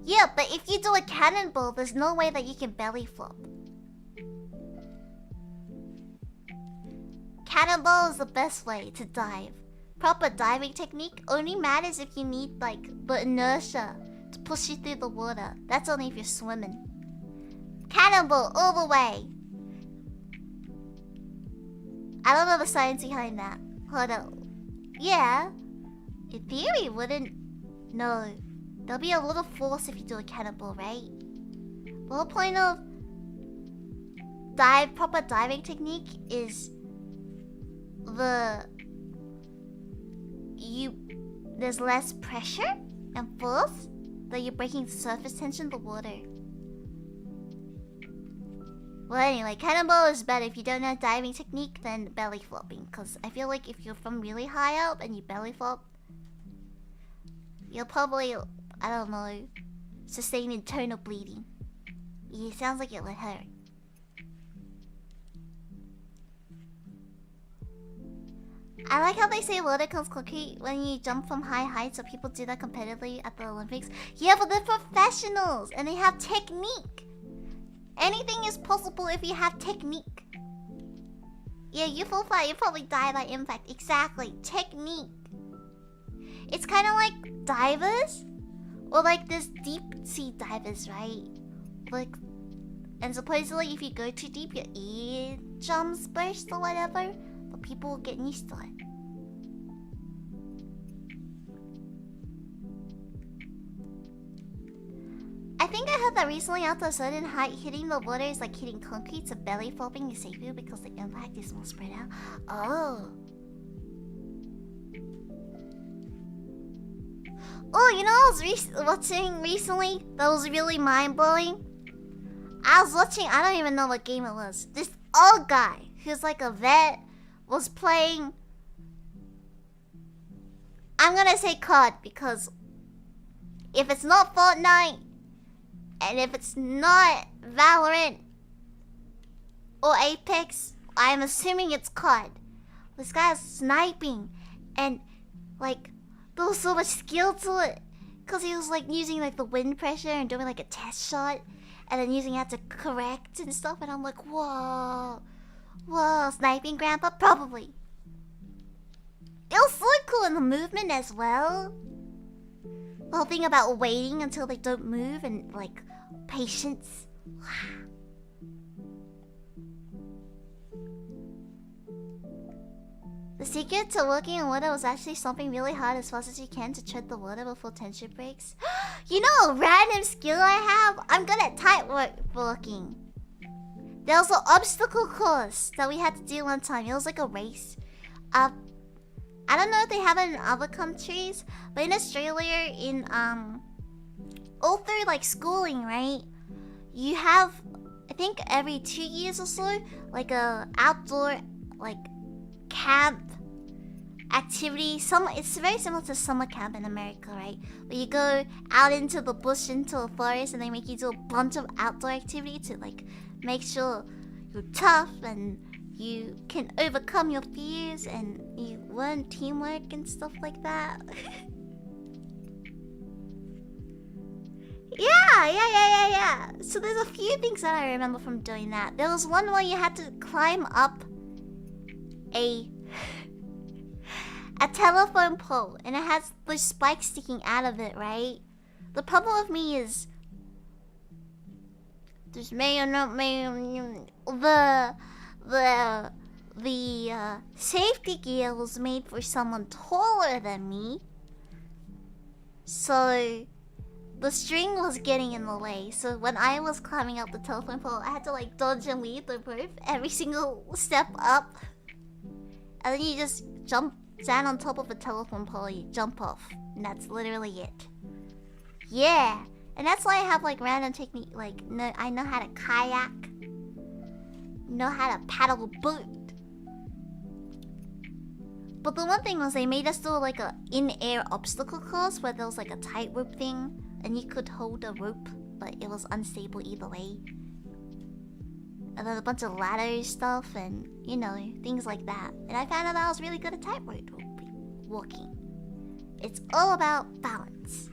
Yeah, but if you do a cannonball, there's no way that you can belly flop. Cannonball is the best way to dive. Proper diving technique only matters if you need like the inertia to push you through the water. That's only if you're swimming. Cannonball all the way. I don't know the science behind that. Hold on. Yeah. In theory, wouldn't... No. There'll be a little force if you do a cannonball, right? The whole point of proper diving technique is there's less pressure and force that you're breaking the surface tension of the water. Well, anyway, cannonball is better if you don't know diving technique than belly flopping, because I feel like if you're from really high up and you belly flop, you'll probably, I don't know, sustain internal bleeding. Yeah, it sounds like it would hurt. I like how they say water comes quickly when you jump from high heights, so people do that competitively at the Olympics. Yeah, but they're professionals and they have technique. Anything is possible if you have technique. Yeah, you fall flat, you probably die by impact. Exactly, technique. It's kind of like divers, or like this deep sea divers, right? Like, and supposedly if you go too deep, your eardrums burst or whatever. But people will get used to it. I think I heard that recently after a certain height, hitting the water is like hitting concrete, so belly flopping is safer because the impact is more spread out. Oh. Oh, you know what I was watching recently that was really mind-blowing? I was watching, I don't even know what game it was. This old guy who's like a vet was playing... I'm gonna say COD because if it's not Fortnite and if it's not Valorant or Apex, I'm assuming it's COD. This guy is sniping and like there was so much skill to it because he was like using like the wind pressure and doing like a test shot and then using that to correct and stuff, and I'm like, whoa. Whoa, sniping grandpa? Probably. It was so cool in the movement as well. The whole thing about waiting until they don't move and like patience. The secret to working in water was actually stomping really hard as fast as you can to tread the water before tension breaks. You know a random skill I have? I'm good at tightrope walking. There was an obstacle course that we had to do one time. It was like a race. I don't know if they have it in other countries, but in Australia, in all through like schooling, right? You have, I think every 2 years or so, like a outdoor like camp activity. It's very similar to summer camp in America, right? Where you go out into the bush, into a forest, and they make you do a bunch of outdoor activity to like make sure you're tough and you can overcome your fears and you learn teamwork and stuff like that. Yeah. So there's a few things that I remember from doing that. There was one where you had to climb up a telephone pole and it has those spikes sticking out of it, right? The problem with me is this may or not may the safety gear was made for someone taller than me, so the string was getting in the way. So when I was climbing up the telephone pole, I had to like dodge and weave the rope every single step up, and then you just stand on top of a telephone pole, you jump off, and that's literally it. Yeah. And that's why I have like random technique. Like, I know how to kayak. Know how to paddle a boat. But the one thing was they made us do like a in-air obstacle course where there was like a tightrope thing and you could hold a rope, but it was unstable either way. And then a bunch of ladder stuff and, you know, things like that. And I found out I was really good at tightrope walking. It's all about balance.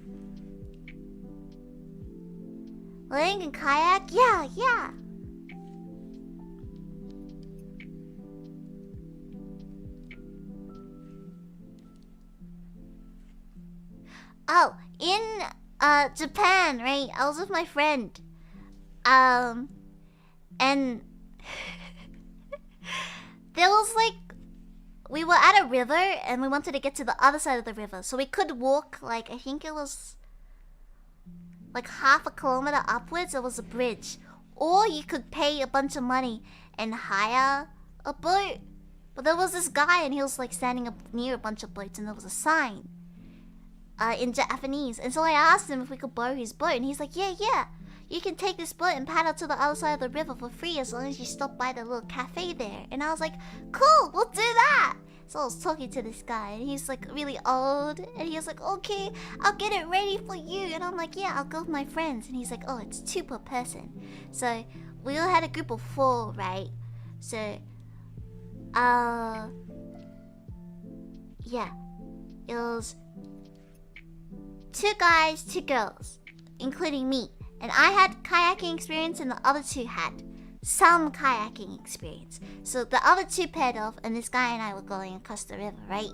Learning in kayak? Yeah. Oh, in Japan, right? I was with my friend. And there was like, we were at a river and we wanted to get to the other side of the river. So we could walk like, I think it was like half a kilometer upwards. There was a bridge. Or you could pay a bunch of money and hire a boat. But there was this guy and he was like standing up near a bunch of boats and there was a sign in Japanese. And so I asked him if we could borrow his boat and he's like, yeah. You can take this boat and paddle to the other side of the river for free as long as you stop by the little cafe there. And I was like, cool, we'll do that. So I was talking to this guy and he's like really old. And he was like, okay, I'll get it ready for you. And I'm like, yeah, I'll go with my friends. And he's like, oh, it's 2 per person. So we all had a group of 4, right? So, yeah. It was 2 guys, 2 girls, including me. And I had kayaking experience and the other 2 had some kayaking experience. So the other 2 paired off and this guy and I were going across the river, right?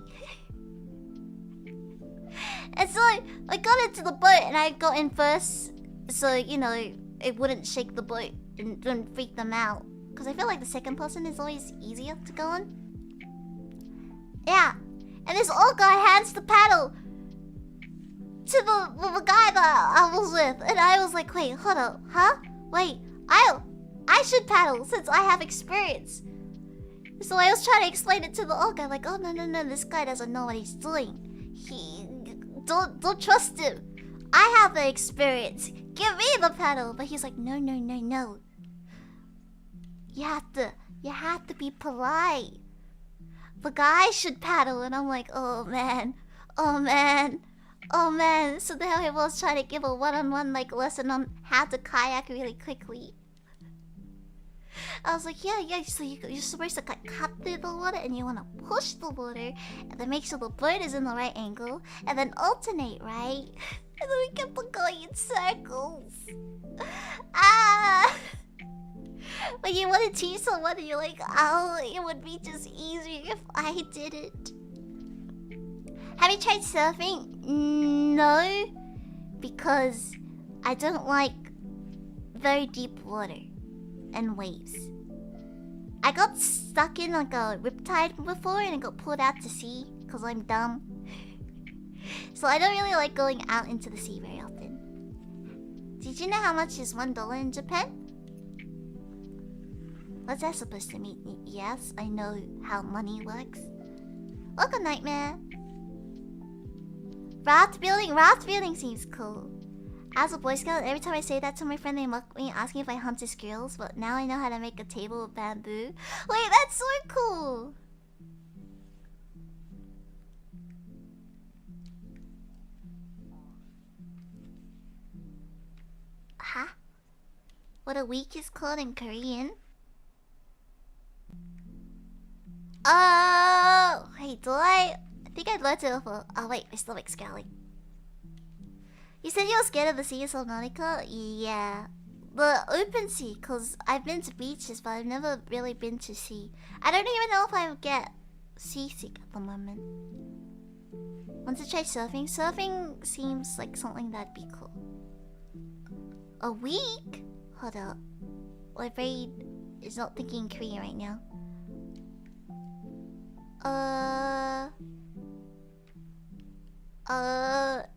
And so I got into the boat and I got in first. So, you know, it wouldn't shake the boat and wouldn't freak them out. Because I feel like the second person is always easier to go on. Yeah. And this old guy hands the paddle to the guy that I was with, and I was like, wait, hold up, huh? Wait, I should paddle since I have experience. So I was trying to explain it to the old guy, like, oh no, this guy doesn't know what he's doing. Don't trust him. I have the experience. Give me the paddle. But he's like, no. You have to be polite. The guy should paddle, and I'm like, oh man. So there I was trying to give a one-on-one like lesson on how to kayak really quickly. I was like, yeah, so you're supposed to cut through the water and you want to push the water and then make sure the boat is in the right angle and then alternate, right? And then we kept on going in circles. When you want to teach someone and you're like, oh, it would be just easier if I did it. Have you tried surfing? No, because I don't like very deep water and waves. I got stuck in like a riptide before and I got pulled out to sea because I'm dumb. So I don't really like going out into the sea very often. Did you know how much is $1 in Japan? What's that supposed to mean? Yes, I know how money works. Welcome, Nightmare. Raft building seems cool. As a Boy Scout, every time I say that to my friend, they mock me, asking if I hunted squirrels. But now I know how to make a table of bamboo. Wait, that's so cool! Huh? What a week is called in Korean? Oh, wait, do I think I'd learned it before. Oh wait, my stomach's growling. You said you were scared of the sea, Subnautica? Yeah. The open sea, cause I've been to beaches, but I've never really been to sea. I don't even know if I would get seasick at the moment. Want to try surfing? Surfing seems like something that'd be cool. A week? Hold up. My brain is not thinking Korean right now.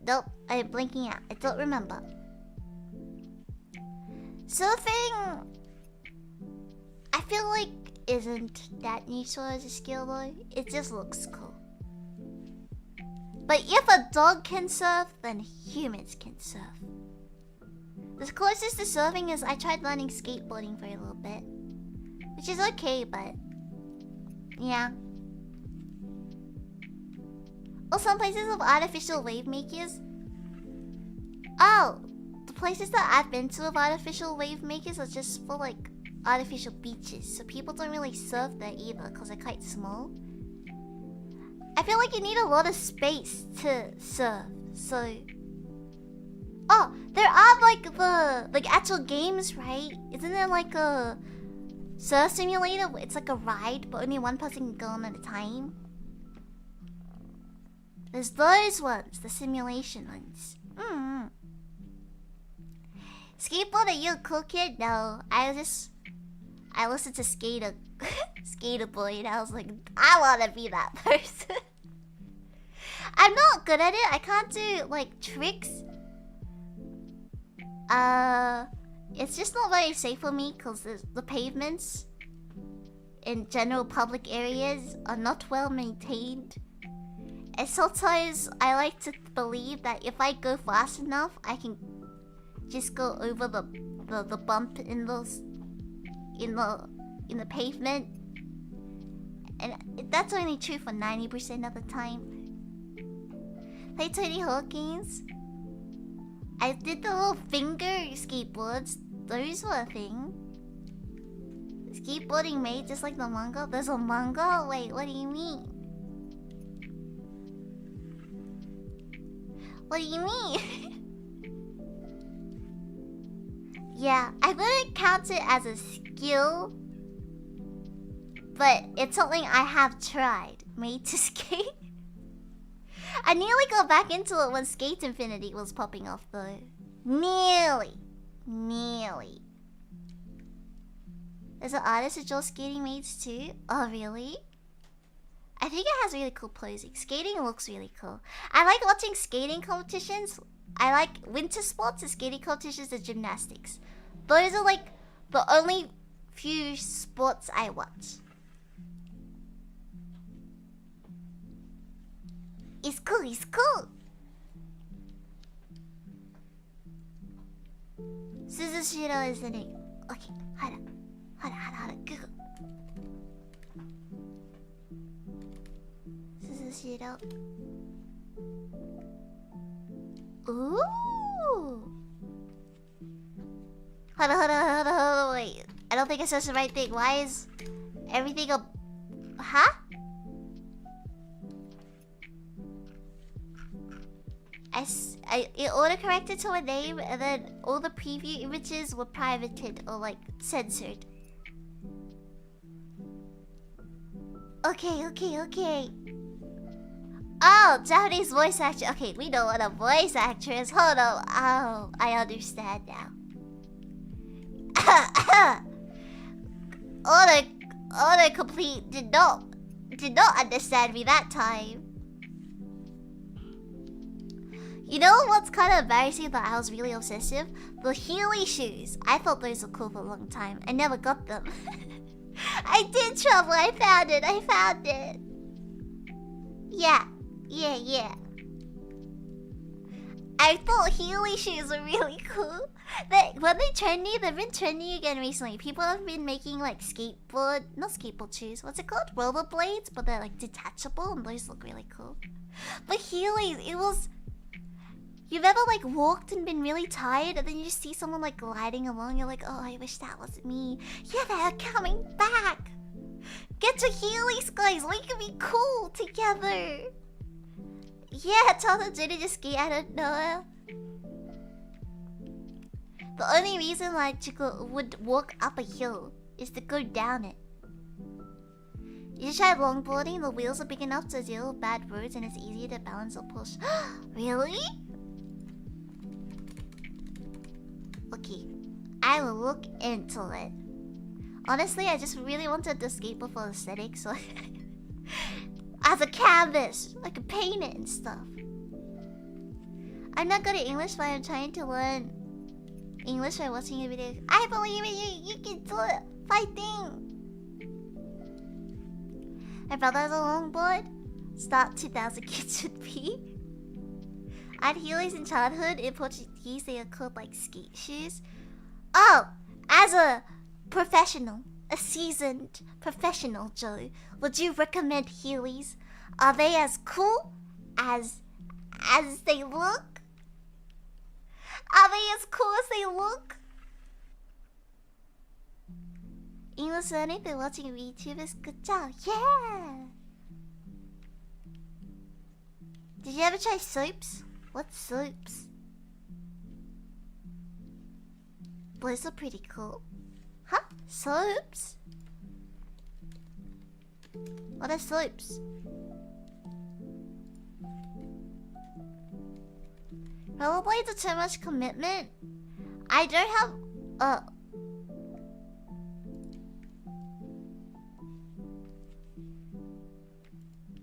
Nope, I'm blinking out. I don't remember. Surfing, I feel like isn't that useful as a skill though. It just looks cool. But if a dog can surf, then humans can surf. The closest to surfing is I tried learning skateboarding for a little bit. Which is okay, but... yeah. Oh, some places have artificial wave makers. Oh! The places that I've been to with artificial wave makers are just for like artificial beaches. So people don't really surf there either because they're quite small. I feel like you need a lot of space to surf. So... oh, there are like actual games, right? Isn't there like a surf simulator where it's like a ride but only one person can go on at a time? There's those ones, the simulation ones. Skateboard, are you a cool kid? No, I listened to Skater Boy and I was like, I wanna be that person. I'm not good at it. I can't do like tricks. It's just not very safe for me because the pavements in general public areas are not well maintained. And sometimes I like to believe that if I go fast enough, I can just go over the bump in the pavement. And that's only true for 90% of the time. Play Tony Hawk games. I did the little finger skateboards. Those were a thing. Skateboarding made just like the manga. There's a manga? Wait, what do you mean? What do you mean? Yeah, I wouldn't count it as a skill, but it's something I have tried. Made to skate. I nearly got back into it when Skate Infinity was popping off though. Nearly. There's an artist who draws skating maids too? Oh really? I think it has really cool posing. Skating looks really cool. I like watching skating competitions. I like winter sports and skating competitions and gymnastics. Those are like the only few sports I watch. It's cool, it's cool. Suzushiro is the name. Okay, hold on. Google. Suzushiro. Ooh. Hold on, wait. I don't think I said the right thing. Why is everything a... huh? It auto-corrected to a name and then all the preview images were privated or like censored. Okay. Oh, Japanese voice actor. Okay, we know what a voice actor is. Hold on. Oh, I understand now. Autocomplete did not understand me that time. You know what's kind of embarrassing that I was really obsessive? The Heely shoes. I thought those were cool for a long time. I never got them. I did trouble. I found it. Yeah. I thought Heely shoes were really cool. When they've been trendy again recently. People have been making like not skateboard shoes. What's it called? Rollerblades, but they're like detachable and those look really cool. But Heelys, it was... you've ever like walked and been really tired and then you just see someone like gliding along, you're like, oh, I wish that was me. Yeah, they're coming back. Get your Heelys, guys. We can be cool together. Yeah, tell the Jenny to skate out of nowhere. The only reason why Chico would walk up a hill is to go down it. You should try longboarding. The wheels are big enough to deal with bad roads and it's easier to balance or push. Really? Okay, I will look into it. Honestly, I just really wanted the skateboard for aesthetics, so as a canvas, I could paint it and stuff. I'm not good at English, but I'm trying to learn English by watching a video. I believe in you. You can do it. Fighting. My brother has a longboard. Start 2000 kids should be. I had heelys in childhood. In Portuguese, they are called like skate shoes. Oh, as a professional, a seasoned professional, Joe, would you recommend heelys? Are they as cool as they look? Are they as cool as they look? English learning through watching YouTubers. Good job. Yeah. Did you ever try soaps? What soaps? Those are pretty cool. Huh? Soaps? What are soaps? Rollerblades are too much commitment. I don't have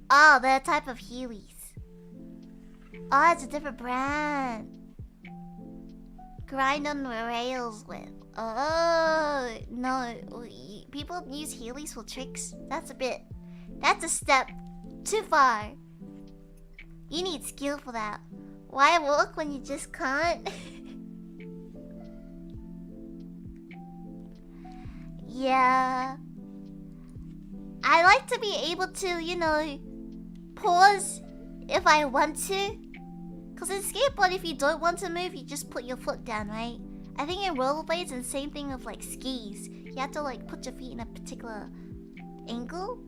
Oh, they're a type of Heelys. Oh, it's a different brand. Grind on the rails with. Oh, no. People use Heelys for tricks. That's a step too far. You need skill for that. Why walk when you just can't? Yeah. I like to be able to, pause if I want to. Because in skateboard, if you don't want to move, you just put your foot down, right? I think in rollerblades, and same thing with like skis. You have to like put your feet in a particular angle.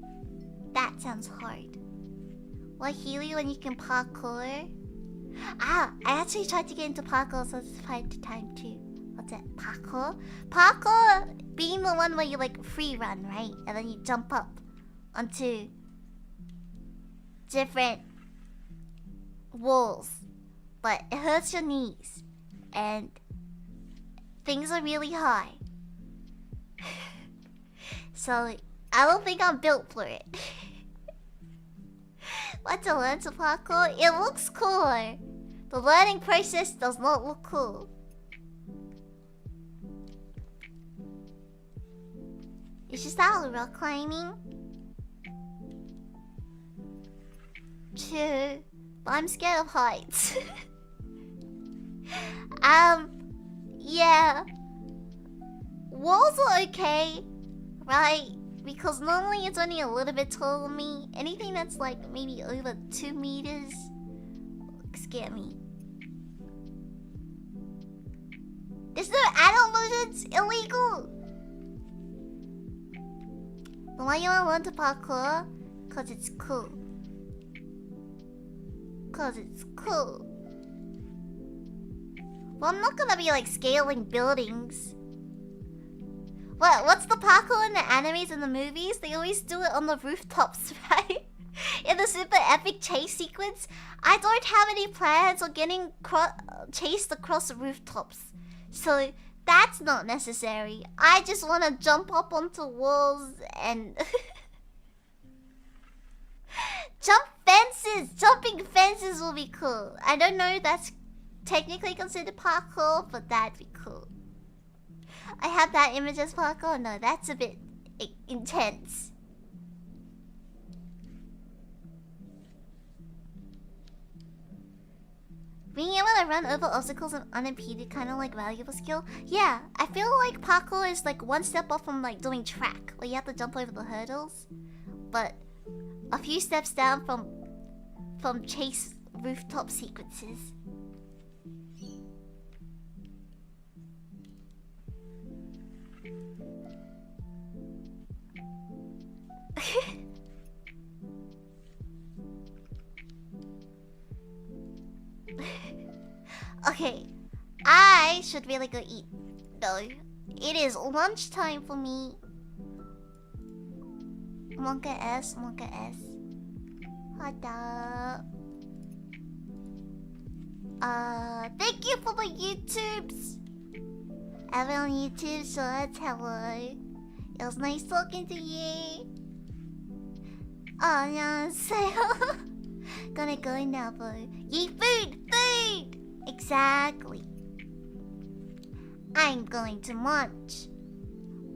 That sounds hard. Like Healy when you can parkour. I actually tried to get into parkour, so it's fight time too. What's that? Parkour? Parkour being the one where you like free run, right? And then you jump up onto different walls. But it hurts your knees. And things are really high. So I don't think I'm built for it. What to learn to parkour? It looks cooler. The learning process does not look cool. You should start rock climbing. True. But I'm scared of heights. Yeah. Walls are okay, right? Because normally it's only a little bit taller than me. Anything that's like maybe over 2 meters scare me. There's no adult versions. Illegal. But why you wanna learn to parkour? Cause it's cool. Cause it's cool. Well, I'm not gonna be like scaling buildings. What's the parkour in the animes and the movies? They always do it on the rooftops, right? In the super epic chase sequence, I don't have any plans on getting chased across the rooftops. So that's not necessary. I just want to jump up onto walls and jump fences. Jumping fences will be cool. I don't know if that's technically considered parkour, but that'd be cool. I have that image as parkour. No, that's a bit intense. Being able to run over obstacles unimpeded, kind of like valuable skill. Yeah, I feel like parkour is like one step off from like doing track, where you have to jump over the hurdles, but a few steps down from chase rooftop sequences. Okay, I should really go eat though. It is lunchtime for me. Monka S. Hot dog. Thank you for the YouTubes. Everyone on YouTube, so that's hello. It was nice talking to you. Oh, yeah, so gonna go now, boy. Eat food! Exactly. I'm going to munch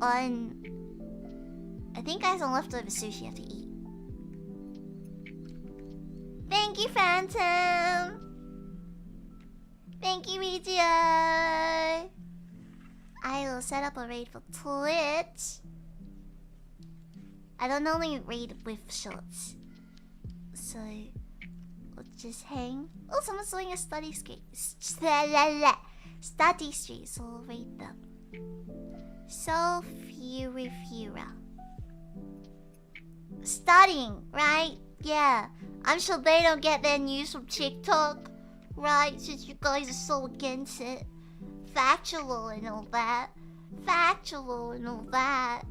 on. I think I have some leftover sushi I have to eat. Thank you, Phantom. Thank you, BGI. I will set up a raid for Twitch. I don't normally raid with shorts, so we'll just hang. Oh, someone's doing a study stream. Study stream, so we'll raid them. So Fura. Studying, right? Yeah. I'm sure they don't get their news from TikTok, right? Since you guys are so against it. Factual and all that. Factual and all that.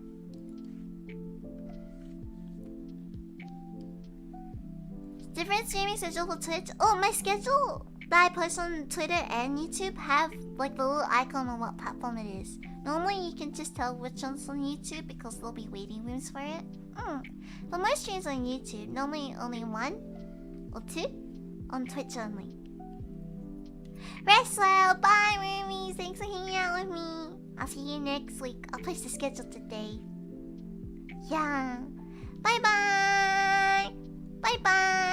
Different streaming schedule for Twitch. Oh, my schedule that I post on Twitter and YouTube have like the little icon on what platform it is. Normally you can just tell which one's on YouTube because there'll be waiting rooms for it. But my streams on YouTube, normally only 1 or 2 on Twitch only. Rest well, bye roomies, thanks for hanging out with me. I'll see you next week. I'll post the schedule today. Yeah. Bye bye. Bye bye.